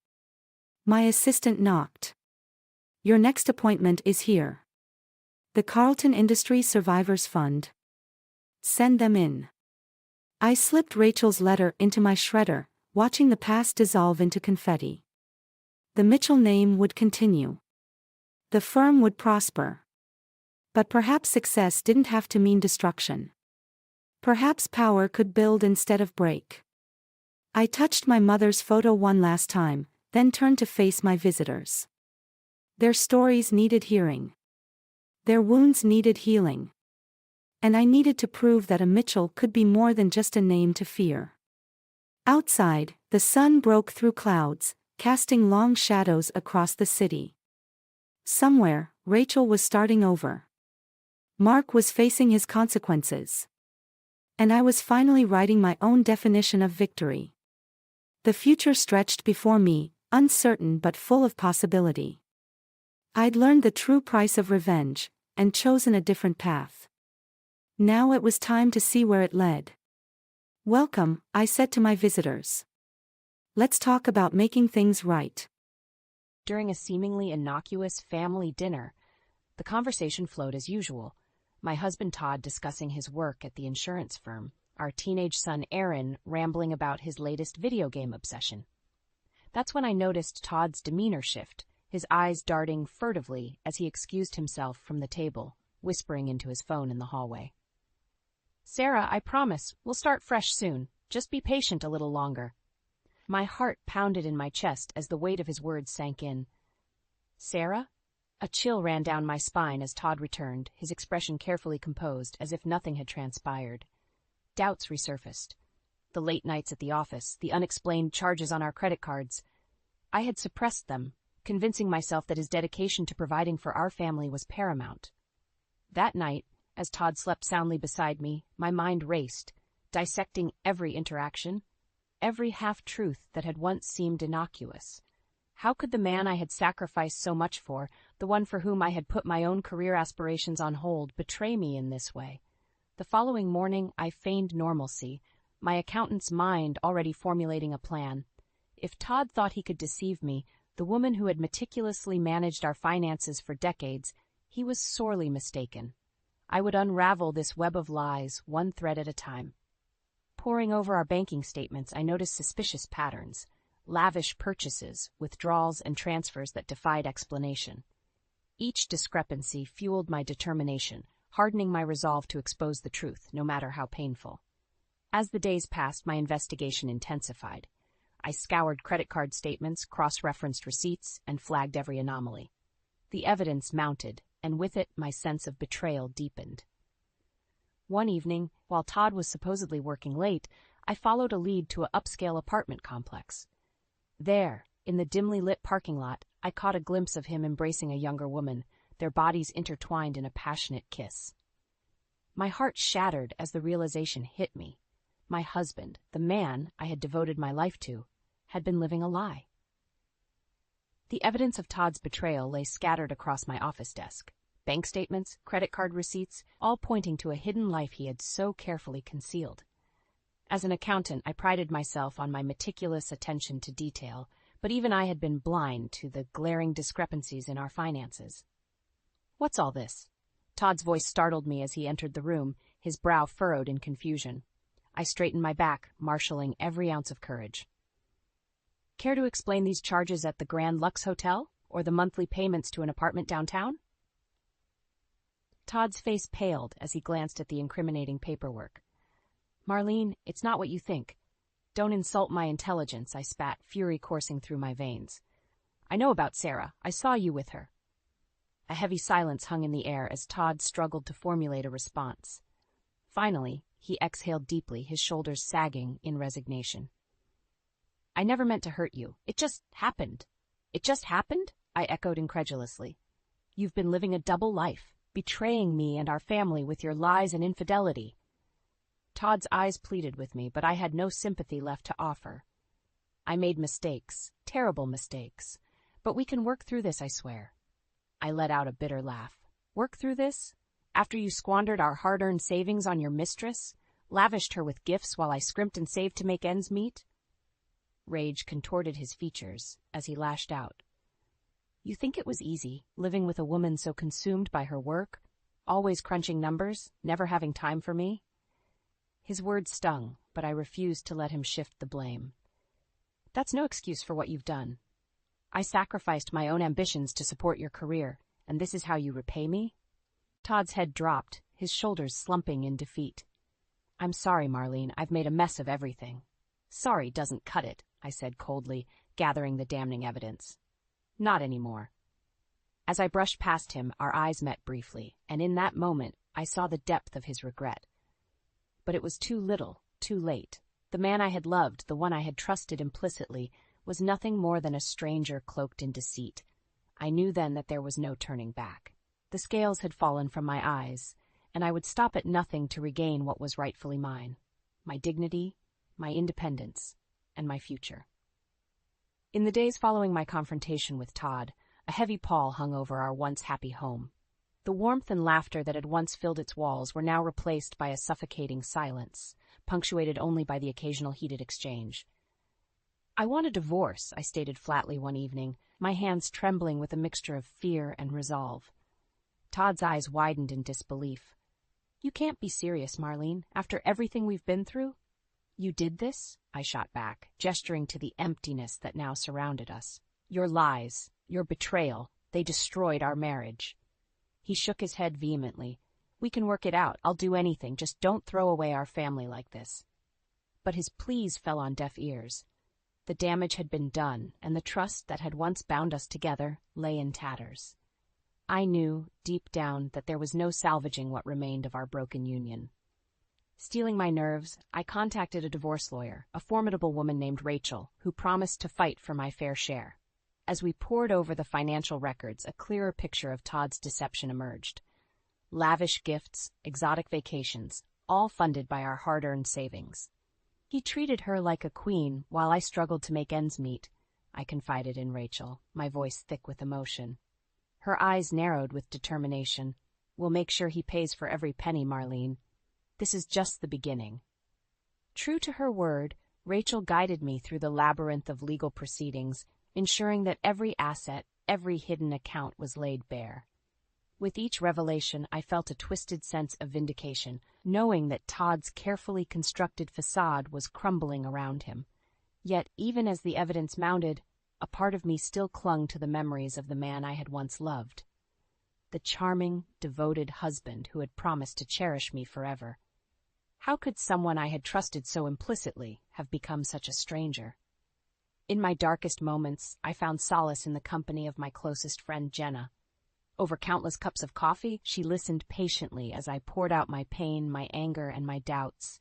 My assistant knocked. Your next appointment is here. The Carlton Industries Survivors Fund. Send them in. I slipped Rachel's letter into my shredder, watching the past dissolve into confetti. The Mitchell name would continue. The firm would prosper. But perhaps success didn't have to mean destruction. Perhaps power could build instead of break. I touched my mother's photo one last time, then turned to face my visitors. Their stories needed hearing. Their wounds needed healing. And I needed to prove that a Mitchell could be more than just a name to fear. Outside, the sun broke through clouds, casting long shadows across the city. Somewhere, Rachel was starting over. Mark was facing his consequences. And I was finally writing my own definition of victory. The future stretched before me, uncertain but full of possibility. I'd learned the true price of revenge, and chosen a different path. Now it was time to see where it led. "Welcome," I said to my visitors. "Let's talk about making things right." During a seemingly innocuous family dinner, the conversation flowed as usual. My husband Todd discussing his work at the insurance firm, our teenage son Aaron rambling about his latest video game obsession. That's when I noticed Todd's demeanor shift, his eyes darting furtively as he excused himself from the table, whispering into his phone in the hallway. "Sarah, I promise, we'll start fresh soon. Just be patient a little longer." My heart pounded in my chest as the weight of his words sank in. "Sarah?" A chill ran down my spine as Todd returned, his expression carefully composed, as if nothing had transpired. Doubts resurfaced. The late nights at the office, the unexplained charges on our credit cards. I had suppressed them, convincing myself that his dedication to providing for our family was paramount. That night, as Todd slept soundly beside me, my mind raced, dissecting every interaction, every half-truth that had once seemed innocuous. How could the man I had sacrificed so much for, the one for whom I had put my own career aspirations on hold, betray me in this way? The following morning, I feigned normalcy, my accountant's mind already formulating a plan. If Todd thought he could deceive me, the woman who had meticulously managed our finances for decades, he was sorely mistaken. I would unravel this web of lies, one thread at a time. Poring over our banking statements, I noticed suspicious patterns. Lavish purchases, withdrawals, and transfers that defied explanation. Each discrepancy fueled my determination, hardening my resolve to expose the truth, no matter how painful. As the days passed, my investigation intensified. I scoured credit card statements, cross-referenced receipts, and flagged every anomaly. The evidence mounted, and with it my sense of betrayal deepened. One evening, while Todd was supposedly working late, I followed a lead to an upscale apartment complex. There, in the dimly lit parking lot, I caught a glimpse of him embracing a younger woman, their bodies intertwined in a passionate kiss. My heart shattered as the realization hit me. My husband, the man I had devoted my life to, had been living a lie. The evidence of Todd's betrayal lay scattered across my office desk. Bank statements, credit card receipts, all pointing to a hidden life he had so carefully concealed. As an accountant, I prided myself on my meticulous attention to detail, but even I had been blind to the glaring discrepancies in our finances. "What's all this?" Todd's voice startled me as he entered the room, his brow furrowed in confusion. I straightened my back, marshalling every ounce of courage. "Care to explain these charges at the Grand Lux Hotel, or the monthly payments to an apartment downtown?" Todd's face paled as he glanced at the incriminating paperwork. "Marlene, it's not what you think. Don't insult my intelligence," I spat, fury coursing through my veins. "I know about Sarah. I saw you with her." A heavy silence hung in the air as Todd struggled to formulate a response. Finally, he exhaled deeply, his shoulders sagging in resignation. "I never meant to hurt you. It just happened." "It just happened?" I echoed incredulously. "You've been living a double life, betraying me and our family with your lies and infidelity." Todd's eyes pleaded with me, but I had no sympathy left to offer. "I made mistakes, terrible mistakes. But we can work through this, I swear." I let out a bitter laugh. "Work through this? After you squandered our hard-earned savings on your mistress, lavished her with gifts while I scrimped and saved to make ends meet?" Rage contorted his features as he lashed out. "You think it was easy, living with a woman so consumed by her work, always crunching numbers, never having time for me?" His words stung, but I refused to let him shift the blame. "That's no excuse for what you've done. I sacrificed my own ambitions to support your career, and this is how you repay me?" Todd's head dropped, his shoulders slumping in defeat. "I'm sorry, Marlene, I've made a mess of everything." "Sorry doesn't cut it," I said coldly, gathering the damning evidence. "Not anymore." As I brushed past him, our eyes met briefly, and in that moment, I saw the depth of his regret. But it was too little, too late. The man I had loved, the one I had trusted implicitly, was nothing more than a stranger cloaked in deceit. I knew then that there was no turning back. The scales had fallen from my eyes, and I would stop at nothing to regain what was rightfully mine: my dignity, my independence, and my future. In the days following my confrontation with Todd, a heavy pall hung over our once happy home. The warmth and laughter that had once filled its walls were now replaced by a suffocating silence, punctuated only by the occasional heated exchange. "I want a divorce," I stated flatly one evening, my hands trembling with a mixture of fear and resolve. Todd's eyes widened in disbelief. "You can't be serious, Marlene, after everything we've been through?" "You did this?" I shot back, gesturing to the emptiness that now surrounded us. "Your lies, your betrayal, they destroyed our marriage." He shook his head vehemently. "We can work it out. I'll do anything. Just don't throw away our family like this." But his pleas fell on deaf ears. The damage had been done, and the trust that had once bound us together lay in tatters. I knew, deep down, that there was no salvaging what remained of our broken union. Steeling my nerves, I contacted a divorce lawyer, a formidable woman named Rachel, who promised to fight for my fair share. As we pored over the financial records, a clearer picture of Todd's deception emerged. Lavish gifts, exotic vacations, all funded by our hard-earned savings. He treated her like a queen while I struggled to make ends meet, I confided in Rachel, my voice thick with emotion. Her eyes narrowed with determination. "We'll make sure he pays for every penny, Marlene. This is just the beginning." True to her word, Rachel guided me through the labyrinth of legal proceedings, ensuring that every asset, every hidden account was laid bare. With each revelation, I felt a twisted sense of vindication, knowing that Todd's carefully constructed facade was crumbling around him. Yet, even as the evidence mounted, a part of me still clung to the memories of the man I had once loved. The charming, devoted husband who had promised to cherish me forever. How could someone I had trusted so implicitly have become such a stranger? In my darkest moments, I found solace in the company of my closest friend, Jenna. Over countless cups of coffee, she listened patiently as I poured out my pain, my anger, and my doubts.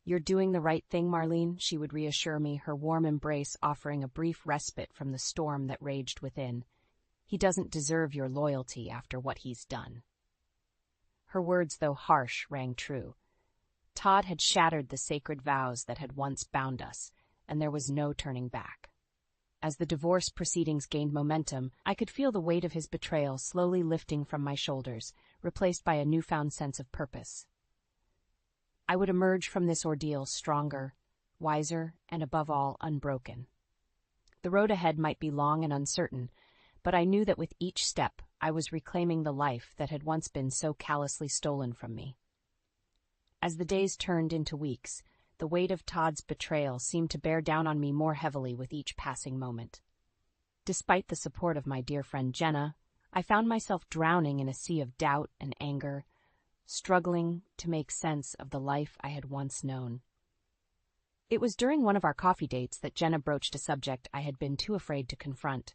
"You're doing the right thing, Marlene," she would reassure me, her warm embrace offering a brief respite from the storm that raged within. "He doesn't deserve your loyalty after what he's done." Her words, though harsh, rang true. Todd had shattered the sacred vows that had once bound us, and there was no turning back. As the divorce proceedings gained momentum, I could feel the weight of his betrayal slowly lifting from my shoulders, replaced by a newfound sense of purpose. I would emerge from this ordeal stronger, wiser, and above all, unbroken. The road ahead might be long and uncertain, but I knew that with each step I was reclaiming the life that had once been so callously stolen from me. As the days turned into weeks, the weight of Todd's betrayal seemed to bear down on me more heavily with each passing moment. Despite the support of my dear friend Jenna, I found myself drowning in a sea of doubt and anger, struggling to make sense of the life I had once known. It was during one of our coffee dates that Jenna broached a subject I had been too afraid to confront.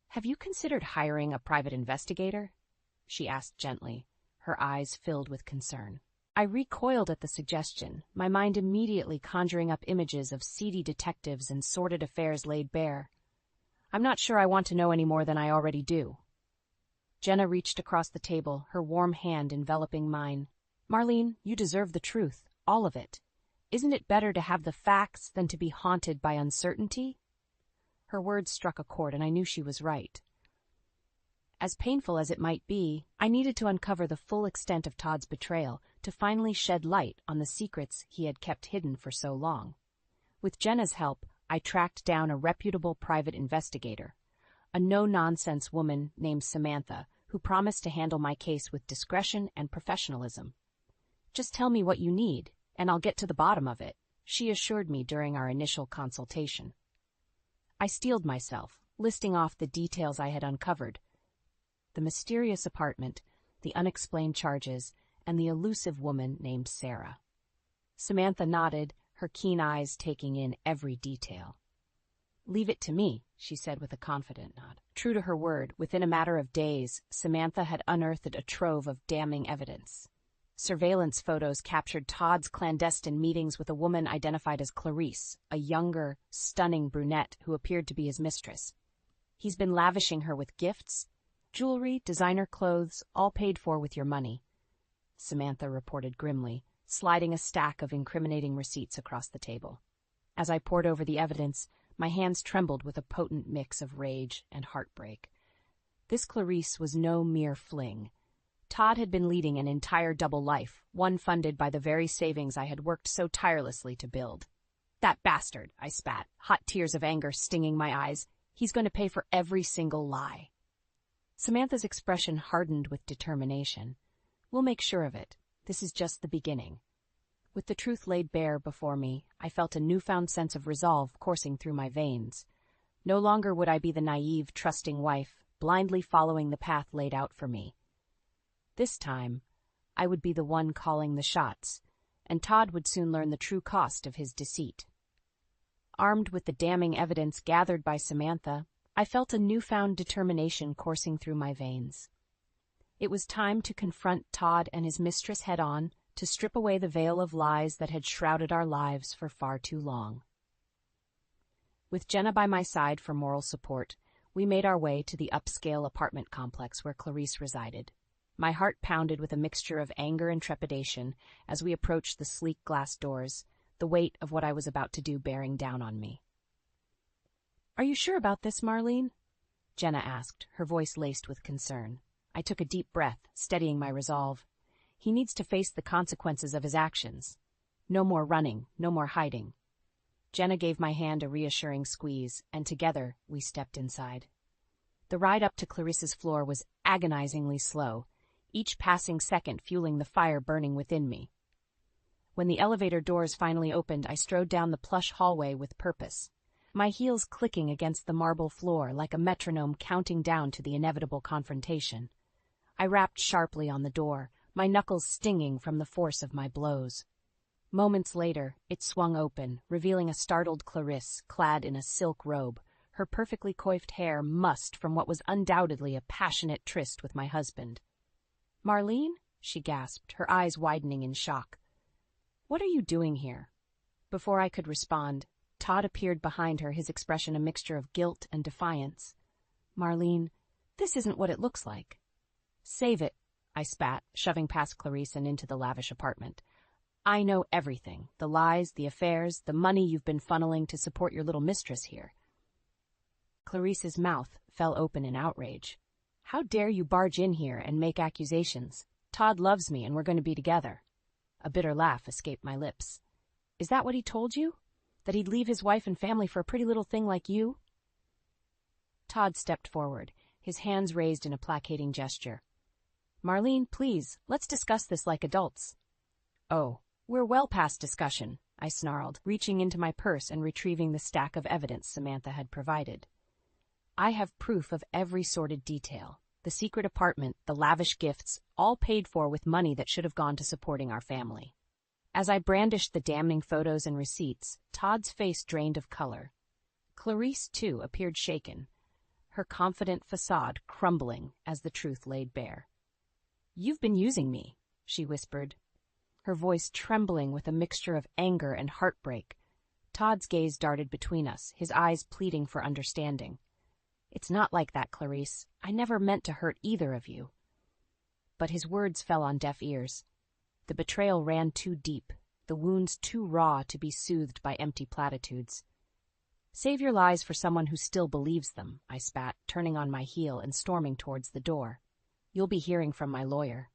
"Have you considered hiring a private investigator?" she asked gently, her eyes filled with concern. I recoiled at the suggestion, my mind immediately conjuring up images of seedy detectives and sordid affairs laid bare. "I'm not sure I want to know any more than I already do." Jenna reached across the table, her warm hand enveloping mine. "Marlene, you deserve the truth, all of it. Isn't it better to have the facts than to be haunted by uncertainty?" Her words struck a chord, and I knew she was right. As painful as it might be, I needed to uncover the full extent of Todd's betrayal, to finally shed light on the secrets he had kept hidden for so long. With Jenna's help, I tracked down a reputable private investigator, a no-nonsense woman named Samantha, who promised to handle my case with discretion and professionalism. "Just tell me what you need, and I'll get to the bottom of it," she assured me during our initial consultation. I steeled myself, listing off the details I had uncovered: the mysterious apartment, the unexplained charges, and the elusive woman named Sarah. Samantha nodded, her keen eyes taking in every detail. "Leave it to me," she said with a confident nod. True to her word, within a matter of days, Samantha had unearthed a trove of damning evidence. Surveillance photos captured Todd's clandestine meetings with a woman identified as Clarice, a younger, stunning brunette who appeared to be his mistress. He's been lavishing her with gifts, jewelry, designer clothes, all paid for with your money, Samantha reported grimly, sliding a stack of incriminating receipts across the table. As I pored over the evidence, my hands trembled with a potent mix of rage and heartbreak. This Clarice was no mere fling. Todd had been leading an entire double life, one funded by the very savings I had worked so tirelessly to build. "That bastard," I spat, hot tears of anger stinging my eyes. "He's going to pay for every single lie." Samantha's expression hardened with determination. "We'll make sure of it. This is just the beginning." With the truth laid bare before me, I felt a newfound sense of resolve coursing through my veins. No longer would I be the naive, trusting wife, blindly following the path laid out for me. This time, I would be the one calling the shots, and Todd would soon learn the true cost of his deceit. Armed with the damning evidence gathered by Samantha, I felt a newfound determination coursing through my veins. It was time to confront Todd and his mistress head-on, to strip away the veil of lies that had shrouded our lives for far too long. With Jenna by my side for moral support, we made our way to the upscale apartment complex where Clarice resided. My heart pounded with a mixture of anger and trepidation as we approached the sleek glass doors, the weight of what I was about to do bearing down on me. "Are you sure about this, Marlene?" Jenna asked, her voice laced with concern. I took a deep breath, steadying my resolve. He needs to face the consequences of his actions. No more running, no more hiding. Jenna gave my hand a reassuring squeeze, and together we stepped inside. The ride up to Clarisse's floor was agonizingly slow, each passing second fueling the fire burning within me. When the elevator doors finally opened, I strode down the plush hallway with purpose, my heels clicking against the marble floor like a metronome counting down to the inevitable confrontation. I rapped sharply on the door, my knuckles stinging from the force of my blows. Moments later, it swung open, revealing a startled Clarice, clad in a silk robe, her perfectly coiffed hair mussed from what was undoubtedly a passionate tryst with my husband. "Marlene?" she gasped, her eyes widening in shock. "What are you doing here?" Before I could respond, Todd appeared behind her, his expression a mixture of guilt and defiance. "Marlene, this isn't what it looks like." "Save it," I spat, shoving past Clarice and into the lavish apartment. "I know everything, the lies, the affairs, the money you've been funneling to support your little mistress here." Clarice's mouth fell open in outrage. "How dare you barge in here and make accusations? Todd loves me and we're going to be together." A bitter laugh escaped my lips. "Is that what he told you? That he'd leave his wife and family for a pretty little thing like you?" Todd stepped forward, his hands raised in a placating gesture. "Marlene, please, let's discuss this like adults." "Oh, we're well past discussion," I snarled, reaching into my purse and retrieving the stack of evidence Samantha had provided. "I have proof of every sordid detail. The secret apartment, the lavish gifts, all paid for with money that should have gone to supporting our family." As I brandished the damning photos and receipts, Todd's face drained of color. Clarice, too, appeared shaken, her confident facade crumbling as the truth laid bare. "You've been using me," she whispered, her voice trembling with a mixture of anger and heartbreak. Todd's gaze darted between us, his eyes pleading for understanding. "It's not like that, Clarice. I never meant to hurt either of you." But his words fell on deaf ears. The betrayal ran too deep, the wounds too raw to be soothed by empty platitudes. "Save your lies for someone who still believes them," I spat, turning on my heel and storming towards the door. "You'll be hearing from my lawyer."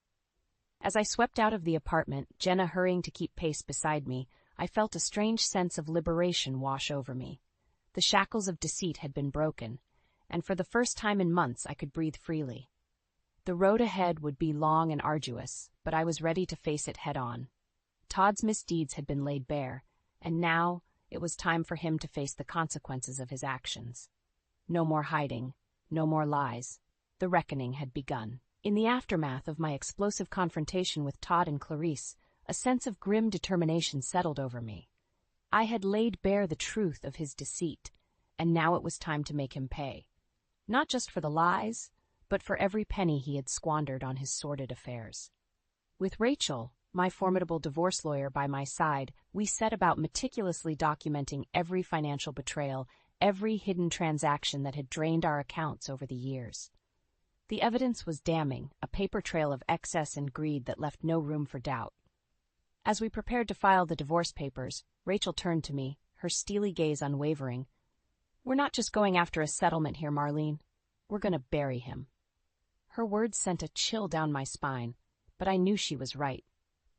As I swept out of the apartment, Jenna hurrying to keep pace beside me, I felt a strange sense of liberation wash over me. The shackles of deceit had been broken, and for the first time in months I could breathe freely. The road ahead would be long and arduous, but I was ready to face it head-on. Todd's misdeeds had been laid bare, and now it was time for him to face the consequences of his actions. No more hiding, no more lies. The reckoning had begun. In the aftermath of my explosive confrontation with Todd and Clarice, a sense of grim determination settled over me. I had laid bare the truth of his deceit, and now it was time to make him pay. Not just for the lies, but for every penny he had squandered on his sordid affairs. With Rachel, my formidable divorce lawyer, by my side, we set about meticulously documenting every financial betrayal, every hidden transaction that had drained our accounts over the years. The evidence was damning, a paper trail of excess and greed that left no room for doubt. As we prepared to file the divorce papers, Rachel turned to me, her steely gaze unwavering. "We're not just going after a settlement here, Marlene. We're going to bury him." Her words sent a chill down my spine, but I knew she was right.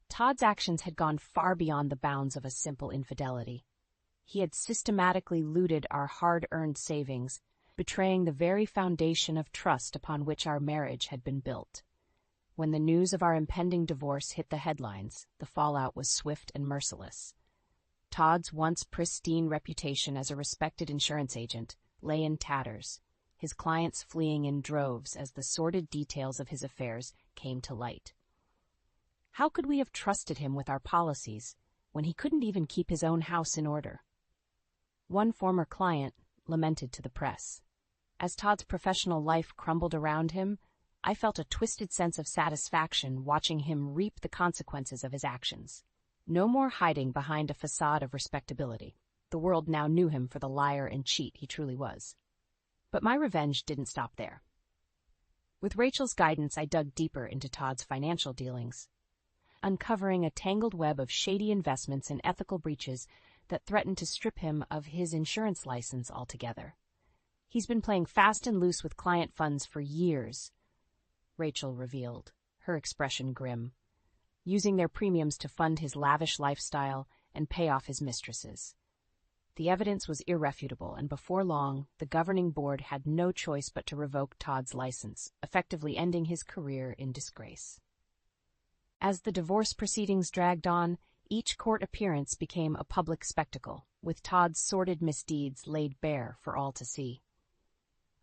Todd's actions had gone far beyond the bounds of a simple infidelity. He had systematically looted our hard-earned savings, betraying the very foundation of trust upon which our marriage had been built. When the news of our impending divorce hit the headlines, the fallout was swift and merciless. Todd's once pristine reputation as a respected insurance agent lay in tatters, his clients fleeing in droves as the sordid details of his affairs came to light. How could we have trusted him with our policies when he couldn't even keep his own house in order? One former client lamented to the press. As Todd's professional life crumbled around him, I felt a twisted sense of satisfaction watching him reap the consequences of his actions. No more hiding behind a facade of respectability. The world now knew him for the liar and cheat he truly was. But my revenge didn't stop there. With Rachel's guidance, I dug deeper into Todd's financial dealings, uncovering a tangled web of shady investments and ethical breaches that threatened to strip him of his insurance license altogether. "He's been playing fast and loose with client funds for years," Rachel revealed, her expression grim, "using their premiums to fund his lavish lifestyle and pay off his mistresses." The evidence was irrefutable, and before long, the governing board had no choice but to revoke Todd's license, effectively ending his career in disgrace. As the divorce proceedings dragged on, each court appearance became a public spectacle, with Todd's sordid misdeeds laid bare for all to see.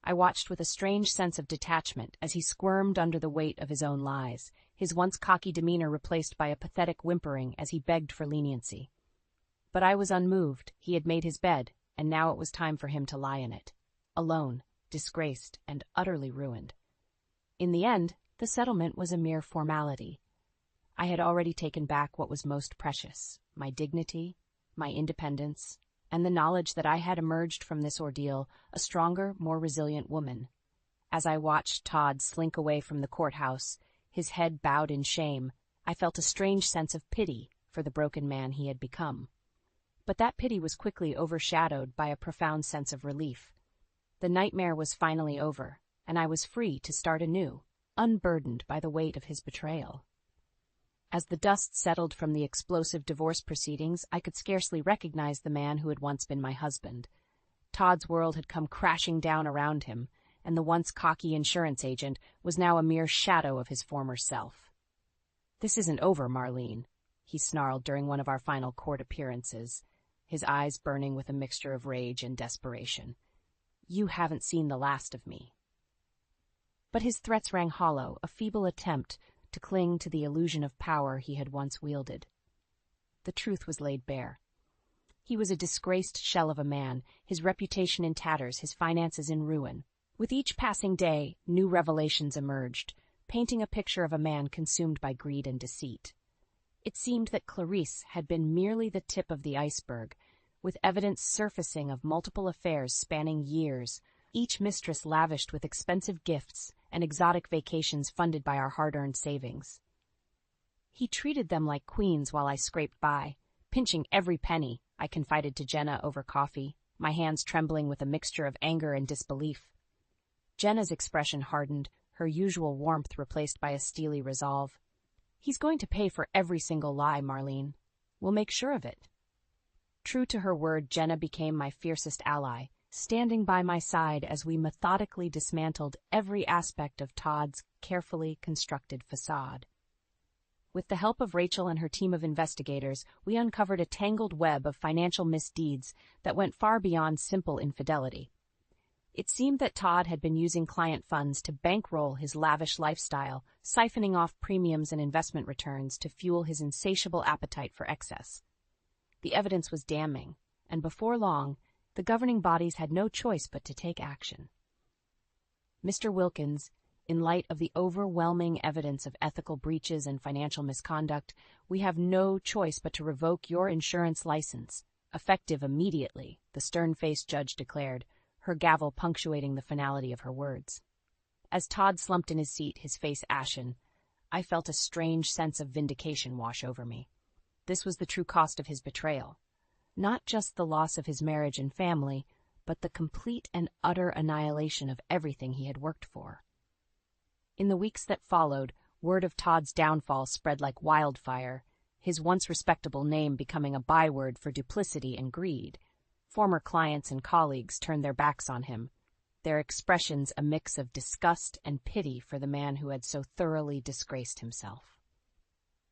I watched with a strange sense of detachment as he squirmed under the weight of his own lies, his once cocky demeanor replaced by a pathetic whimpering as he begged for leniency. But I was unmoved. He had made his bed, and now it was time for him to lie in it, alone, disgraced, and utterly ruined. In the end, the settlement was a mere formality. I had already taken back what was most precious, my dignity, my independence, and the knowledge that I had emerged from this ordeal a stronger, more resilient woman. As I watched Todd slink away from the courthouse, his head bowed in shame, I felt a strange sense of pity for the broken man he had become. But that pity was quickly overshadowed by a profound sense of relief. The nightmare was finally over, and I was free to start anew, unburdened by the weight of his betrayal. As the dust settled from the explosive divorce proceedings, I could scarcely recognize the man who had once been my husband. Todd's world had come crashing down around him, and the once cocky insurance agent was now a mere shadow of his former self. "This isn't over, Marlene," he snarled during one of our final court appearances, his eyes burning with a mixture of rage and desperation. "You haven't seen the last of me." But his threats rang hollow, a feeble attempt to cling to the illusion of power he had once wielded. The truth was laid bare. He was a disgraced shell of a man, his reputation in tatters, his finances in ruin. With each passing day, new revelations emerged, painting a picture of a man consumed by greed and deceit. It seemed that Clarice had been merely the tip of the iceberg, with evidence surfacing of multiple affairs spanning years, each mistress lavished with expensive gifts and exotic vacations funded by our hard-earned savings. He treated them like queens while I scraped by, pinching every penny, I confided to Jenna over coffee, my hands trembling with a mixture of anger and disbelief. Jenna's expression hardened, her usual warmth replaced by a steely resolve. "He's going to pay for every single lie, Marlene. We'll make sure of it." True to her word, Jenna became my fiercest ally, standing by my side as we methodically dismantled every aspect of Todd's carefully constructed facade. With the help of Rachel and her team of investigators, we uncovered a tangled web of financial misdeeds that went far beyond simple infidelity. It seemed that Todd had been using client funds to bankroll his lavish lifestyle, siphoning off premiums and investment returns to fuel his insatiable appetite for excess. The evidence was damning, and before long, The governing bodies had no choice but to take action. Mr. Wilkins, in light of the overwhelming evidence of ethical breaches and financial misconduct, we have no choice but to revoke your insurance license, effective immediately, the stern-faced judge declared, her gavel punctuating the finality of her words. As Todd slumped in his seat, his face ashen, I felt a strange sense of vindication wash over me. This was the true cost of his betrayal. Not just the loss of his marriage and family, but the complete and utter annihilation of everything he had worked for. In the weeks that followed, word of Todd's downfall spread like wildfire, his once respectable name becoming a byword for duplicity and greed. Former clients and colleagues turned their backs on him, their expressions a mix of disgust and pity for the man who had so thoroughly disgraced himself.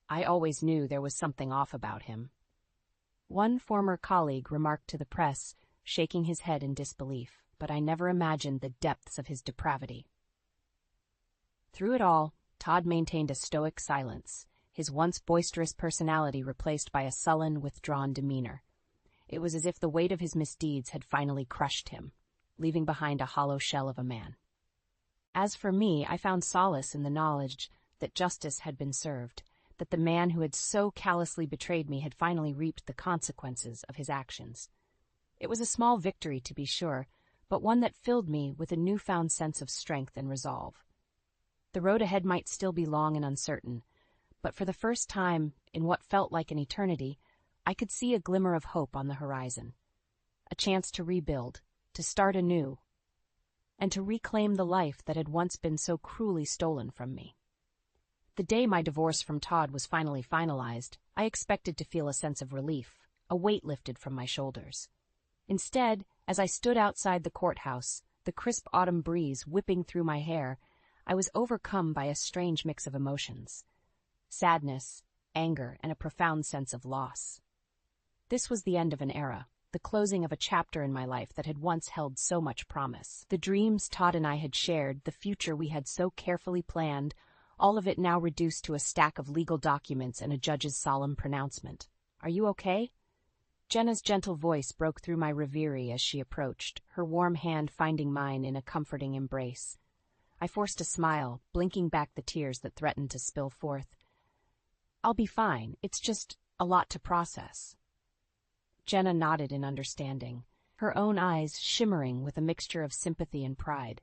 I always knew there was something off about him. One former colleague remarked to the press, shaking his head in disbelief, but I never imagined the depths of his depravity. Through it all, Todd maintained a stoic silence, his once boisterous personality replaced by a sullen, withdrawn demeanor. It was as if the weight of his misdeeds had finally crushed him, leaving behind a hollow shell of a man. As for me, I found solace in the knowledge that justice had been served, that the man who had so callously betrayed me had finally reaped the consequences of his actions. It was a small victory, to be sure, but one that filled me with a newfound sense of strength and resolve. The road ahead might still be long and uncertain, but for the first time, in what felt like an eternity, I could see a glimmer of hope on the horizon. A chance to rebuild, to start anew, and to reclaim the life that had once been so cruelly stolen from me. The day my divorce from Todd was finally finalized, I expected to feel a sense of relief, a weight lifted from my shoulders. Instead, as I stood outside the courthouse, the crisp autumn breeze whipping through my hair, I was overcome by a strange mix of emotions: sadness, anger, and a profound sense of loss. This was the end of an era, the closing of a chapter in my life that had once held so much promise. The dreams Todd and I had shared, the future we had so carefully planned, all of it now reduced to a stack of legal documents and a judge's solemn pronouncement. "Are you okay?" Jenna's gentle voice broke through my reverie as she approached, her warm hand finding mine in a comforting embrace. I forced a smile, blinking back the tears that threatened to spill forth. "I'll be fine. It's just a lot to process." Jenna nodded in understanding, her own eyes shimmering with a mixture of sympathy and pride.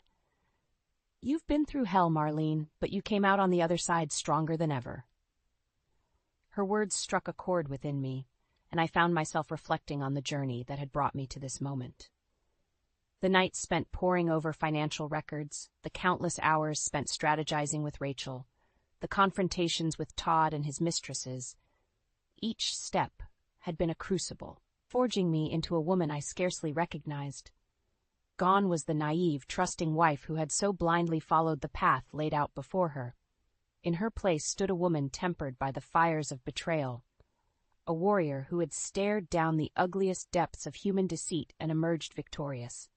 "You've been through hell, Marlene, but you came out on the other side stronger than ever." Her words struck a chord within me, and I found myself reflecting on the journey that had brought me to this moment. The nights spent poring over financial records, the countless hours spent strategizing with Rachel, the confrontations with Todd and his mistresses. Each step had been a crucible, forging me into a woman I scarcely recognized. Gone was the naive, trusting wife who had so blindly followed the path laid out before her. In her place stood a woman tempered by the fires of betrayal, a warrior who had stared down the ugliest depths of human deceit and emerged victorious.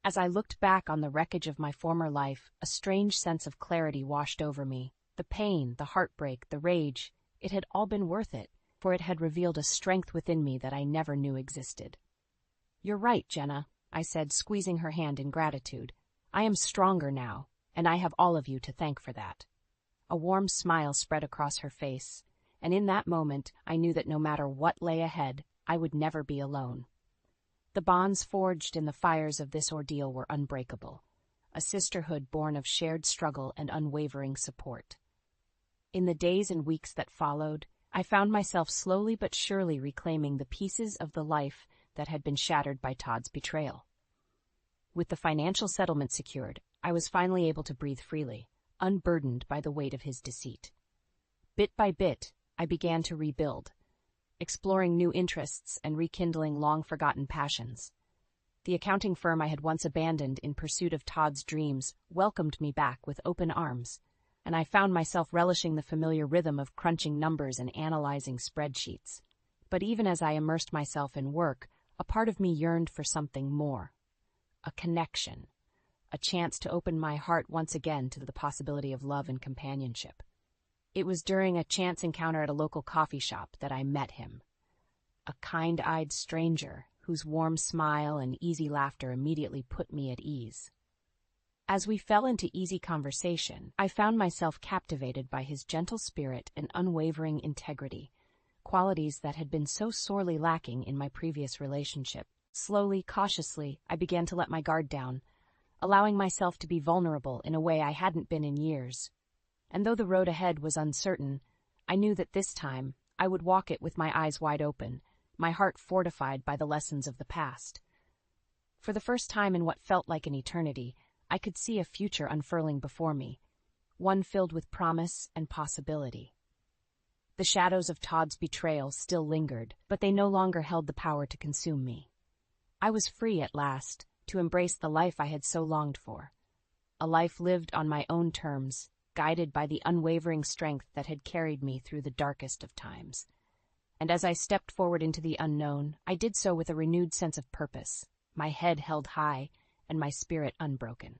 As I looked back on the wreckage of my former life, a strange sense of clarity washed over me. The pain, the heartbreak, the rage, it had all been worth it, for it had revealed a strength within me that I never knew existed. "You're right, Jenna," I said, squeezing her hand in gratitude. "I am stronger now, and I have all of you to thank for that." A warm smile spread across her face, and in that moment I knew that no matter what lay ahead, I would never be alone. The bonds forged in the fires of this ordeal were unbreakable, a sisterhood born of shared struggle and unwavering support. In the days and weeks that followed, I found myself slowly but surely reclaiming the pieces of the life that had been shattered by Todd's betrayal. With the financial settlement secured, I was finally able to breathe freely, unburdened by the weight of his deceit. Bit by bit, I began to rebuild, exploring new interests and rekindling long-forgotten passions. The accounting firm I had once abandoned in pursuit of Todd's dreams welcomed me back with open arms, and I found myself relishing the familiar rhythm of crunching numbers and analyzing spreadsheets. But even as I immersed myself in work, a part of me yearned for something more. A connection. A chance to open my heart once again to the possibility of love and companionship. It was during a chance encounter at a local coffee shop that I met him. A kind-eyed stranger whose warm smile and easy laughter immediately put me at ease. As we fell into easy conversation, I found myself captivated by his gentle spirit and unwavering integrity, qualities that had been so sorely lacking in my previous relationship. Slowly, cautiously, I began to let my guard down, allowing myself to be vulnerable in a way I hadn't been in years. And though the road ahead was uncertain, I knew that this time I would walk it with my eyes wide open, my heart fortified by the lessons of the past. For the first time in what felt like an eternity, I could see a future unfurling before me, one filled with promise and possibility. The shadows of Todd's betrayal still lingered, but they no longer held the power to consume me. I was free at last to embrace the life I had so longed for, a life lived on my own terms, guided by the unwavering strength that had carried me through the darkest of times. And as I stepped forward into the unknown, I did so with a renewed sense of purpose, my head held high and my spirit unbroken.